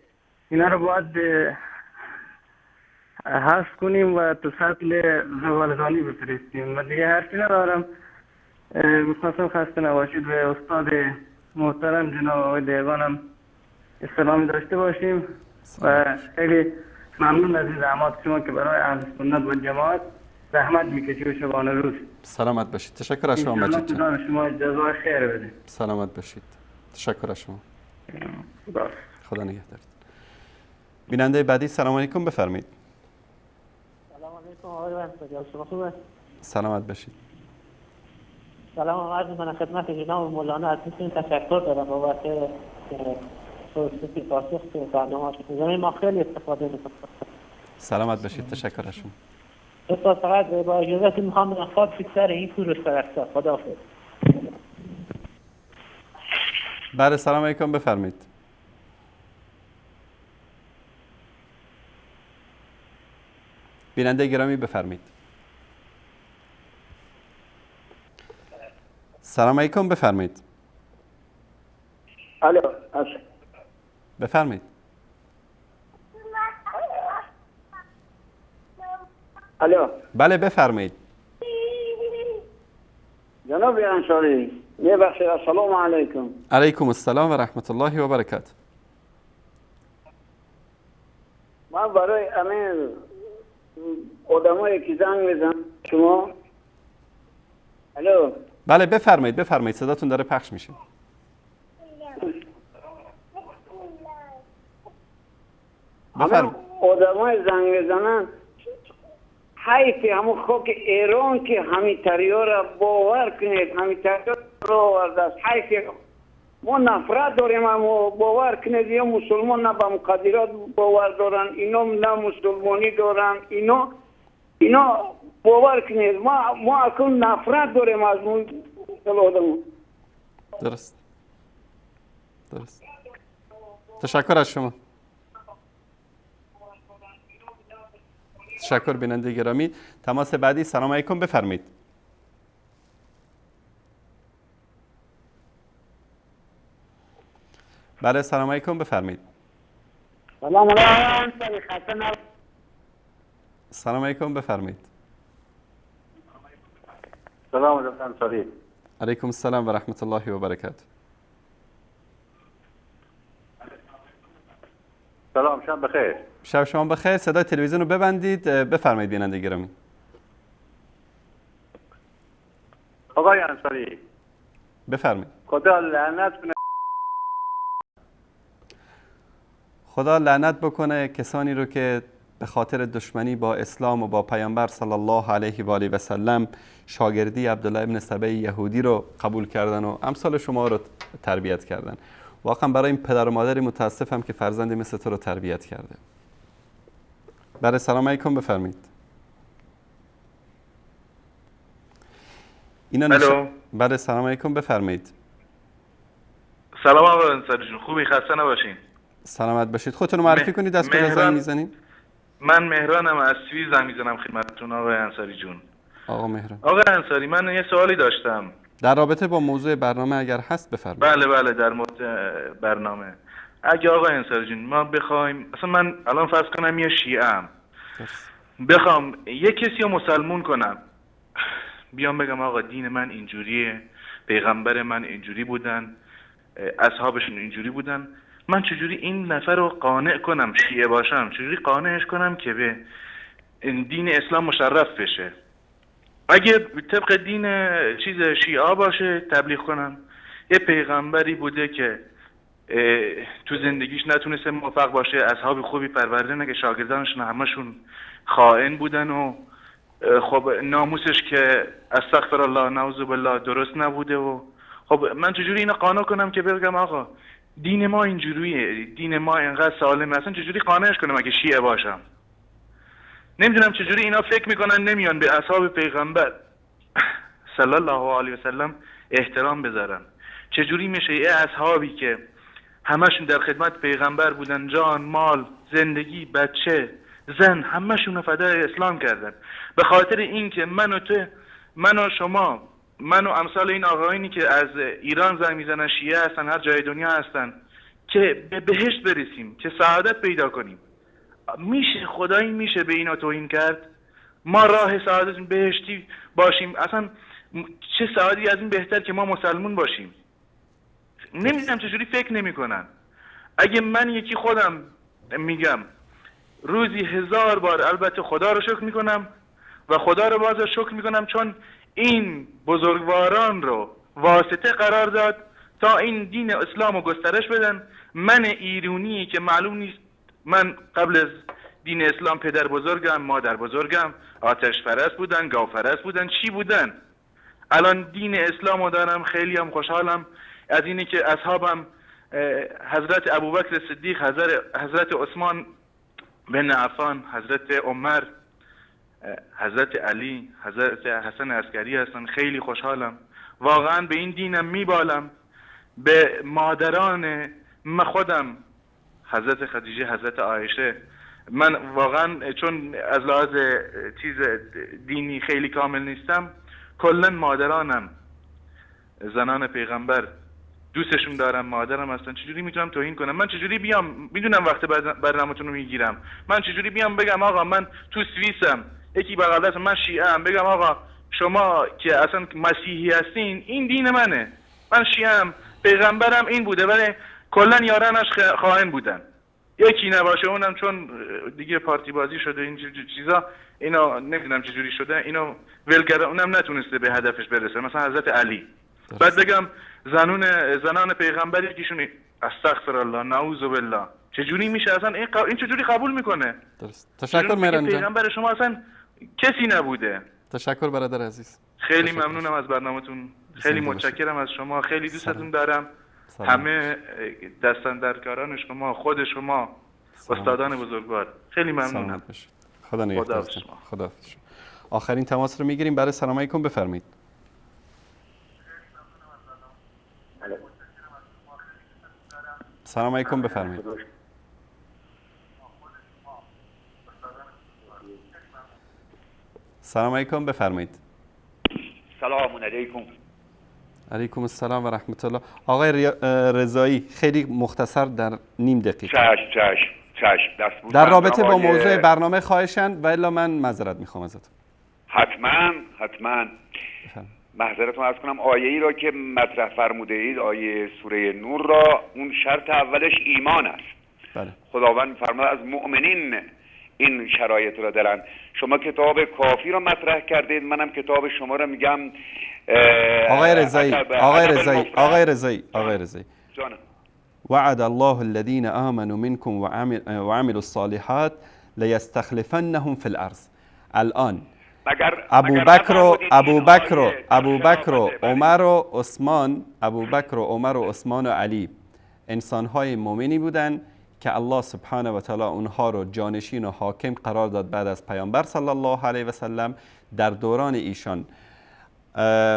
اینا رو باید حذف کنیم و تو سطل زبالدانی بفرستیم. و دیگه حرفی ندارم. میخواستم خسته نباشید به استاد محترم جناب آقای دیوانم اسلامی داشته باشیم و خیلی ممنون از این زحمات شما که برای اهل سنت و جماعت زحمت میکشید و شبانه روز. سلامت باشید. تشکر از شما مجید جان. شما جزای خیر بده. سلامت باشید. تشکر از شما. خدا نگهدارت. بیننده بعدی سلام علیکم، بفرمایید. سلام علیکم آقای وحید، شما خوبه؟ سلامت باشید. سلام عرض من خدمت جناب مولانا از تشکر دارم بابت توصیفی فاسخ که برنامه‌تون ما خیلی استفاده می‌کنیم. سلامت باشید. تشکر از شما. استاد فقط با اجازه می‌خوام خاک سر این کوروش پرستار. خداحافظ. بله سلام علیکم، بفرمایید. بیننده گرامی بفرمایید. سلام علیکم، بفرمایید. الو بفرمایید. الو بله بفرمایید. جناب انصاری میبخشید. السلام علیکم. علیکم السلام و رحمت الله و برکاته. من برای امیر آدمایی که زنگ میزنن شما. الو بله بفرمایید صداتون داره پخش میشه. همه آدمای زنگ میزنن حیفی همون خاک ایران که همین تریا را باور کنید، همین تریا را آورده است. حیفی ما نفرت داریم اما باور کنید یا مسلمان نه به مقدرات باور دارن، اینا نه مسلمانی دارن، اینا باور کنید ما اکنون نفرت داریم از اولادمون. درست. تشکر از شما. تشکر بیننده گرامی. تماس بعدی. سلام علیکم، بفرمایید. بله سلام علیکم، بفرمایید. سلام علیکم. سلام علیکم، بفرمایید. سلام علیکم انصاری. علیکم السلام و رحمت الله و برکاته. سلام، شب بخیر. شب شما بخیر. صدای تلویزیون رو ببندید. بفرمایید بیننده گرامی. آقای انصاری بفرمایید. خدا لعنت کنه. خدا لعنت بکنه کسانی رو که به خاطر دشمنی با اسلام و با پیامبر صلی الله علیه و آله و سلم شاگردی عبدالله ابن سبی یهودی رو قبول کردن و امثال شما رو تربیت کردن. واقعا برای این پدر و مادری متاسفم که فرزندی مثل تو رو تربیت کرده. بله سلام علیکم، بفرمایید. بله سلام علیکم، بفرمایید. سلام آقای انصاری جون، خوبی؟ خسته نباشین. سلامت باشید. خودتون رو معرفی کنید. از کجا زنگ میزنید؟ من مهرانم، از سویل زنگ میزنم خدمتتون آقای انصاری جون. آقا مهران. آقای انصاری من یه سوالی داشتم در رابطه با موضوع برنامه اگر هست بفرمایید. بله در مورد برنامه. اگه آقای انصاری جون ما بخوایم، اصلا من الان فرض کنم یه شیعه ام، بخوام یه کسی رو مسلمون کنم، بیام بگم آقا دین من اینجوریه، پیغمبر من اینجوری بودن، اصحابشون اینجوری بودن، من چجوری این نفر رو قانع کنم شیعه باشم؟ چجوری قانعش کنم که به دین اسلام مشرف بشه؟ اگه طبق دین شیعه باشه تبلیغ کنم یه پیغمبری بوده که تو زندگیش نتونسته موفق باشه، اصحاب خوبی پرورده نه که شاگردانشون همشون خائن بودن و خب ناموسش که استغفر الله نعوذ بالله درست نبوده و خب من چجوری اینو قانع کنم که بگم آقا دین ما اینجوریه، دین ما اینقدر سالمه، اصلا چجوری قانعش کنم اگه شیعه باشم؟ نمیدونم چجوری اینا فکر میکنن نمیان به اصحاب پیغمبر صلی الله علیه و سلم احترام بذارن. چجوری میشه یه اصحابی که همشون در خدمت پیغمبر بودن، جان، مال، زندگی، بچه، زن، همشون رو فدای اسلام کردن، به خاطر اینکه من و تو، من و شما، من و امثال این آقایونی که از ایران زنگ میزنن، شیعه هستن، هر جای دنیا هستن، که به بهشت برسیم، که سعادت پیدا کنیم. میشه خدایی میشه به اینا توهین کرد؟ ما راه سعادت بهشتی باشیم، اصلا چه سعادتی از این بهتر که ما مسلمون باشیم؟ نمیدونم چجوری فکر نمیکنن. اگه من یکی خودم میگم روزی 1000 بار البته خدا رو شکر میکنم و خدا رو باز شکر میکنم چون این بزرگواران رو واسطه قرار داد تا این دین اسلام رو گسترش بدن. من ایرونی که معلوم نیست، من قبل از دین اسلام پدر بزرگم، مادر بزرگم آتش پرست بودن، گاو پرست بودن، چی بودن. الان دین اسلام رو دارم، خیلی هم خوشحالم از اینی که اصحابم حضرت ابوبکر صدیق، حضرت عثمان بن عفان، حضرت عمر، حضرت علی، حضرت حسن عسکری هستن. خیلی خوشحالم، واقعا به این دینم میبالم، به مادران من خودم، حضرت خدیجه، حضرت عایشه. من واقعا چون از لحاظ چیز دینی خیلی کامل نیستم، کلا مادرانم، زنان پیغمبر دوستشون دارم، مادرم هستن. چجوری میتونم توهین کنم؟ من چجوری بیام، میدونم وقت برنامه‌تون رو میگیرم، من چجوری بیام بگم آقا من تو سوئیسم، یکی بغل دست من شیعه ام، بگم آقا شما که اصلا مسیحی هستین این دین منه، من شیعه ام، پیغمبرم این بوده ولی کلا یارانش خائن بودن، یکی نباشه اونم چون دیگه پارتی بازی شده این چیزا، اینا نمیدونم چجوری شده، اینو ولگرا، اونم نتونسته به هدفش برسه، مثلا حضرت علی. بعد بگم زنان پیغمبر یکیشون استغفر الله نعوذ بالله، چجوری میشه اصلا این چجوری قبول میکنه؟ درست. تشکر مهران جان. پیغمبر شما اصلا کسی نبوده. تشکر برادر عزیز. خیلی ممنونم از برنامه‌تون، خیلی متشکرم از شما، خیلی دوستتون دارم. همه دستاندرکاران شما، خود شما، استادان بزرگوار، خیلی ممنونم. خدا نگهدارتون. خدا حافظ. آخرین تماس رو میگیریم. برای سلام علیکم بفرمایید. سلام علیکم بفرمایید. سلام علیکم بفرمایید. سلام علیکم. علیکم السلام و رحمت الله. آقای رضایی خیلی مختصر در نیم دقیقه. چشم. در رابطه با موضوع برنامه خواهشاً و الا من معذرت میخوام ازتون. حتما معذرتون عرض کنم. آیه‌ای را که مطرح فرموده اید، آیه سوره نور را، اون شرط اولش ایمان است. بله. خداوند می‌فرماید از مؤمنین این شرایط را دارن. شما کتاب کافی را مطرح کردید، منم کتاب شما را میگم. آقای رضایی جانم. وعد الله الذين آمنوا منكم وعملوا الصالحات لیستخلفنهم فی الارض. الان ابو بکر و عمر و عثمان و علی انسان‌های مؤمنی بودند که الله سبحانه و تعالی اونها رو جانشین و حاکم قرار داد بعد از پیامبر صلی الله علیه و سلم. در دوران ایشان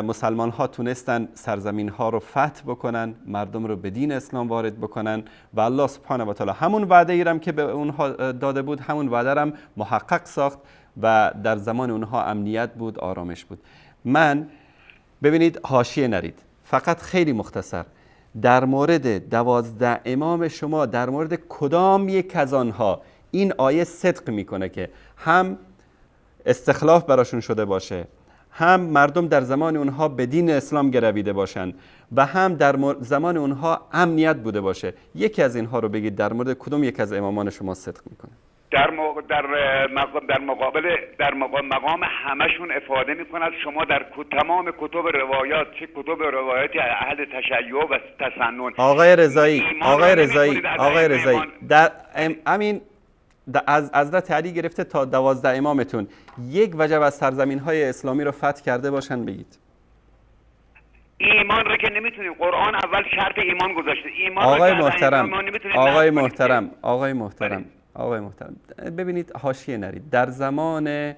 مسلمان ها تونستن سرزمین ها رو فتح بکنن، مردم رو به دین اسلام وارد بکنن و الله سبحانه و تعالی همون وعده ای رم که به اونها داده بود همون وعده رم محقق ساخت و در زمان اونها امنیت بود، آرامش بود. من ببینید حاشیه نرید، فقط خیلی مختصر در مورد 12 امام شما، در مورد کدام یک از آنها این آیه صدق میکنه که هم استخلاف براشون شده باشه، هم مردم در زمان اونها به دین اسلام گرویده باشن و هم در زمان اونها امنیت بوده باشه؟ یکی از اینها رو بگید در مورد کدوم یک از امامان شما صدق میکنه؟ در مقام همشون افاده میکند. شما در تمام کتب روایات، چه کتب روایاتی اهل تشیع و تسنن. آقای رضایی در امین از حضرت علی گرفته تا 12 امامتون یک وجب از سرزمین های اسلامی رو فتح کرده باشن بگید. ایمان رو که نمیتونیم، قرآن اول شرط ایمان گذاشته. آقای محترم ببینید حاشیه نرید. در زمان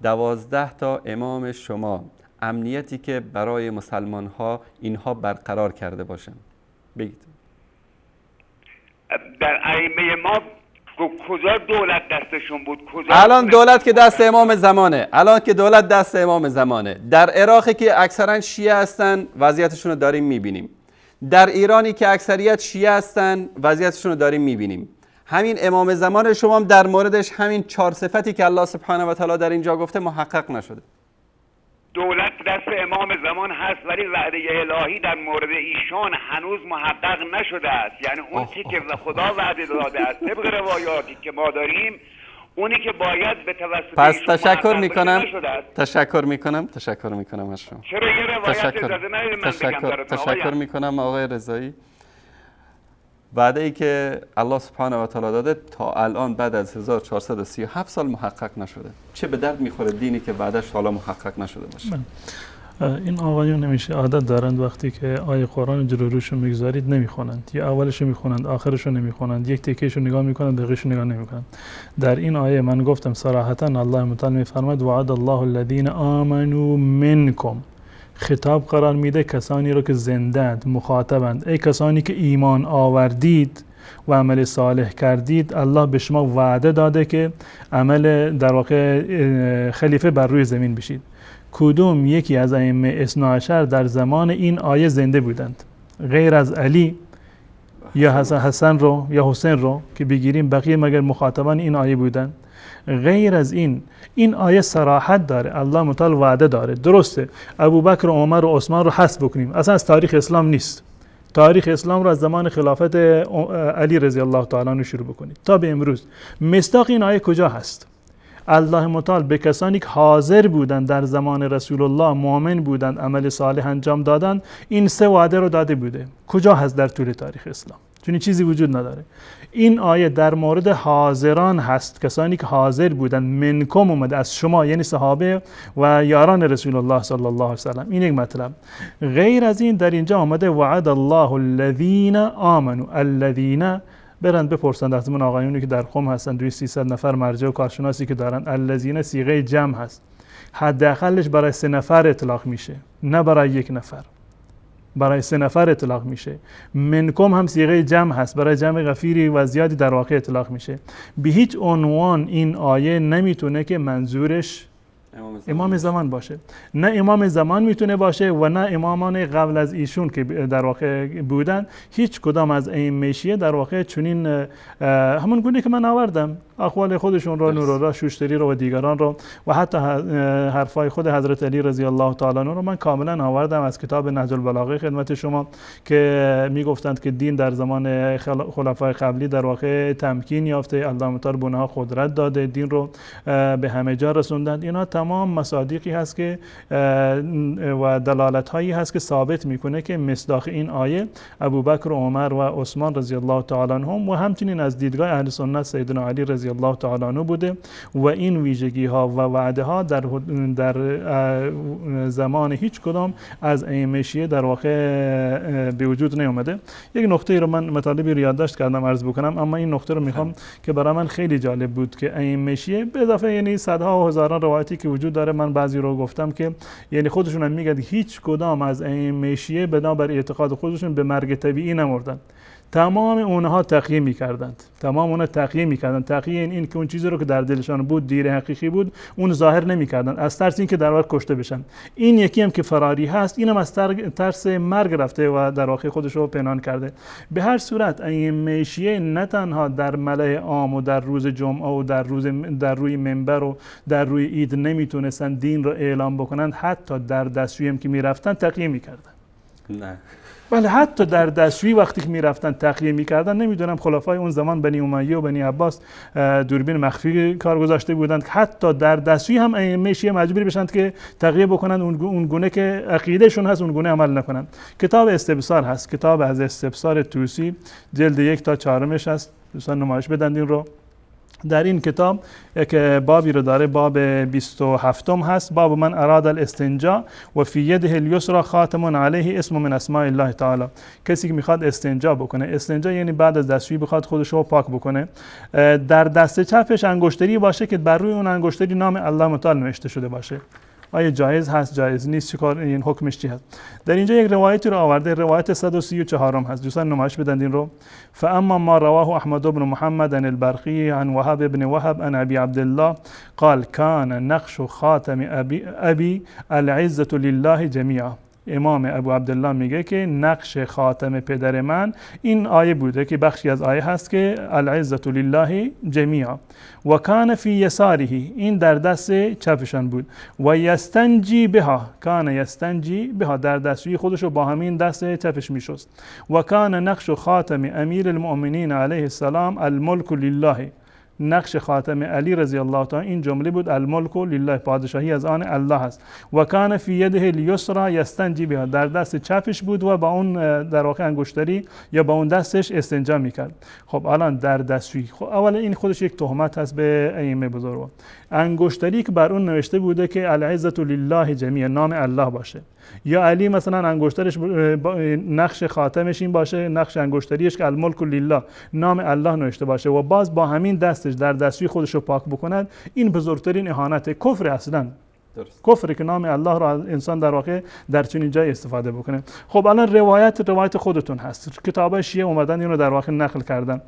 12 تا امام شما امنیتی که برای مسلمان ها اینها برقرار کرده باشن بگید. در ائمه ما کجا دولت دستشون بود؟ الان دولت که دست امام زمانه. در عراقی که اکثرا شیعه هستن وضعیتشون رو داریم میبینیم. در ایرانی که اکثریت شیعه هستن وضعیتشون رو داریم میبینیم. همین امام زمان شما هم در موردش همین 4 صفتی که الله سبحانه و تعالی در اینجا گفته محقق نشده. دولت دست امام زمان هست ولی وعده الهی در مورد ایشان هنوز محقق نشده است. یعنی اون چی که خدا وعده داده است طبق روایاتی که ما داریم، اونی که باید به توسط پس ایشان تشکر میکنم از شما. چرا یه روایت اجازه ندید من بگم براتون؟ تشکر میکنم آقای رضایی. وعده ای که الله سبحانه و تعالی داده تا الان بعد از 1437 سال محقق نشده. چه به درد میخوره دینی که وعدهش حالا محقق نشده باشه؟ این آقایون نمیشه عادت دارند وقتی که آیه قرآن جلو روشون میگذارید نمیخونند، یا اولش میخونند آخرش نمیخونند، یک تکیهشو نگاه میکنند بقیه‌شو نگاه نمیکنند. در این آیه من گفتم صراحتا الله متعال میفرماید وعد الله الذین آمنوا منکم، خطاب قرار میده کسانی رو که زنده‌اند، مخاطبند. ای کسانی که ایمان آوردید و عمل صالح کردید، الله به شما وعده داده که عمل در واقع خلیفه بر روی زمین بشید. کدوم یکی از ائمه اثنا عشر در زمان این آیه زنده بودند؟ غیر از علی یا حسن رو یا حسین رو که بگیریم، بقیه مگر مخاطبان این آیه بودند؟ غیر از این آیه صراحت داره، الله متعال وعده داره. درسته ابوبکر و عمر و عثمان رو حذف بکنیم، اصلا از تاریخ اسلام نیست. تاریخ اسلام رو از زمان خلافت علی رضی الله تعالی عنه شروع بکنید تا به امروز. مصداق این آیه کجا هست؟ الله متعال به کسانی که حاضر بودند در زمان رسول الله، مؤمن بودند، عمل صالح انجام دادند، این 3 وعده رو داده بوده. کجا هست در طول تاریخ اسلام؟ چون چیزی وجود نداره. این آیه در مورد حاضران هست، کسانی که حاضر بودند. منکم اومده از شما، یعنی صحابه و یاران رسول الله صلی الله علیه و سلم. این یک مطلب. غیر از این در اینجا آمده وعد الله الذین آمنوا. الذین برند بپرسند از من آقایونی که در قم هستند، 300 نفر مرجع و کارشناسی که دارن، الذین صیغه جمع هست. حداقلش برای 3 نفر اطلاق میشه، نه برای 1 نفر، برای 3 نفر اطلاق میشه. منکم هم صیغه جمع هست، برای جمع غفیری و زیادی در واقع اطلاق میشه. به هیچ عنوان این آیه نمیتونه که منظورش امام زمان باشه. نه امام زمان میتونه باشه و نه امامان قبل از ایشون که در واقع بودن. هیچ کدام از ائمه شیعه در واقع چنین همون گونه که من آوردم اقوال خودشون رو، نورالله شوشتری رو و دیگران رو و حتی حرفای خود حضرت علی رضی الله تعالی عنه رو من کاملا آوردم از کتاب نهج البلاغه خدمت شما که میگفتند که دین در زمان خلفای قبلی در واقع تمکین یافته، علامه طاهر به اونها قدرت داده، دین رو به همه جا رسوندند. اینا تمام مصادیقی هست که و دلالت هایی هست که ثابت میکنه که مصداق این آیه ابوبکر و عمر و عثمان رضی الله تعالی عنهم و همچنین از دیدگاه اهل سنت سیدنا علی رضی الله تعالی عنه بوده و این ویژگی ها و وعده ها در زمان هیچ کدام از ائمه شیعه در واقع به وجود نیامده. یک نکته رو من مطالبی رو یادداشت کردم عرض بکنم، اما این نکته رو میخوام که برای من خیلی جالب بود که ائمه شیعه به اضافه یعنی صدها و هزاران روایتی که وجود داره، من بعضی رو گفتم که یعنی خودشون هم میگن هیچ کدام از ائمه شیعه بنابر اعتقاد خودشون به مرگ طبیعی نمردن. تمام اونها تقیه میکردند، تمام اونها تقیه میکردند. تقیه این که اون چیزی رو که در دلشان بود، دیر حقیقی بود، اون ظاهر نمیکردند از ترس اینکه در واقع کشته بشن. این یکی هم که فراری هست، اینم از ترس مرگ رفته و در واقع خودش رو پنهان کرده. به هر صورت ائمه شیعه نه تنها در ملأ عام و در روز جمعه و در روی منبر و در روی عید نمیتونستن دین رو اعلام بکنند، حتی در دستشویی هم که میرفتن تقیه میکردن. نه بله، حتی در دستشویی وقتی که میرفتن تقیه میکردن. نمیدونم خلفای اون زمان بنی امیه و بنی عباس دوربین مخفی کار گذاشته بودند که حتی در دستشویی هم ائمه شیعه مجبور بشند که تقیه بکنند، اون گونه که عقیدهشون هست اون گونه عمل نکنند. کتاب استبصار هست، کتاب از استبصار طوسی، جلد 1 تا 4 هست، دوستان نمایش بدن این رو. در این کتاب که بابی رو داره، باب 27 هست، باب من اراد الاستنجا و فی یده الیسرا خاتم علیه اسم من اسماء الله تعالی. کسی که میخواد استنجا بکنه، استنجا یعنی بعد از دستشویی بخواد خودش رو پاک بکنه، در دست چپش انگشتری باشه که بر روی اون انگشتری نام الله متعال نوشته شده باشه. آیا جایز هست، جایز نیست، چیکار این حکمش چی هست؟ در اینجا یک روایتی رو آورده، روایت 134 هست، دوستان نمایش بدن این رو. فاما ما رواه احمد بن محمد عن البرقي عن وهب بن وهب عن ابي عبد الله قال كان نقش خاتم ابي العزة لله جميعا. امام ابو عبدالله میگه که نقش خاتم پدر من این آیه بوده که بخشی از آیه هست که العزة لله جمیعا و کان فی یساره، این در دست چپشان بود، و یستنجی بها، کان یستنجی بها، در دستشویی خودشو با همین دست چپش میشست. و کان نقش خاتم امیر المؤمنین علیه السلام الملک لله، نقش خاتم علی رضی الله تعالی این جمله بود الملک لله، پادشاهی از آن الله است. و کان فی یده الیسرا یستنجی بها، در دست چپش بود و با اون در واقع انگشتری یا با اون دستش استنجا میکرد. خب الان در دستشویی، خب اولا این خودش یک تهمت هست به ائمه بزرگوار. انگشتری که بر اون نوشته بوده که العزة لله جمیعا، نام الله باشه، یا علی مثلا انگشترش نقش خاتمش این باشه، نقش انگشتریش که الملک لله، نام الله نوشته باشه و باز با همین دستش در دستشویی خودش رو پاک بکند، این بزرگترین اهانت، کفر اصلا. کفر که نام الله رو انسان در واقع در چنین جای استفاده بکنه. خب الان روایت خودتون هست، کتابای شیعه اومدن این رو در واقع نقل کردن.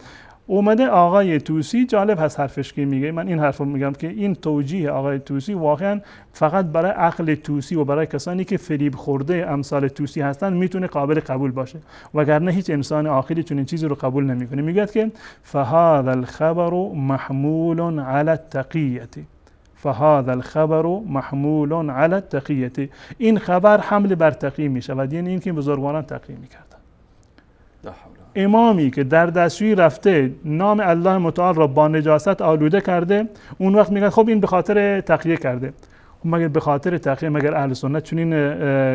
اومده آقای طوسی، جالب هست حرفش که میگه، من این حرفو میگم که این توجیه آقای طوسی واقعا فقط برای عقل طوسی و برای کسانی که فریب خورده امثال طوسی هستن میتونه قابل قبول باشه، وگرنه هیچ انسان عاقلی چنین چیزی رو قبول نمیکنه. میگه که فهذا الخبر محمول علی التقیه، فهذا الخبر محمول علی التقیه، این خبر حمل بر تقیه میشه و یعنی این که بزرگواران تقیه میکردن. امامی که در دستشویی رفته نام الله متعال را با نجاست آلوده کرده، اون وقت میگن خب این به خاطر تقیه کرده. مگر به خاطر تقیه، مگر اهل سنت چنین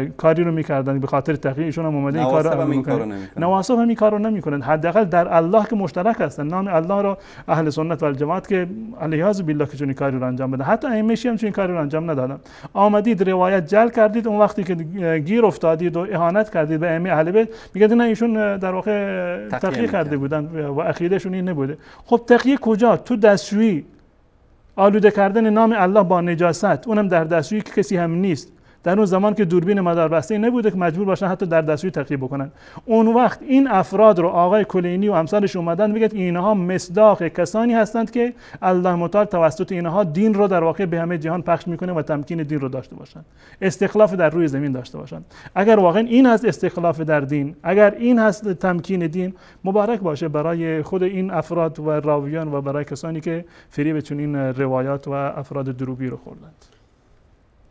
کاری رو میکردن؟ به خاطر تقیه ایشون هم اومده این کارو میکنن. نواصب هم این کارو نمیکنن، حداقل در الله که مشترک هستن، نام الله رو اهل سنت و الجماعت که علیاذ بالله که چنین کاری رو انجام بدن، حتی ائمه شیعه هم چنین کاری رو انجام ندادن. آمدید روایت جل کردید، اون وقتی که گیر افتادید و اهانت کردید به ائمه اهل بیت، میگید نه ایشون در واقع تقیه کرده بودن و عقیدهشون این نبوده. خب تقیه کجا؟ تو دستشویی. آلوده کردن نام الله با نجاست، اونم در دستشویی که کسی هم نیست. در اون زمان که دوربین مداربسته نبوده که مجبور باشن حتی در دستشویی تقیه بکنن. اون وقت این افراد رو آقای کلینی و امثالش اومدن میگه اینها مصداق کسانی هستند که الله متعال توسط اینها دین رو در واقع به همه جهان پخش میکنه و تمکین دین رو داشته باشن، استخلاف در روی زمین داشته باشن. اگر واقعا این هست استخلاف در دین، اگر این هست تمکین دین، مبارک باشه برای خود این افراد و راویان و برای کسانی که فریب چنین روایات و افراد دروغی رو خوردند.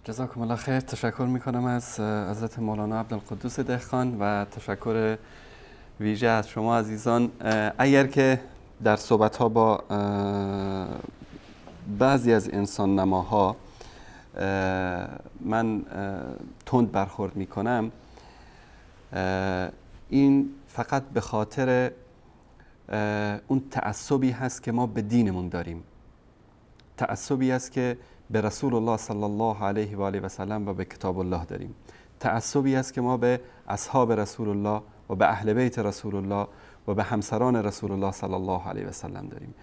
جزاکم الله خیر. تشکر میکنم از حضرت مولانا عبدالقدوس دهقان و تشکر ویژه از شما عزیزان. اگر که در صحبت ها با بعضی از انسان نماها من تند برخورد میکنم، این فقط به خاطر اون تعصبی هست که ما به دینمون داریم، تعصبی است که به رسول الله صلی الله علیه و آله و سلم و به کتاب الله داریم، تعصبی است که ما به اصحاب رسول الله و به اهل بیت رسول الله و به همسران رسول الله صلی الله علیه و سلم داریم.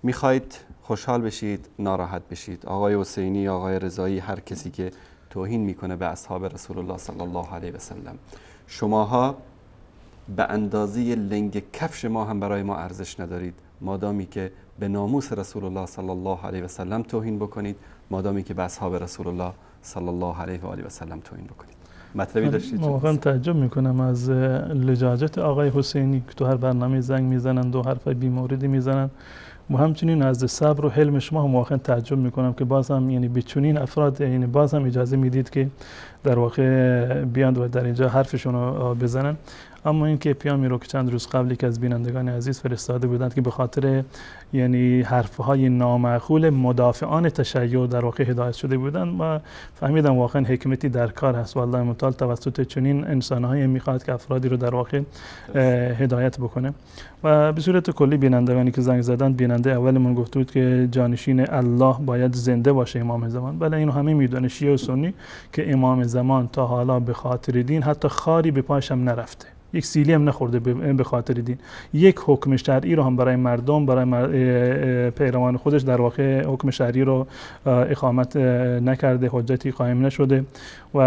میخواید خوشحال بشید، ناراحت بشید، آقای حسینی، آقای رضایی، هر کسی که توهین میکنه به اصحاب رسول الله صلی الله علیه و سلم، شماها به اندازه لنگ کفش ما هم برای ما ارزش ندارید، مادامی که به ناموس رسول الله صلی الله علیه و سلم توهین بکنید، مادامی که به اصحاب رسول الله صلی الله علیه و آله و سلم توهین بکنید. مطلبی داشتید؟ واقعا تعجب میکنم از لجاجت آقای حسینی که تو هر برنامه زنگ میزنن، دو حرف بی‌موردی میزنن، و همچنین از صبر و حلم شما هم واقعا تعجب میکنم که باز هم یعنی به چنین افراد یعنی باز هم اجازه میدید که در واقع بیاند و در اینجا حرفشون رو بزنن. اما اینکه پیامی رو که چند روز قبلی که از بینندگان عزیز فرستاده بودند که به خاطر یعنی حرفهای نامعقول مدافعان تشیع در واقع هدایت شده بودند، و فهمیدم واقعا حکمتی در کار هست و الله متعال توسط چنین انسان‌هایی میخواد که افرادی رو در واقع هدایت بکنه. و به صورت کلی بینندگانی که زنگ زدند، بیننده اولمون گفت بود که جانشین الله باید زنده باشه امام زمان. بله اینو همه میدونه، شیعه و سنی، که امام زمان تا حالا به خاطر دین حتی خاری به پاش هم نرفته، یک سیلی هم نخورده به خاطر دین، یک حکم شرعی رو هم برای مردم، برای پیروان خودش در واقع حکم شرعی رو اقامت نکرده، حجتی قائم نشده. و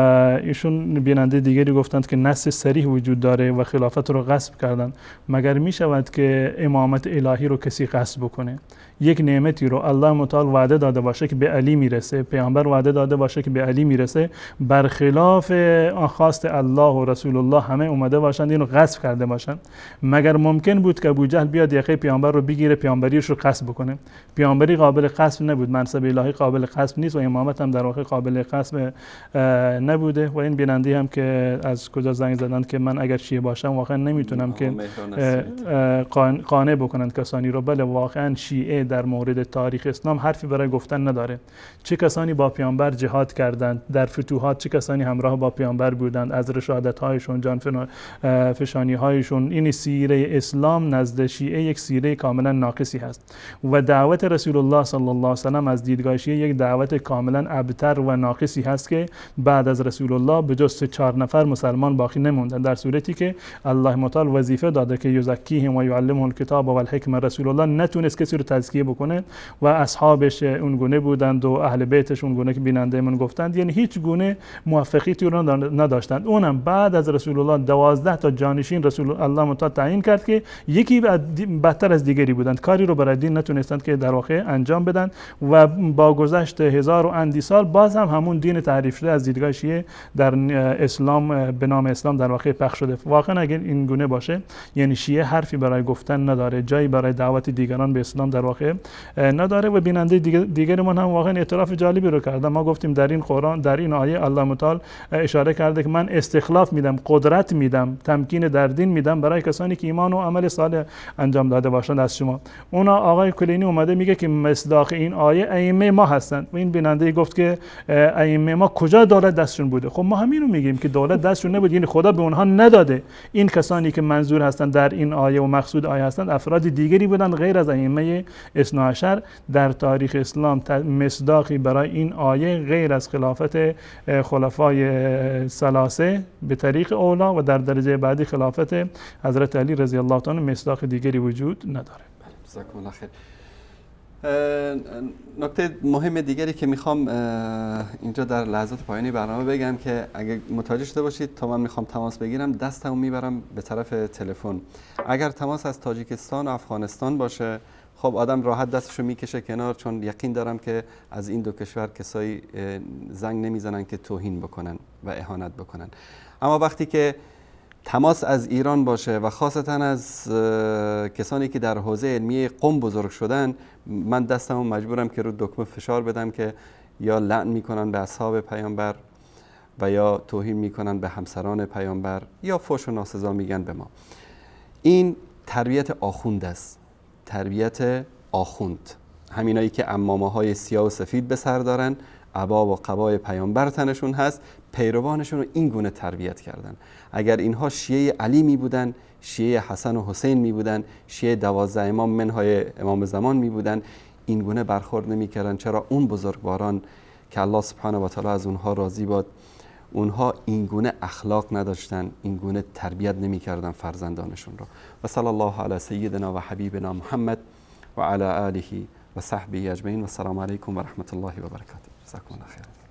ایشون بیننده دیگری گفتند که نص صریح وجود داره و خلافت رو غصب کردن. مگر می شود که امامت الهی رو کسی غصب بکنه؟ یک نعمتی رو الله متعال وعده داده باشه که به علی میرسه، پیامبر وعده داده باشه که به علی میرسه، برخلاف خواست الله و رسول الله همه اومده باشند اینو غصب کرده باشند. مگر ممکن بود که ابوجهل بیاد یقه پیامبر رو بگیره، پیامبریش رو غصب بکنه؟ پیامبری قابل غصب نبود، منصب الهی قابل غصب نیست و امامت هم در واقع قابل غصب نبوده. و این بیننده هم که از کجا زنگ زدند که من اگر شیعه باشم واقعا نمیتونم که قانع بکنند کسانی رو. بله واقعا شیعه در مورد تاریخ اسلام حرفی برای گفتن نداره. چه کسانی با پیامبر جهاد کردند، در فتوحات چه کسانی همراه با پیامبر بودند، از رشادت هایشون، جان فشانی هایشون. این سیره اسلام نزد شیعه یک سیره کاملا ناقصی هست و دعوت رسول الله صلی الله علیه و سلم از دیدگاه شیعه یک دعوت کاملا ابتر و ناقصی هست که بعد از رسول الله به جز 4 نفر مسلمان باقی نموندن، در صورتی که الله متعال وظیفه داده که یزکیهم و یعلمهم الکتاب و الحکمه. رسول الله نتونست کسی رو تزکیه بکنه و اصحابش اون گونه بودند و اهل بیتش اون گونه که بیننده من گفتند، یعنی هیچ گونه موفقیتی رو نداشتند. اونم بعد از رسول الله 12 تا جانشین رسول الله متعال تعیین کرد که یکی بدتر از دیگری بودند، کاری رو برای دین نتونستند که در واقع انجام بدن و با گذشت 1000 و اندی سال باز هم همون دین تعریف شده از دیدگاه شیعه در اسلام به نام اسلام در واقع پخش شده. واقعا اگر این گونه باشه یعنی شیعه حرفی برای گفتن نداره، جایی برای دعوت دیگران به اسلام در واقع نداره. و بیننده دیگرمون هم واقعا اعتراف جالبی رو کرده. ما گفتیم در این قرآن، در این آیه الله متعال اشاره کرده که من استخلاف میدم، قدرت میدم، تمکین در دین میدم برای کسانی که ایمان و عمل صالح انجام داده باشند از شما. اونا آقای کلینی اومده میگه که مصداق این آیه ائمه ما هستند و این بیننده گفت که ائمه ما کجا دولت دستشون بوده؟ خب ما همین رو میگیم که دولت دستشون نبود، یعنی خدا به اونها نداده. این کسانی که منظور هستند در این آیه و مقصود آیه هستند افراد دیگری بودند غیر از ائمه اثنا عشر. در تاریخ اسلام مصداقی برای این آیه غیر از خلافت خلفای ثلاثه به طریق اولا و در درجه بعدی خلافت حضرت علی رضی الله عنه مصداق دیگری وجود نداره. جزاکم الله خیر. نکته مهم دیگری که میخوام اینجا در لحظات پایانی برنامه بگم که اگه متوجه شده باشید تا من میخوام تماس بگیرم دستمو میبرم به طرف تلفن. اگر تماس از تاجیکستان و افغانستان باشه خب آدم راحت دستشو میکشه کنار، چون یقین دارم که از این دو کشور کسایی زنگ نمیزنن که توهین بکنن و اهانت بکنن. اما وقتی که تماس از ایران باشه و خاصتا از کسانی که در حوزه علمی قم بزرگ شدن، من دستمو مجبورم که رو دکمه فشار بدم که یا لعن میکنن به اصحاب پیامبر و یا توهین میکنن به همسران پیامبر یا فحش و ناسزا میگن به ما. این تربیت آخوند است، تربیت آخوند، همینایی که عمامه های سیاه و سفید به سر دارن، عبا و قبای پیامبر تنشون هست، پیروانشون رو این گونه تربیت کردن. اگر اینها شیعه علی می بودن، شیعه حسن و حسین می بودن، شیعه 12 امام منهای امام زمان می بودن، این گونه برخورد نمی کردن. چرا؟ اون بزرگواران که الله سبحانه و تعالی از اونها راضی باد، اونها این گونه اخلاق نداشتن، این گونه تربیت نمی کردن فرزندانشون رو. و صلی الله علی سیدنا و حبیبنا محمد و علی آله و صحبه اجمعین و السلام علیکم و رحمت الله و برکاته. جزاکم الله خیر.